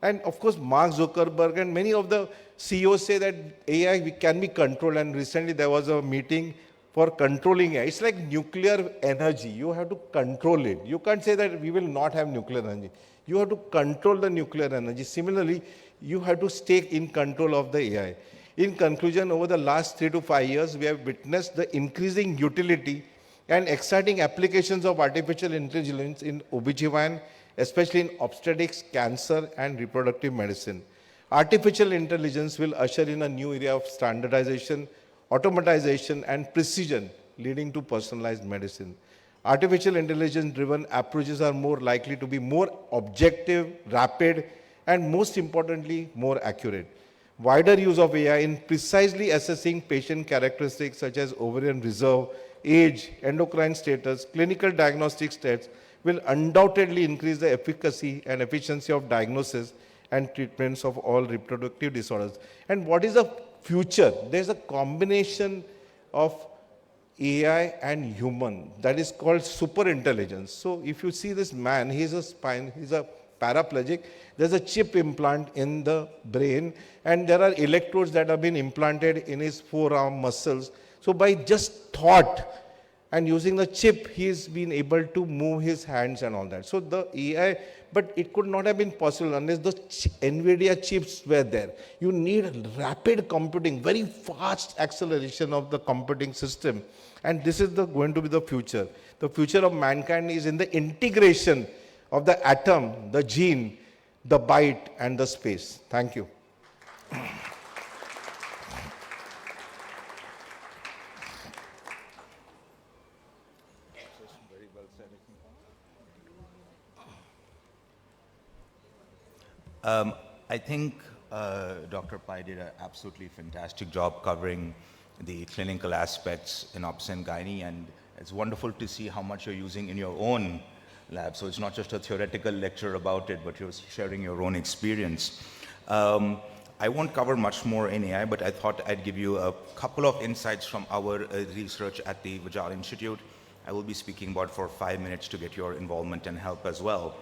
And of course, Mark Zuckerberg and many of the CEOs say that AI can be controlled. And recently there was a meeting for controlling AI. It's like nuclear energy. You have to control it. You can't say that we will not have nuclear energy. You have to control the nuclear energy. Similarly, you have to stay in control of the AI. In conclusion, over the last 3 to 5 years, we have witnessed the increasing utility and exciting applications of artificial intelligence in OBGYN, especially in obstetrics, cancer, and reproductive medicine. Artificial intelligence will usher in a new era of standardization, automatization, and precision, leading to personalized medicine. Artificial intelligence-driven approaches are more likely to be more objective, rapid, and most importantly, more accurate. Wider use of AI in precisely assessing patient characteristics such as ovarian reserve, age, endocrine status, clinical diagnostic stats will undoubtedly increase the efficacy and efficiency of diagnosis and treatments of all reproductive disorders. And what is the future? There's a combination of AI and human that is called super intelligence. So if you see this man, he's a paraplegic. There's a chip implant in the brain, and there are electrodes that have been implanted in his forearm muscles. So by just thought and using the chip, he's been able to move his hands and all that. So the AI, but it could not have been possible unless the NVIDIA chips were there. You need rapid computing, very fast acceleration of the computing system. And this is going to be the future. The future of mankind is in the integration of the atom, the gene, the byte, and the space. Thank you. I think Dr. Pai did an absolutely fantastic job covering the clinical aspects in Obs and Gynae, and it's wonderful to see how much you're using in your own lab. So it's not just a theoretical lecture about it, but you're sharing your own experience. I won't cover much more in AI, but I thought I'd give you a couple of insights from our research at the Vijay Institute. I will be speaking about for 5 minutes to get your involvement and help as well.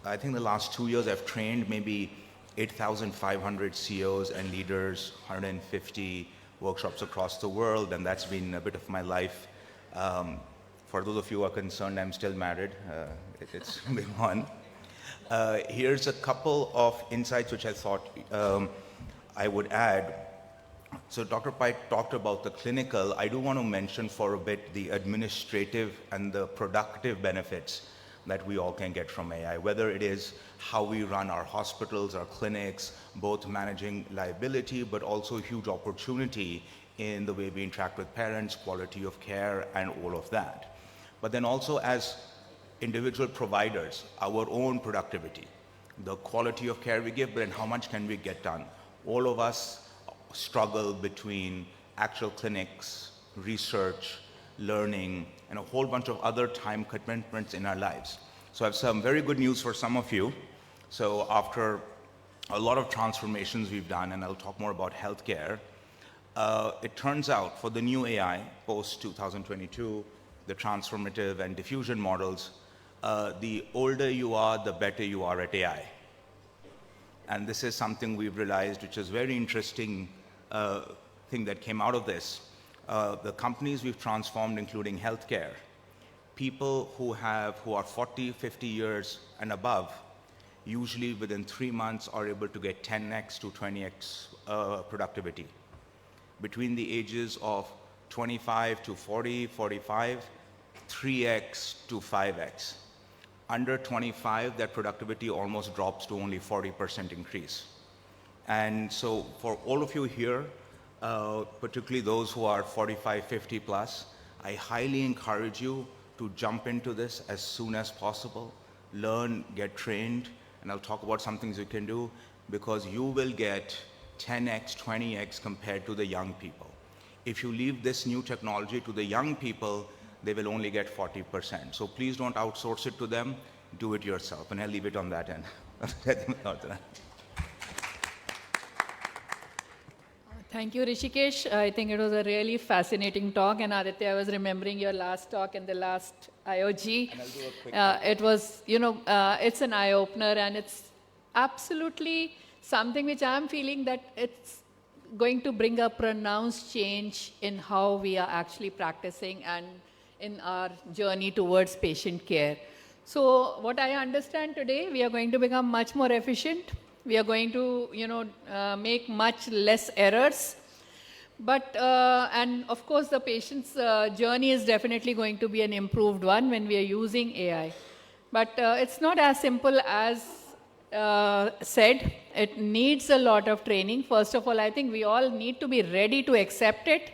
I think the last 2 years I've trained maybe 8,500 CEOs and leaders, 150 workshops across the world, and that's been a bit of my life. For those of you who are concerned, I'm still married. It's been on. Here's a couple of insights which I thought I would add. So Dr. Pai talked about the clinical. I do want to mention for a bit the administrative and the productive benefits that we all can get from AI, whether it is how we run our hospitals, our clinics, both managing liability, but also huge opportunity in the way we interact with parents, quality of care, and all of that. But then also as individual providers, our own productivity, the quality of care we give, but then how much can we get done? All of us struggle between actual clinics, research, learning, and a whole bunch of other time commitments in our lives. So I have some very good news for some of you. So after a lot of transformations we've done, and I'll talk more about healthcare, it turns out for the new AI, post-2022, the transformative and diffusion models, the older you are, the better you are at AI. And this is something we've realized, which is very interesting thing that came out of this. The companies we've transformed, including healthcare, people who are 40, 50 years and above, usually within 3 months are able to get 10x to 20x productivity. Between the ages of 25 to 40, 45, 3x to 5x. Under 25, that productivity almost drops to only 40% increase. And so for all of you here, particularly those who are 45, 50 plus, I highly encourage you to jump into this as soon as possible, learn, get trained, and I'll talk about some things you can do, because you will get 10x, 20x compared to the young people. If you leave this new technology to the young people, they will only get 40%. So please don't outsource it to them, do it yourself, and I'll leave it on that end. Thank you, Hrishikesh. I think it was a really fascinating talk. And Aditya, I was remembering your last talk in the last IOG. And I'll do a quick it was, it's an eye-opener, and it's absolutely something which I'm feeling that it's going to bring a pronounced change in how we are actually practicing and in our journey towards patient care. So what I understand today, we are going to become much more efficient. We are going to, make much less errors. But, and of course, the patient's journey is definitely going to be an improved one when we are using AI. But it's not as simple as said. It needs a lot of training. First of all, I think we all need to be ready to accept it,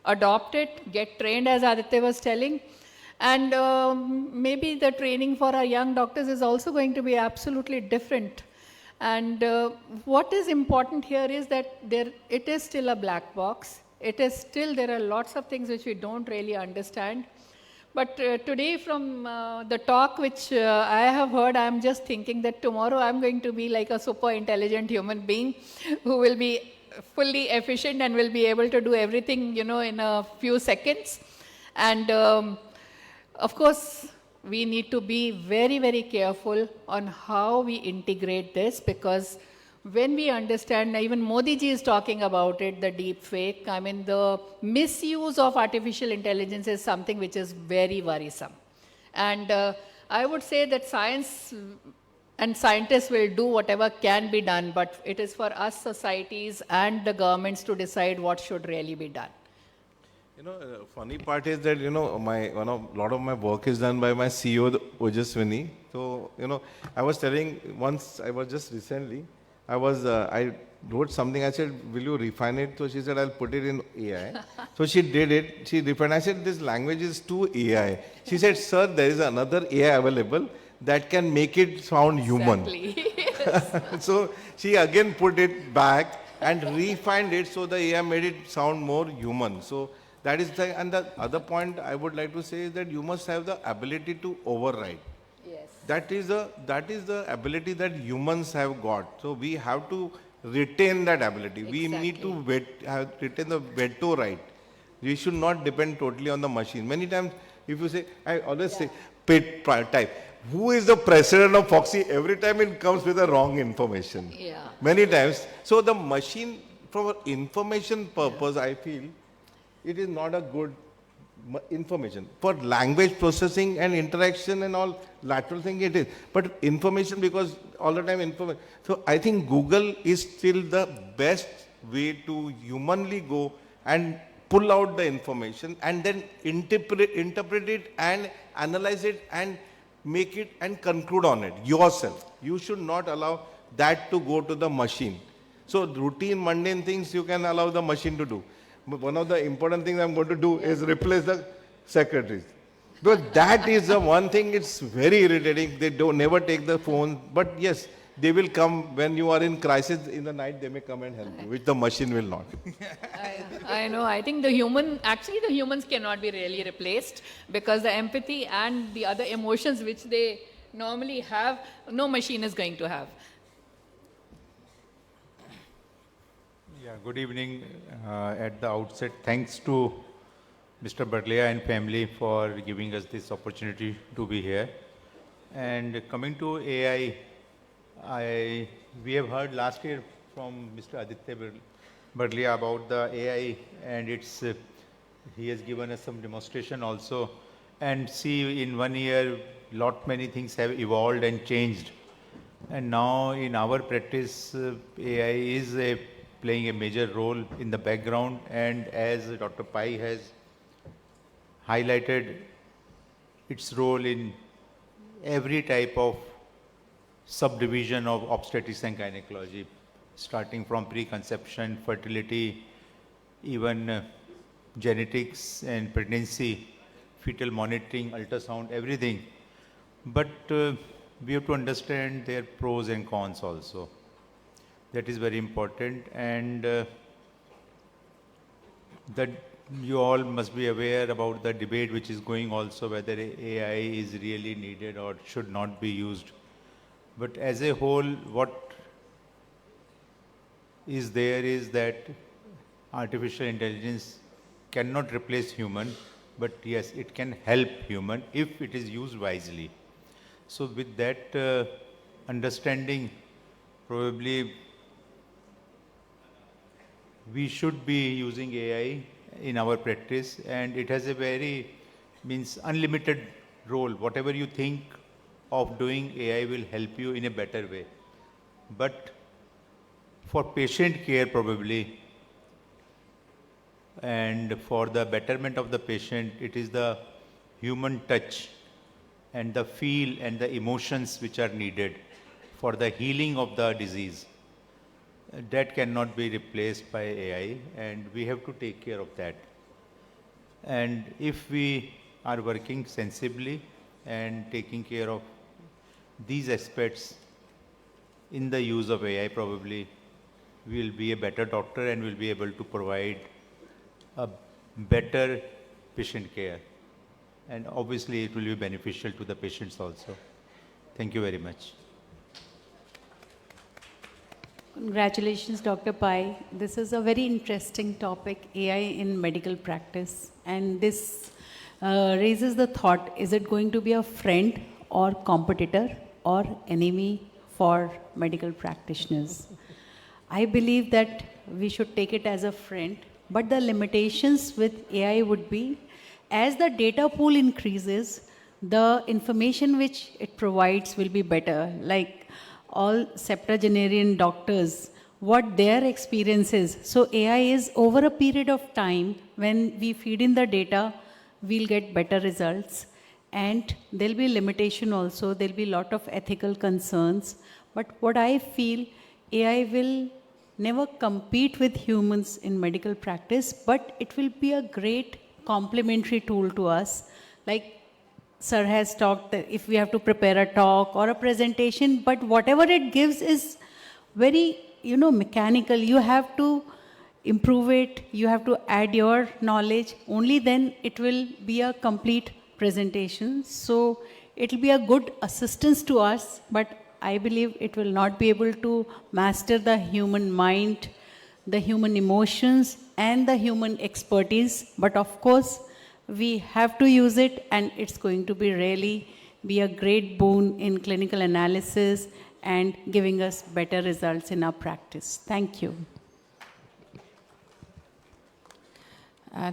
adopt it, get trained, as Aditya was telling. And maybe the training for our young doctors is also going to be absolutely different. And what is important here is that it is still a black box. It is still, there are lots of things which we don't really understand. But today from the talk which I have heard, I'm just thinking that tomorrow I'm going to be like a super intelligent human being who will be fully efficient and will be able to do everything, you know, in a few seconds. And of course, we need to be very, very careful on how we integrate this, because when we understand, even Modi ji is talking about it, the deep fake, I mean, the misuse of artificial intelligence is something which is very worrisome. And I would say that science and scientists will do whatever can be done, but it is for us societies and the governments to decide what should really be done. You know, funny part is that, you know, a lot of my work is done by my CEO, Ojaswini. So, you know, I was telling once, I was just recently, I wrote something, I said, will you refine it? So she said, I'll put it in AI. So she did it, she refined. I said, this language is too AI. She said, sir, there is another AI available that can make it sound human. Exactly. So she again put it back and refined it so the AI made it sound more human. So that is the, and the other point I would like to say is that you must have the ability to override. Yes. That is the ability that humans have got. So we have to retain that ability. We need to retain the veto right. We should not depend totally on the machine. Many times, if you say, I always say, type, who is the president of Foxy? Every time it comes with the wrong information. Yeah. Many times. So the machine, from an information purpose, I feel, it is not a good information. For language processing and interaction and all lateral thing it is. But information, because all the time information. So I think Google is still the best way to humanly go and pull out the information and then interpret it and analyze it and make it and conclude on it yourself. You should not allow that to go to the machine. So routine, mundane things you can allow the machine to do. But one of the important things I'm going to do is replace the secretaries. Because that is the one thing, it's very irritating. They never take the phone. But yes, they will come when you are in crisis in the night, they may come and help you, which the machine will not. I know. I think the humans cannot be really replaced, because the empathy and the other emotions which they normally have, no machine is going to have. Yeah, good evening. At the outset, thanks to Mr. Barlia and family for giving us this opportunity to be here. And coming to AI, we have heard last year from Mr. Aditya Barlia about the AI, and he has given us some demonstration also. And see, in 1 year, many things have evolved and changed. And now in our practice, AI is playing a major role in the background, and as Dr. Pai has highlighted its role in every type of subdivision of obstetrics and gynecology, starting from preconception, fertility, even genetics and pregnancy, fetal monitoring, ultrasound, everything. But we have to understand their pros and cons also. That is very important, and that you all must be aware about the debate which is going also, whether AI is really needed or should not be used. But as a whole, what is there is that artificial intelligence cannot replace human, but yes, it can help human if it is used wisely. So with that understanding, probably we should be using AI in our practice, and it has a very unlimited role. Whatever you think of doing, AI will help you in a better way. But for patient care probably, and for the betterment of the patient, it is the human touch and the feel and the emotions which are needed for the healing of the disease. That cannot be replaced by AI, and we have to take care of that. And if we are working sensibly and taking care of these aspects in the use of AI, probably we will be a better doctor and will be able to provide a better patient care. And obviously it will be beneficial to the patients also. Thank you very much. Congratulations, Dr. Pai. This is a very interesting topic, AI in medical practice. And this raises the thought, is it going to be a friend or competitor or enemy for medical practitioners? I believe that we should take it as a friend, but the limitations with AI would be, as the data pool increases, the information which it provides will be better. Like all septuagenarian doctors, what their experience is. So AI is over a period of time, when we feed in the data, we'll get better results. And there'll be limitation also, there'll be a lot of ethical concerns. But what I feel, AI will never compete with humans in medical practice, but it will be a great complementary tool to us. Like Sir has talked, that if we have to prepare a talk or a presentation, but whatever it gives is very, mechanical. You have to improve it, you have to add your knowledge, only then it will be a complete presentation. So it will be a good assistance to us, but I believe it will not be able to master the human mind, the human emotions, and the human expertise. But of course, we have to use it, and it's going to be really be a great boon in clinical analysis and giving us better results in our practice. Thank you.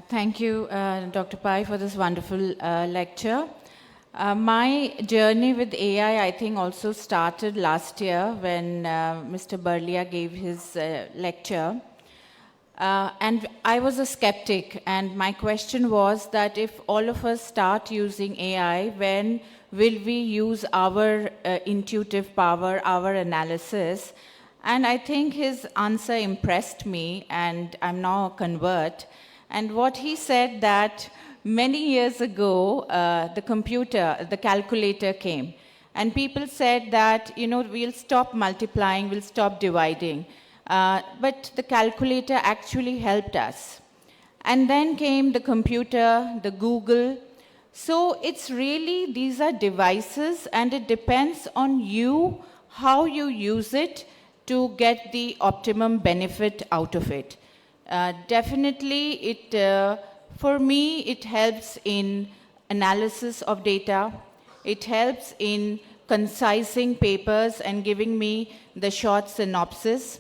Thank you, Dr. Pai, for this wonderful lecture. My journey with AI, I think, also started last year when Mr. Burlia gave his lecture. And I was a skeptic, and my question was that if all of us start using AI, when will we use our intuitive power, our analysis? And I think his answer impressed me, and I'm now a convert. And what he said that many years ago, the calculator came. And people said that, we'll stop multiplying, we'll stop dividing. But the calculator actually helped us. And then came the computer, the Google. So it's really, these are devices, and it depends on you, how you use it to get the optimum benefit out of it. Definitely, for me, it helps in analysis of data. It helps in concising papers and giving me the short synopsis.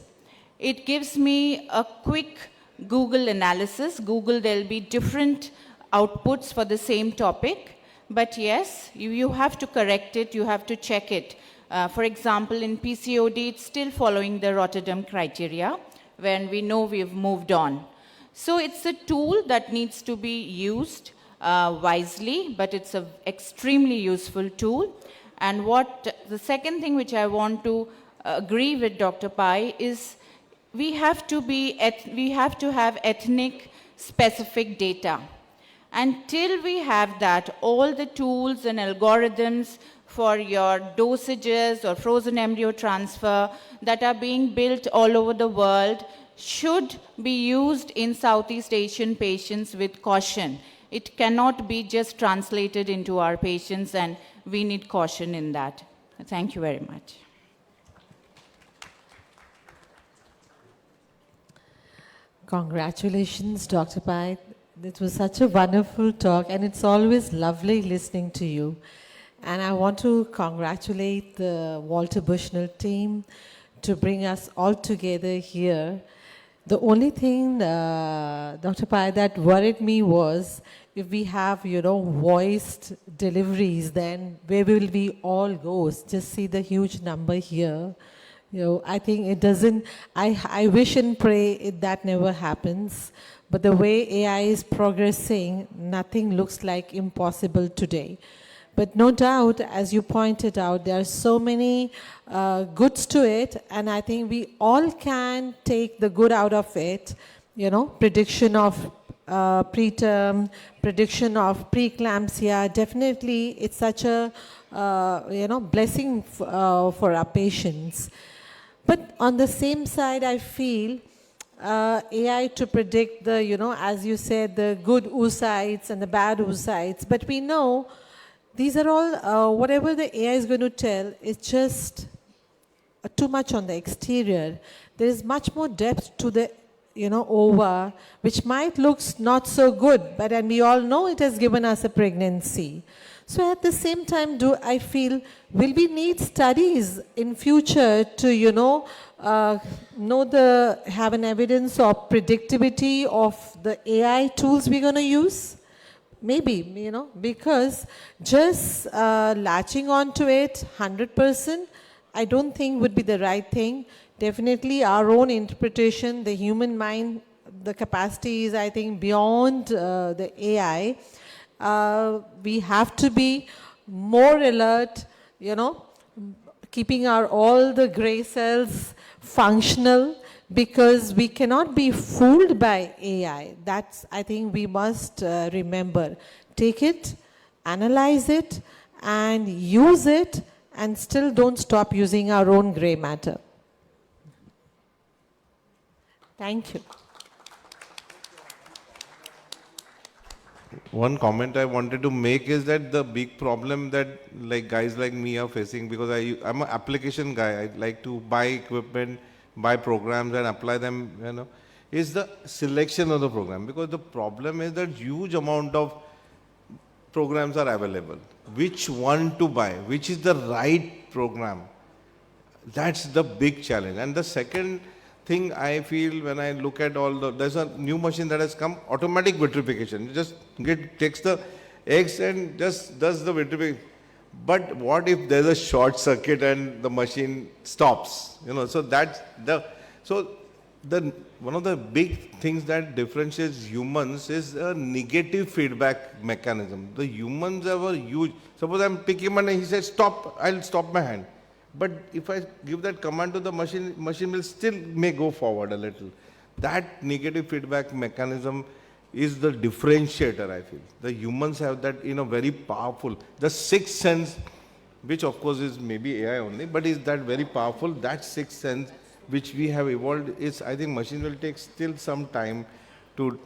It gives me a quick Google analysis. Google, there'll be different outputs for the same topic. But yes, you have to correct it, you have to check it. For example, in PCOD, it's still following the Rotterdam criteria, when we know we've moved on. So it's a tool that needs to be used wisely, but it's an extremely useful tool. And the second thing which I want to agree with Dr. Pai is, we have to have ethnic specific data. Until we have that, all the tools and algorithms for your dosages or frozen embryo transfer that are being built all over the world should be used in Southeast Asian patients with caution. It cannot be just translated into our patients, and we need caution in that. Thank you very much. Congratulations, Dr. Pai. It was such a wonderful talk, and it's always lovely listening to you. And I want to congratulate the Walter Bushnell team to bring us all together here. The only thing, Dr. Pai, that worried me was, if we have, voiced deliveries, then where will we all go? Just see the huge number here. I think it doesn't, I wish and pray that never happens. But the way AI is progressing, nothing looks like impossible today. But no doubt, as you pointed out, there are so many goods to it, and I think we all can take the good out of it. Prediction of preterm, prediction of preeclampsia. Definitely, it's such a blessing for our patients. But on the same side, I feel AI to predict the, as you said, the good oocytes and the bad oocytes. But we know these are all, whatever the AI is going to tell, it's just too much on the exterior. There is much more depth to the, ova, which might look not so good, but and we all know it has given us a pregnancy. So at the same time, I feel, will we need studies in future to, have an evidence of predictivity of the AI tools we're going to use? Maybe, because just latching onto it 100%, I don't think would be the right thing. Definitely our own interpretation, the human mind, the capacity is, I think, beyond the AI. We have to be more alert, keeping all the gray cells functional, because we cannot be fooled by AI. That's, I think, we must remember. Take it, analyze it, and use it, and still don't stop using our own gray matter. Thank you. One comment I wanted to make is that the big problem that guys like me are facing, because I'm an application guy, I like to buy equipment, buy programs and apply them, is the selection of the program. Because the problem is that huge amount of programs are available. Which one to buy? Which is the right program? That's the big challenge. And the second thing I feel when I look at there's a new machine that has come, automatic vitrification. You just takes the eggs and just does the vitrification. But what if there's a short circuit and the machine stops? So that's one of the big things that differentiates humans is a negative feedback mechanism. The humans have a huge, suppose I'm picking one and he says stop, I'll stop my hand. But if I give that command to the machine will still may go forward a little. That negative feedback mechanism is the differentiator, I feel. The humans have that, very powerful. The sixth sense, which of course is maybe AI only, but is that very powerful. That sixth sense which we have evolved is, I think machine will take still some time to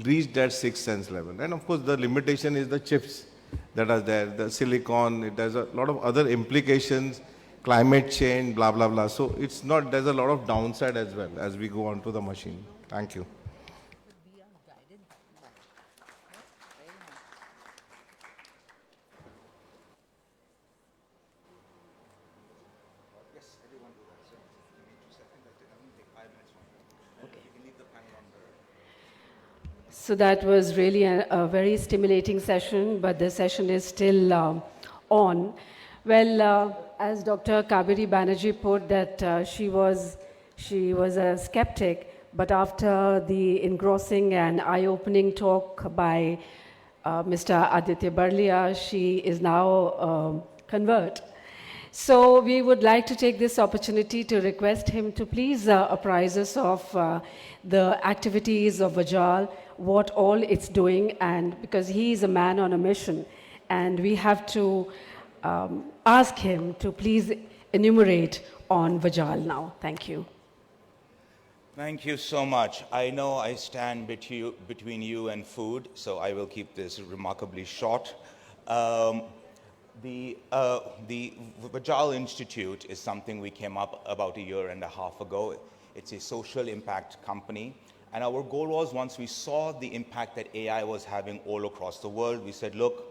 reach that sixth sense level. And of course the limitation is the chips that are there, the silicon, it has a lot of other implications, climate change, blah, blah, blah. So it's not, there's a lot of downside as well as we go on to the machine. Thank you. So that was really a very stimulating session, but the session is still on. Well, as Dr. Kaveri Banerjee put that she was a skeptic, but after the engrossing and eye-opening talk by Mr. Aditya Barlia, she is now a convert. So we would like to take this opportunity to request him to please apprise us of the activities of Vajal, what all it's doing, and because he is a man on a mission, and we have to ask him to please enumerate on Vajal now. Thank you. Thank you so much. I know I stand between you and food, so I will keep this remarkably short. The Vajal Institute is something we came up about 1.5 years ago. It's a social impact company. And our goal was, once we saw the impact that AI was having all across the world, we said, look,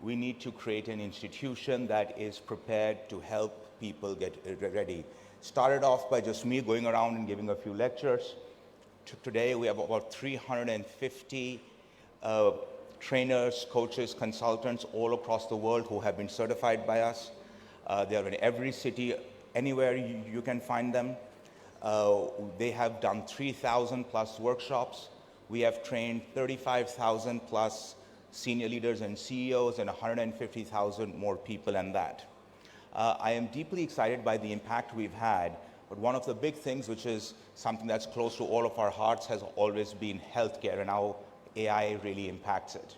we need to create an institution that is prepared to help people get ready. Started off by just me going around and giving a few lectures. Today we have about 350 trainers, coaches, consultants all across the world who have been certified by us. They are in every city, anywhere you can find them. They have done 3,000 plus workshops. We have trained 35,000 plus senior leaders and CEOs and 150,000 more people than that. I am deeply excited by the impact we've had, but one of the big things, which is something that's close to all of our hearts, has always been healthcare. And now AI really impacts it.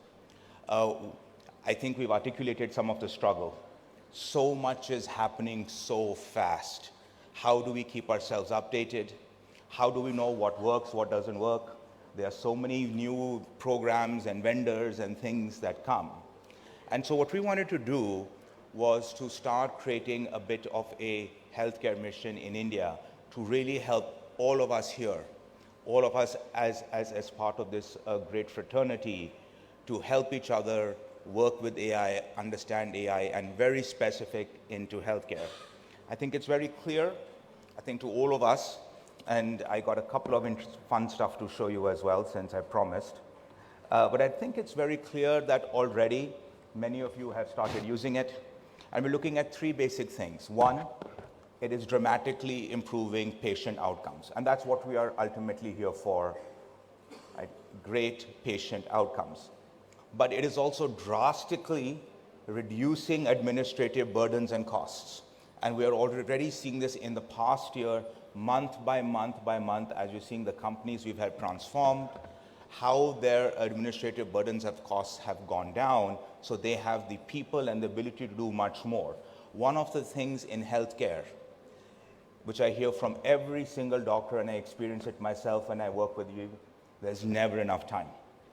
I think we've articulated some of the struggle. So much is happening so fast. How do we keep ourselves updated? How do we know what works, what doesn't work? There are so many new programs and vendors and things that come. And so what we wanted to do was to start creating a bit of a healthcare mission in India to really help all of us here, all of us as part of this great fraternity, to help each other work with AI, understand AI, and very specific into healthcare. I think it's very clear, I think to all of us, and I got a couple of fun stuff to show you as well, since I promised. But I think it's very clear that already many of you have started using it. And we're looking at three basic things. One, it is dramatically improving patient outcomes. And that's what we are ultimately here for, right? Great patient outcomes. But it is also drastically reducing administrative burdens and costs. And we are already seeing this in the past year, month by month by month, as you're seeing the companies we've had transformed, how their administrative burdens of costs have gone down, so they have the people and the ability to do much more. One of the things in healthcare, which I hear from every single doctor, and I experience it myself when I work with you, there's never enough time.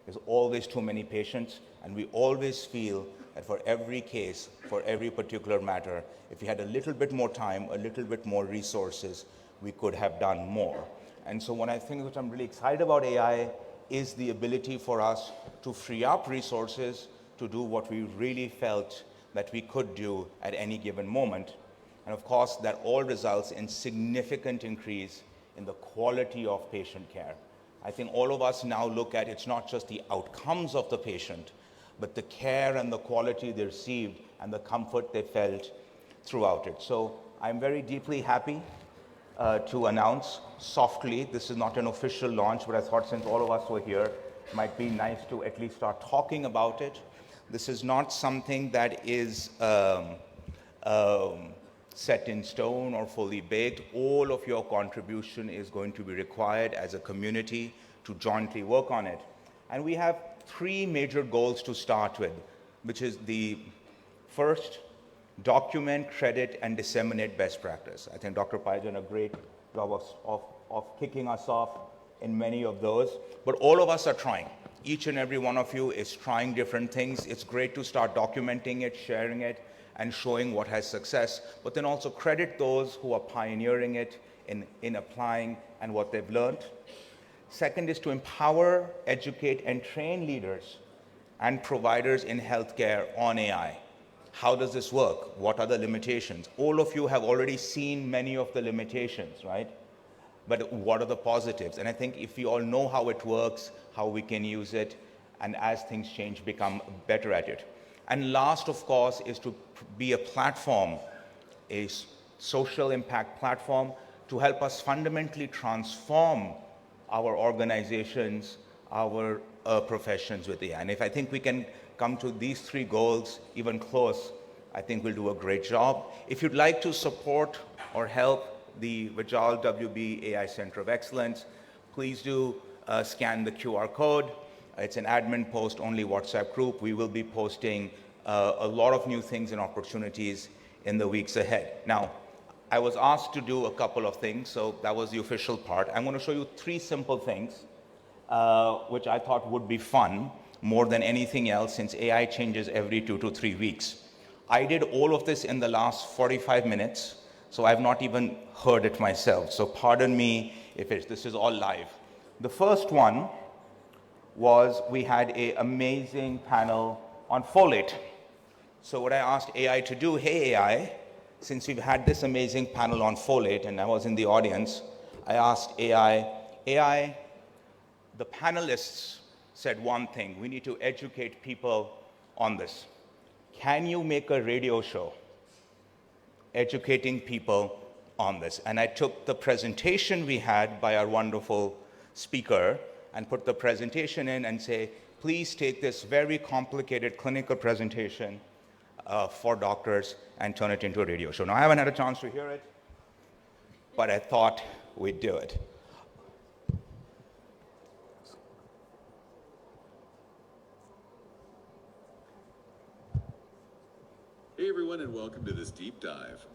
There's always too many patients, and we always feel that for every case, for every particular matter, if we had a little bit more time, a little bit more resources, we could have done more. And so one of the things which I'm really excited about AI is the ability for us to free up resources to do what we really felt that we could do at any given moment. And of course, that all results in significant increase in the quality of patient care. I think all of us now look at it's not just the outcomes of the patient, but the care and the quality they received and the comfort they felt throughout it. So I'm very deeply happy to announce softly, this is not an official launch, but I thought since all of us were here, it might be nice to at least start talking about it. This is not something that is set in stone or fully baked. All of your contribution is going to be required as a community to jointly work on it. And we have three major goals to start with, which is the first, document, credit, and disseminate best practice. I think Dr. Pai did a great job of kicking us off in many of those, but all of us are trying. Each and every one of you is trying different things. It's great to start documenting it, sharing it, and showing what has success, but then also credit those who are pioneering it in applying and what they've learned. Second is to empower, educate, and train leaders and providers in healthcare on AI. How does this work? What are the limitations? All of you have already seen many of the limitations, right? But what are the positives? And I think if we all know how it works, how we can use it, and as things change, become better at it. And last, of course, is to be a platform, a social impact platform, to help us fundamentally transform our organizations, our professions with AI. And if I think we can come to these three goals even close, I think we'll do a great job. If you'd like to support or help the Vijal WB AI Center of Excellence, please do scan the QR code. It's an admin post only WhatsApp group. We will be posting a lot of new things and opportunities in the weeks ahead. Now, I was asked to do a couple of things, so that was the official part. I'm going to show you three simple things, which I thought would be fun more than anything else, since AI changes every 2 to 3 weeks. I did all of this in the last 45 minutes, so I've not even heard it myself. So pardon me if this is all live. The first one was we had an amazing panel on folate. So what I asked AI to do, hey AI, since we've had this amazing panel on folate, and I was in the audience, I asked AI, the panelists said one thing, we need to educate people on this. Can you make a radio show educating people on this? And I took the presentation we had by our wonderful speaker and put the presentation in and say, please take this very complicated clinical presentation for doctors and turn it into a radio show. Now, I haven't had a chance to hear it, but I thought we'd do it. everyone, and welcome to this deep dive.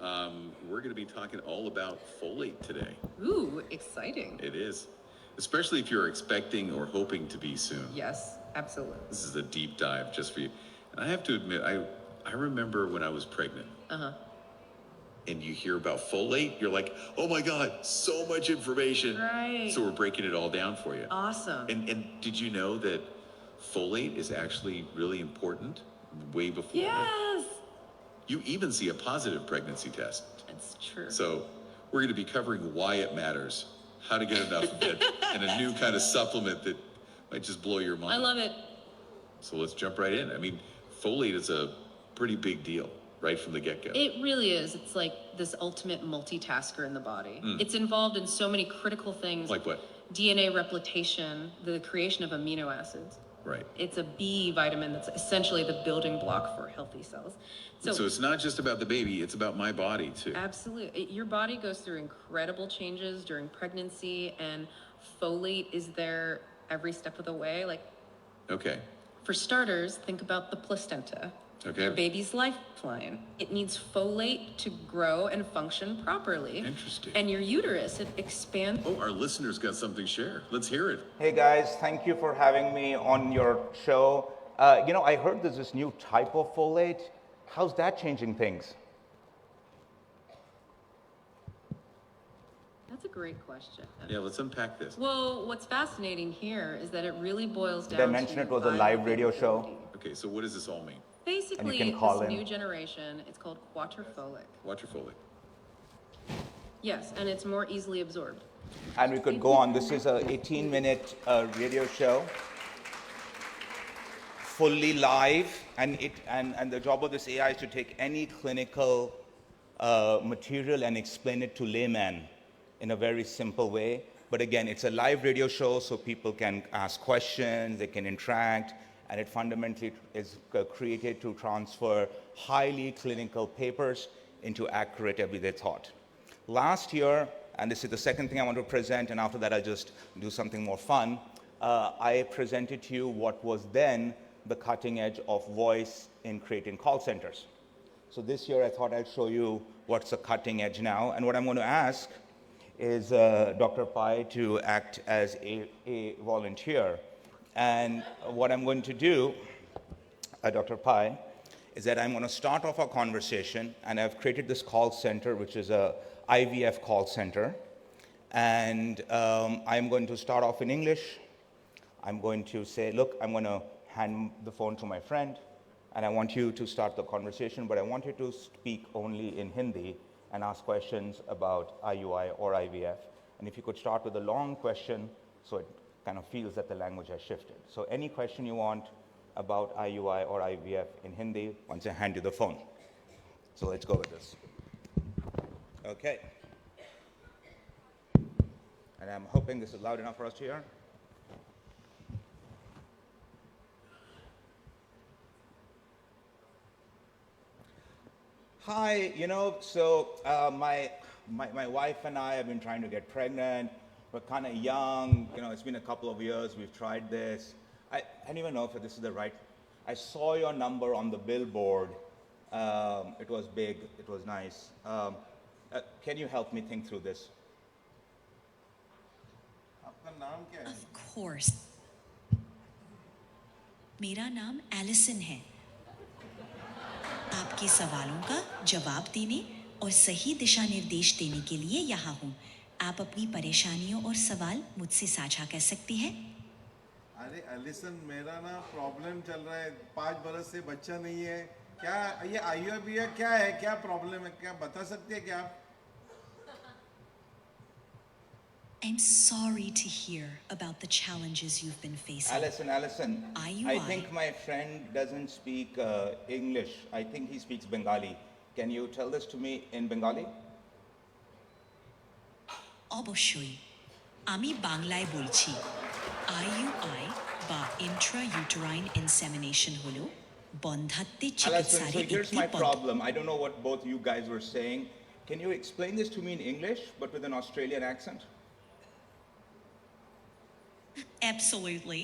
We're going to be talking all about folate today. Ooh, exciting. It is, especially if you're expecting or hoping to be soon. Yes, absolutely. This is a deep dive just for you. And I have to admit, I remember when I was pregnant. Uh-huh. And you hear about folate, you're like, oh my God, so much information. Right. So we're breaking it all down for you. Awesome. And did you know that folate is actually really important way before? Yes. You even see a positive pregnancy test. That's true. So we're going to be covering why it matters, how to get enough of it, and a new kind of supplement that might just blow your mind. I love it. So let's jump right in. I mean, folate is a pretty big deal right from the get-go. It really is. It's like this ultimate multitasker in the body. Mm. It's involved in so many critical things. Like what? DNA replication, the creation of amino acids. Right. It's a B vitamin that's essentially the building block for healthy cells. So it's not just about the baby, it's about my body too. Absolutely. Your body goes through incredible changes during pregnancy, and folate is there every step of the way. Like, Okay. for starters, think about the placenta. Okay. Your baby's lifeline. It needs folate to grow and function properly. Interesting. And your uterus, it expands. Oh, our listeners got something to share. Let's hear it. Hey guys, thank you for having me on your show. I heard there's this new type of folate. How's that changing things? That's a great question. Yeah, let's unpack this. Well, what's fascinating here is that it really boils down Did I mention to it was a live radio show? Okay, so what does this all mean? Basically, can call this in. new generation, it's called quaternfolic. Quaternfolic. Yes, and it's more easily absorbed. And we could go on. This is a 18-minute radio show, fully live, and the job of this AI is to take any clinical material and explain it to layman in a very simple way. But again, it's a live radio show, so people can ask questions, they can interact, and it fundamentally is created to transfer highly clinical papers into accurate everyday thought. Last year, and this is the second thing I want to present, and after that I'll just do something more fun, I presented to you what was then the cutting edge of voice in creating call centers. So this year I thought I'd show you what's the cutting edge now, and what I'm going to ask is Dr. Pai to act as a volunteer. And what I'm going to do, Dr. Pai, is that I'm going to start off our conversation, and I've created this call center, which is a IVF call center. And I'm going to start off in English. I'm going to say, look, I'm going to hand the phone to my friend, and I want you to start the conversation, but I want you to speak only in Hindi and ask questions about IUI or IVF. And if you could start with a long question, so it kind of feels that the language has shifted. So any question you want about IUI or IVF in Hindi, once I hand you the phone. So let's go with this. Okay. And I'm hoping this is loud enough for us to hear. Hi, my wife and I have been trying to get pregnant. We're kind of young, it's been a couple of years, we've tried this. I don't even know if this is the right, I saw your number on the billboard. It was big, it was nice. Can you help me think through this? Of course. मेरा नाम Allison है। आपके सवालों का जवाब देने और सही दिशा निर्देश देने के लिए यहाँ हूँ। आप अपनी परेशानियों और सवाल मुझसे साझा कर सकते हैं। अरे एलिसन, मेरा ना प्रॉब्लम चल रहा है, 5 बरस से बच्चा नहीं है। क्या ये IUI क्या है, क्या प्रॉब्लम है, क्या बता सकते हैं क्या आप? I'm sorry to hear about the challenges you've been facing. Alison, IUI. I think my friend doesn't speak English. I think he speaks Bengali. Can you tell this to me in Bengali? অবশ্যই আমি বাংলায় বলছি IUI বা intrauterine insemination হলো বন্ধ্যাত্বের Alison, চিকিৎসার so here's একটি my পদ্ধতি। problem. I don't know what both you guys were saying. Can you explain this to me in English, but with an Australian accent? Absolutely.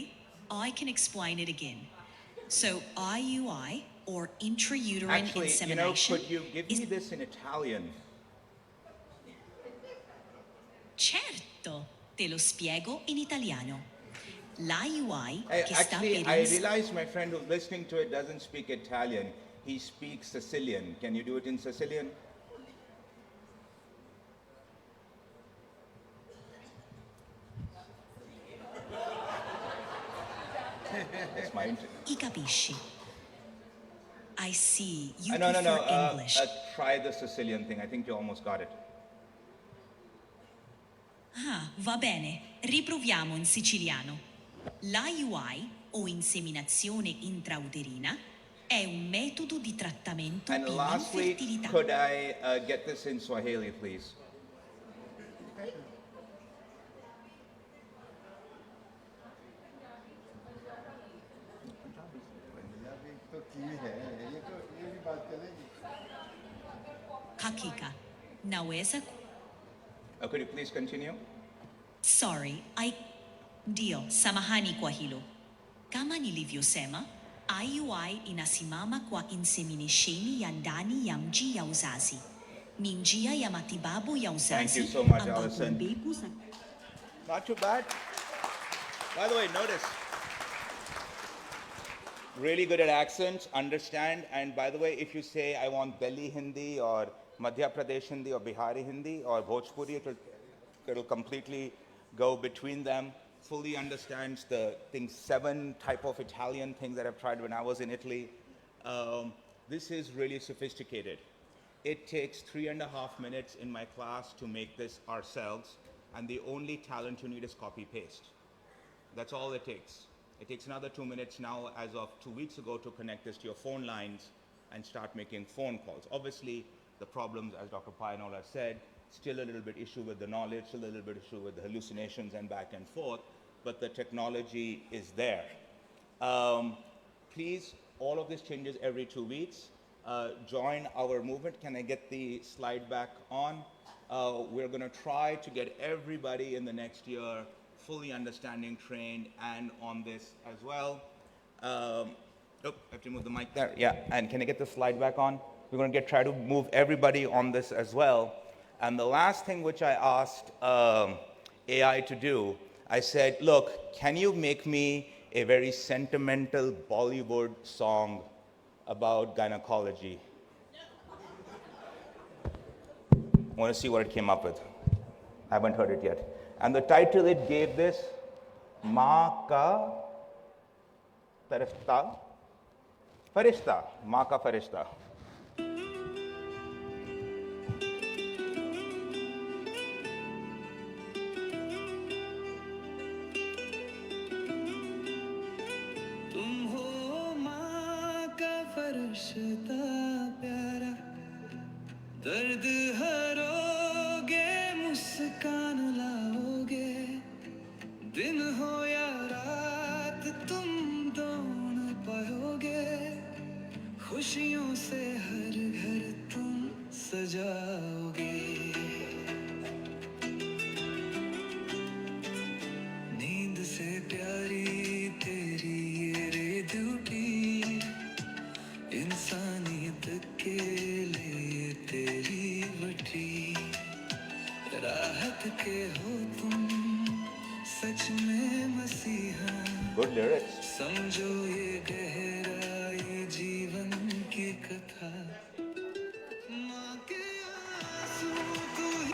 I can explain it again. So IUI or intrauterine Actually, insemination could you give me this in Italian? Certo, te lo spiego in italiano. L'IUI che sta Actually, per I realize my friend who's listening to it doesn't speak Italian. He speaks Sicilian. Can you do it in Sicilian? That's my I capisci? I see. You no, prefer English. try the Sicilian thing. I think you almost got it. Ah, va bene. Riproviamo in siciliano. L'IUI o inseminazione intrauterina è un metodo di trattamento And per lastly, l'infertilità. could I get this in Swahili, please? Hakika. Naweza Could you please continue? Sorry, Ndio, samahani kwa hilo. Kama nilivyosema, IUI inasimama kwa insemination ya ndani ya mji ya uzazi. Ni njia ya matibabu ya uzazi. Thank you so much, ambapo Alison. mbegu za Not too bad. By the way, notice. Really good at accents, understand, and by the way, if you say, I want Delhi Hindi or Madhya Pradesh Hindi or Bihari Hindi or Bhojpuri, it'll completely go between them. Fully understands the 7 type of Italian things that I've tried when I was in Italy. This is really sophisticated. It takes 3.5 minutes in my class to make this ourselves, and the only talent you need is copy paste. That's all it takes. It takes another 2 minutes now, as of 2 weeks ago, to connect this to your phone lines and start making phone calls. Obviously, the problems, as Dr. Pai and all have said, still a little bit issue with the knowledge, still a little bit issue with the hallucinations and back and forth, but the technology is there. Please, all of this changes every 2 weeks. Join our movement. Can I get the slide back on? We're going to try to get everybody in the next year fully understanding, trained, and on this as well. I have to move the mic there. Yeah, and can I get the slide back on? We're going to try to move everybody on this as well. And the last thing which I asked AI to do, I said, look, can you make me a very sentimental Bollywood song about gynecology? I want to see what it came up with. I haven't heard it yet. And the title it gave this, Maa Ka Farishta, Maa Ka Farishta. दर्द हरोगे मुस्कान लाओगे दिन हो या रात तुम दोनों पाओगे खुशियों से हर घर तुम सजाओगे नींद से प्यारी तेरी ये रे ड्यूटी इंसानियत के लिए तेरी वटी राहत के हो तुम सच में मसीहा Good lyrics. समझो ये गहराई जीवन की कथा माँ के आंसू तू ही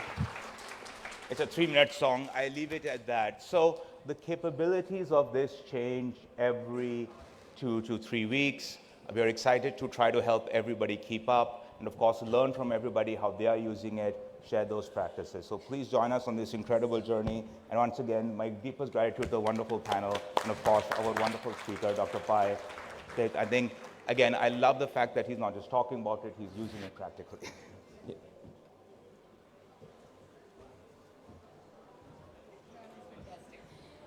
It's a 3-minute song. I leave it at that. So the capabilities of this change every 2 to 3 weeks. We are excited to try to help everybody keep up and, of course, learn from everybody how they are using it, share those practices. So please join us on this incredible journey. And once again, my deepest gratitude to the wonderful panel and, of course, our wonderful speaker, Dr. Pai. I think, again, I love the fact that he's not just talking about it, he's using it practically.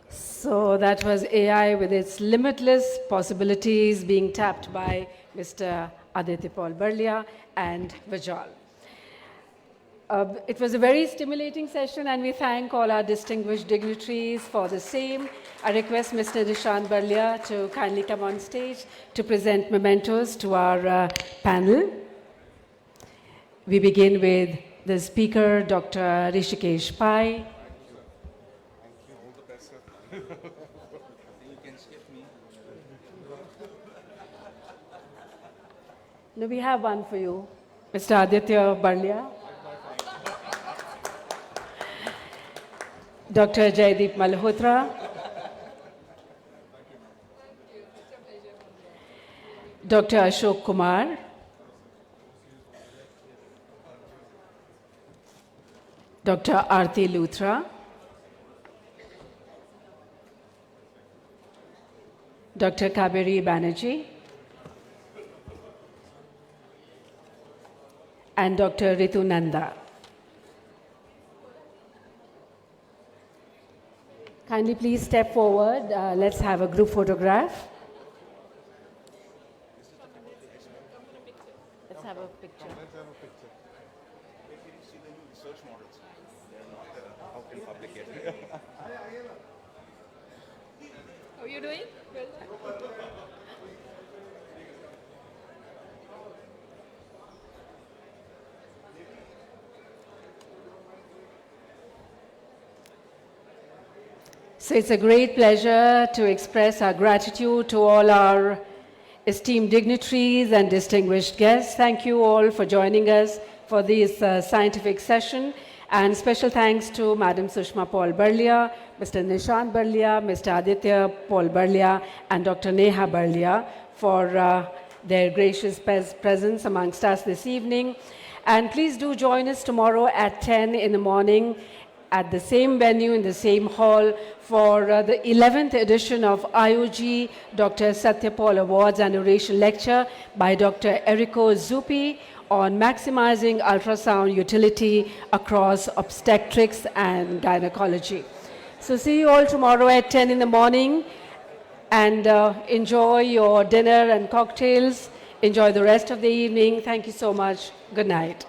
So that was AI with its limitless possibilities being tapped by Mr. Aditya Paul Barlia and Vijal. It was a very stimulating session, and we thank all our distinguished dignitaries for the same. I request Mr. Nishant Barlia to kindly come on stage to present mementos to our panel. We begin with the speaker, Dr. Hrishikesh Pai. No, we have one for you, Mr. Aditya Barlia. Dr. Jaideep Malhotra. Dr. Ashok Kumar. Dr. Aarti Luthra. Dr. Kaberi Banerjee. And Dr. Ritu Nanda. Kindly please step forward. Let's have a group photograph. Let's have a picture. Let's have a picture. Wait till you see the new research models. They're not out in public yet. How are you doing? Well done. So it's a great pleasure to express our gratitude to all our esteemed dignitaries and distinguished guests. Thank you all for joining us for this scientific session. And special thanks to Madam Sushma Paul Barlia, Mr. Nishant Barlia, Mr. Aditya Paul Barlia, and Dr. Neha Barlia for their gracious presence amongst us this evening. And please do join us tomorrow at 10 in the morning at the same venue in the same hall for the 11th edition of IOG Dr. Stya Paul Awards and Oration Lecture by Dr. Eriko Zuppi on maximizing ultrasound utility across obstetrics and gynecology. So see you all tomorrow at 10 in the morning, and enjoy your dinner and cocktails. Enjoy the rest of the evening. Thank you so much. Good night.